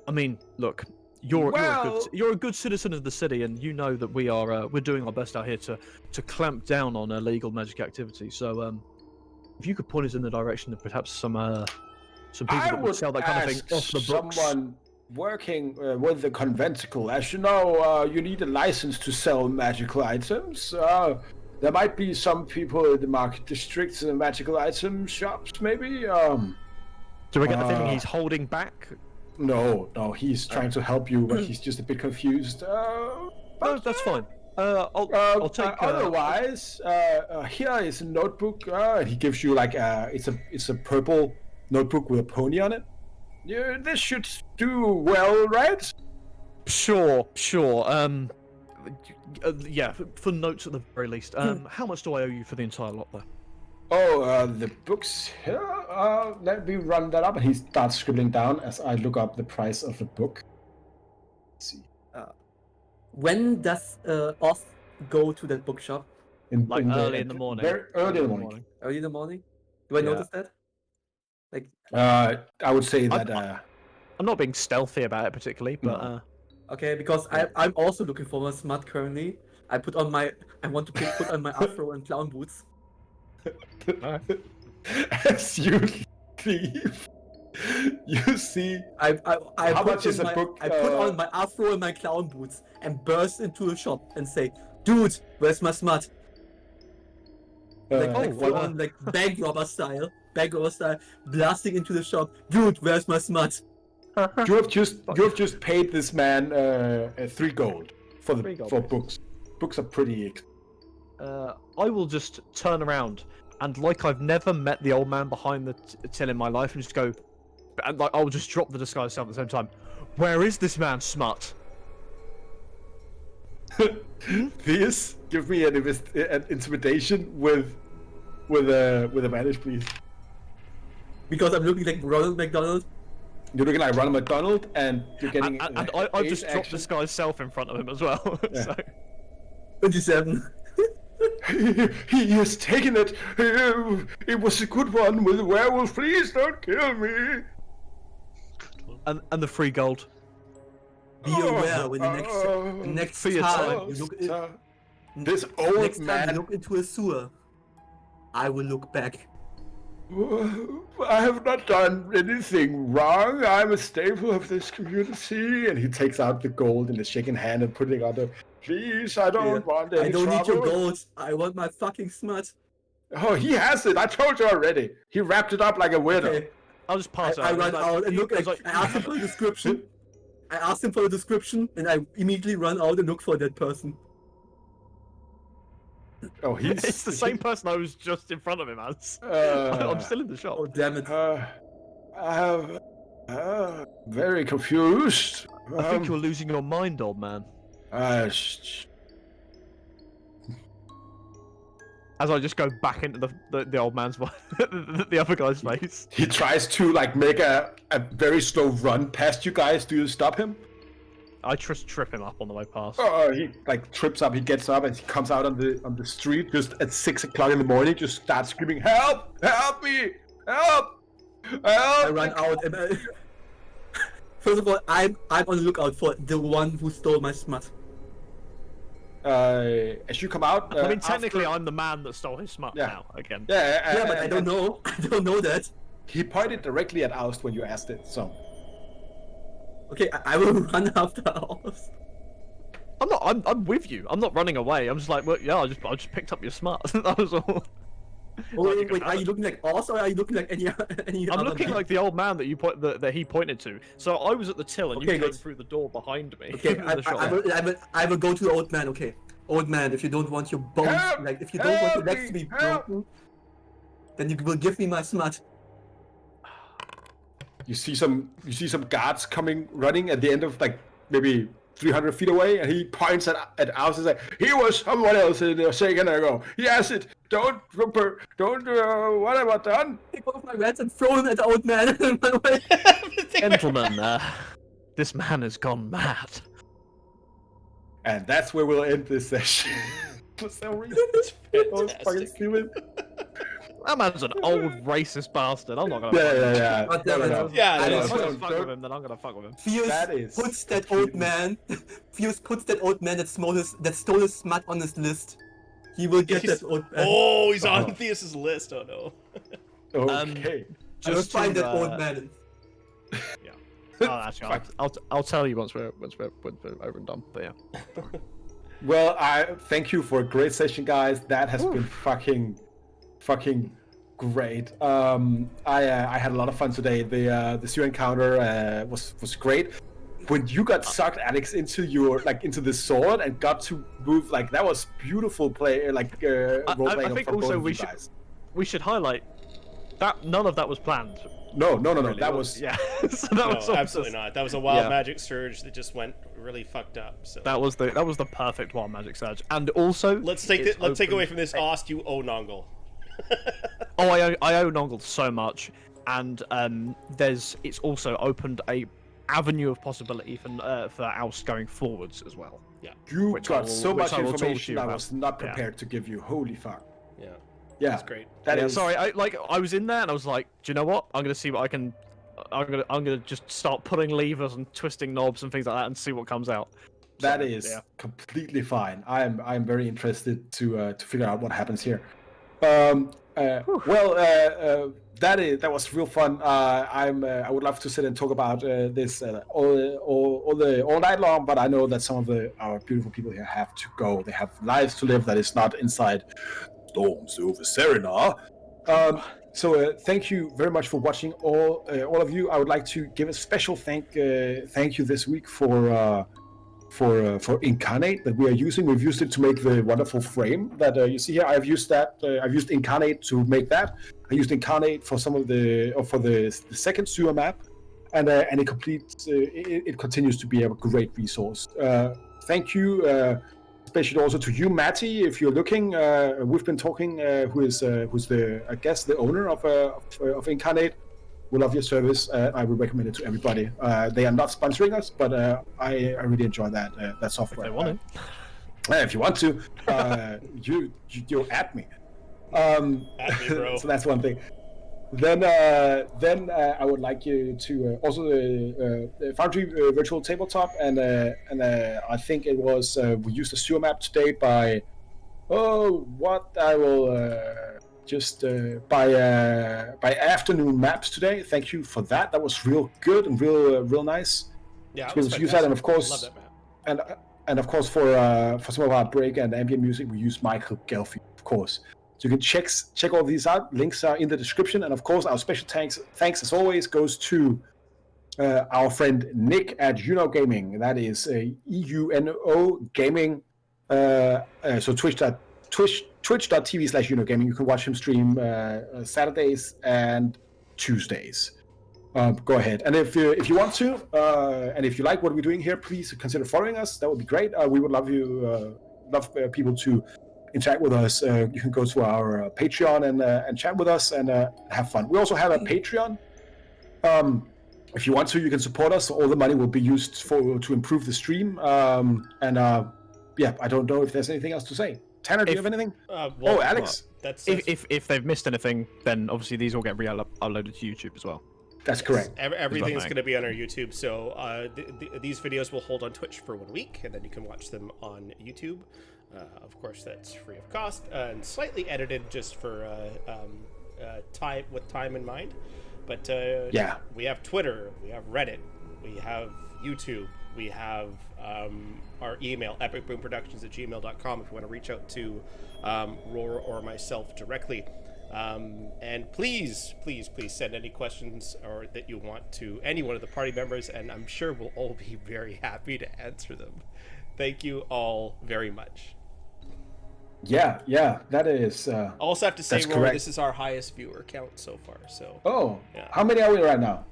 I mean, look. You're a good citizen of the city, and you know that we're doing our best out here to clamp down on illegal magic activity. So, if you could point us in the direction of perhaps some people that would sell that kind of thing off the books. Someone working with the conventicle, as you know, you need a license to sell magical items. There might be some people in the market districts and magical item shops, maybe. Do I get the feeling he's holding back? No, he's trying to help you, but he's just a bit confused. No, that's fine. I'll take. Otherwise, here is a notebook, and he gives you it's a purple notebook with a pony on it. Yeah, this should do well, right? Sure. Yeah, for notes at the very least. How much do I owe you for the entire lot, though? Oh, the books here? Let me run that up. And he starts scribbling down as I look up the price of the book. Let's see. When does Oz go to that bookshop? Early in the morning. Very early in the morning. Early in the morning? Do I notice that? I would say that... I'm not being stealthy about it particularly, but... No. Okay, because I'm also looking for a smut currently. I want to put on my afro and clown boots. As you leave, you see. How much is a book? I put on my afro and my clown boots and burst into a shop and say, "Dude, where's my smut?" Bank robber style, blasting into the shop. Dude, where's my smut? You have just paid this man 3 gold for books. Books are pretty. I will just turn around and, like I've never met the old man behind the till in my life, and just go, and I'll just drop the disguise self at the same time. Where is this man, smut? Please give me an intimidation with advantage, please. Because I'm looking like Ronald McDonald. You're looking like Ronald McDonald, and you're getting. And I just dropped this guy's self in front of him as well. Yeah. So. 27. He has taken it. It was a good one with the werewolf. Please don't kill me. And the 3 gold. Be aware when the next time you look this old next man time you look into a sewer, I will look back. I have not done anything wrong. I'm a staple of this community. And he takes out the gold in his shaking hand and putting it on the. Please, I don't want any I don't need your trouble." gold. I want my fucking smut. Oh, he has it. I told you already. He wrapped it up like a widow. Okay. I'll just pass I out. run out and look. I was I asked him for a description. I asked him for a description, and I immediately run out and look for that person. Oh, he's. It's the same person I was just in front of him as. Uh, I'm still in the shop. Oh damn it! Very confused. I think you're losing your mind, old man. As I just go back into the old man's the other guy's face. He tries to like make a very slow run past you guys. Do you stop him? I just trip him up on the way past. Oh, he like trips up. He gets up and he comes out on the street just at 6 o'clock in the morning. Just starts screaming, "Help! Help me! Help! Help!" I run out. And first of all, I'm on the lookout for the one who stole my smut. As you come out, I mean, technically, after- I'm the man that stole his smut now. Again. Yeah, But I don't know. I don't know that. He pointed directly at Aust when you asked it. So Okay, I will run after ours. I'm with you. I'm not running away. I'm just like, well, yeah, I just picked up your smut. That was all. Oh, Like, you can wait, have are it. you looking like us or are you looking like any I'm other looking man? like the old man that that he pointed to. So I was at the till, and Okay, you came good. through the door behind me. Okay, in the shop. I will go to the old man. Okay, old man, if you don't want your bones, Help! like if you don't want your Help legs me! to be Help! broken, then you will give me my smut. you see some guards coming running at the end of like maybe 300 feet away, and he points at Aust and says, "He was someone else a second ago. He has it. Don't what have I done?" Take off my rats and throw them at the old man and run away. Gentlemen, this man has gone mad. And that's where we'll end this session. For some reason, that was fucking stupid. That man's an old racist bastard. I'm not gonna. Yeah. God damn it. Yeah, I that don't is- If I don't- don't fuck don't- with him, then I'm gonna fuck with him. Fierce That is puts that old man. Fierce puts that old man that stole his smut on his list. He will get He's- that old man. Oh, he's on Oh. Theus's list. Oh no. Okay. I will Just find to, that old man. Actually, I'll tell you once we're over and done. But yeah. Well, I thank you for a great session, guys. That has been fucking great. I had a lot of fun today. The Seer encounter was great. When you got sucked, Alex, into the sword and got to move, like that was beautiful play, like role I playing think from both also of we you should guys. we should highlight that none of that was planned. No, really. that was Yeah. So that was No, all absolutely just- not. That was a wild Yeah. magic surge that just went really fucked up. So That was the perfect wild magic surge. And also, let's take it's let's take opened- away from this. Ost, you owe Nongle. Oh, I owe Nongle so much, and it's also opened a avenue of possibility for Oust going forwards as well. you which got I will- so which much I will talk to information you I about. was not Yeah. prepared to give you. Holy fuck. Yeah, Yeah, that's great. that Yeah, is. sorry, I was in there and I was like, do you know what? I'm gonna see what I can. I'm gonna just start pulling levers and twisting knobs and things like that and see what comes out. That So, is yeah. completely fine. I'm very interested to figure out what happens here. That was real fun. I would love to sit and talk about this all night long, but I know that some of our beautiful people here have to go. They have lives to live that is not inside Storms over Cerenar. So thank you very much for watching, all of you. I would like to give a special thank you this week for Incarnate that we are using. We've used it to make the wonderful frame that you see here. I've used Incarnate to make that. I used Incarnate for some of for the second sewer map, and it continues to be a great resource. Thank you. Especially also to you, Matty, if you're looking. We've been talking. Who's the owner of Incarnate. We love your service. I would recommend it to everybody. They are not sponsoring us, but I really enjoy that software. If they want If you want to, you at me. At me, bro. So that's one thing. Then I would like you to also the Foundry virtual tabletop, and I think it was we used a sewer map today by I will just by afternoon maps today. Thank you for that. That was real good and real nice. Yeah, So we'll use that, and of course, love that map. and of course for some of our break and ambient music, we use Michael Gelfi, of course. So you can check all these out. Links are in the description, and of course, our special thanks as always goes to our friend Nick at Uno Gaming. That is EUNO Gaming. So twitch.tv/Uno Gaming. You can watch him stream Saturdays and Tuesdays. Go ahead, and if you want to, and if you like what we're doing here, please consider following us. That would be great. We would love people to interact with us. You can go to our Patreon and chat with us and have fun. We also have a Patreon. If you want to, you can support us. All the money will be used to improve the stream. Yeah, I don't know if there's anything else to say. Tanner, do you have anything? Alex. That's if they've missed anything, then obviously these will get uploaded to YouTube as well. That's correct. Everything's going to be on our YouTube. So these videos will hold on Twitch for 1 week, and then you can watch them on YouTube. Of course, that's free of cost and slightly edited just for time in mind. But we have Twitter, we have Reddit, we have YouTube, we have our email, epicboonproductions@gmail.com, if you want to reach out to Roar or myself directly. And please send any questions or that you want to any one of the party members, and I'm sure we'll all be very happy to answer them. Thank you all very much. Yeah, that is. I also have to say, Roar, correct. this is our highest viewer count so far. So. Oh. Yeah. How many are we right now?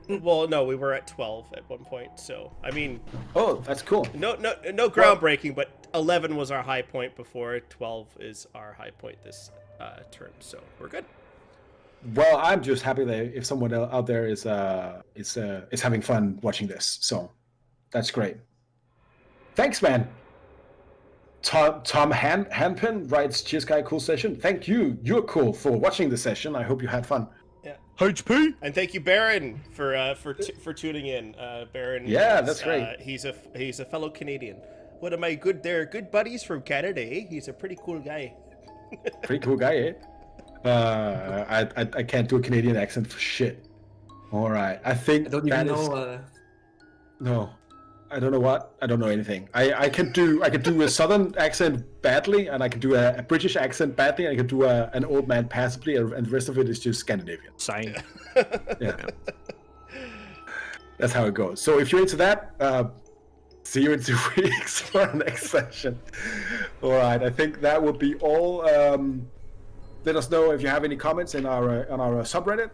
Well, no, we were at 12 at one point. So I mean. Oh, that's cool. No groundbreaking, but 11 was our high point before. 12 is our high point this term. So we're good. Well, I'm just happy that if someone out there is having fun watching this, so that's great. Thanks, man. Tom Hanpin writes, "Cheers, guy, cool session. Thank you. You're cool for watching the session. I hope you had fun." Yeah. HP. And thank you, Baron, for tuning in. Baron. Yeah, that's great. He's a fellow Canadian. One of my good buddies from Canada. Eh? He's a pretty cool guy. Pretty cool guy, eh? I can't do a Canadian accent for shit. All right, I think I don't even know. No, I don't know what. I don't know anything. I can do a Southern accent badly, and I can do a British accent badly, and I can do an old man passably, and the rest of it is just Scandinavian. Same. Yeah. That's how it goes. So if you're into that, see you in 2 weeks for our next session. All right, I think that would be all. Let us know if you have any comments on our subreddit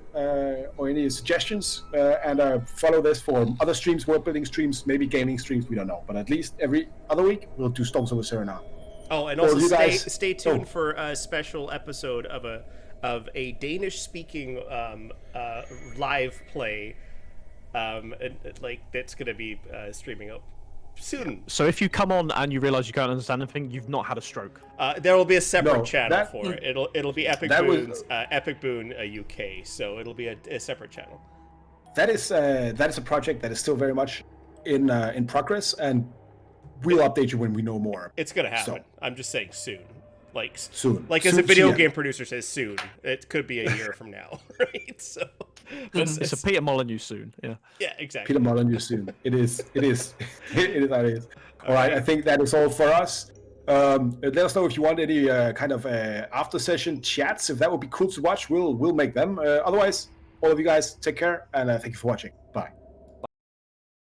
or any suggestions, and follow this for other streams, world building streams, maybe gaming streams. We don't know, but at least every other week we'll do Storms over Cerenar. Oh, and also stay tuned for a special episode of a Danish speaking live play, that's going to be streaming up soon. So if you come on and you realize you can't understand anything, you've not had a stroke. There will be a separate channel for it. It'll be Epic Boon's Epic Boon UK, so it'll be a separate channel. That is a project that is still very much in progress, and we'll update you when we know more. It's gonna happen. So. I'm just saying soon. Soon. Like as a video game producer says, soon. It could be a year from now, right? So, it's a Peter Molyneux soon. Yeah. Yeah, exactly. Peter Molyneux soon. It is how it is. All right. I think that is all for us. Let us know if you want any kind of after session chats. If that would be cool to watch, we'll make them. Otherwise, all of you guys take care, and thank you for watching. Bye.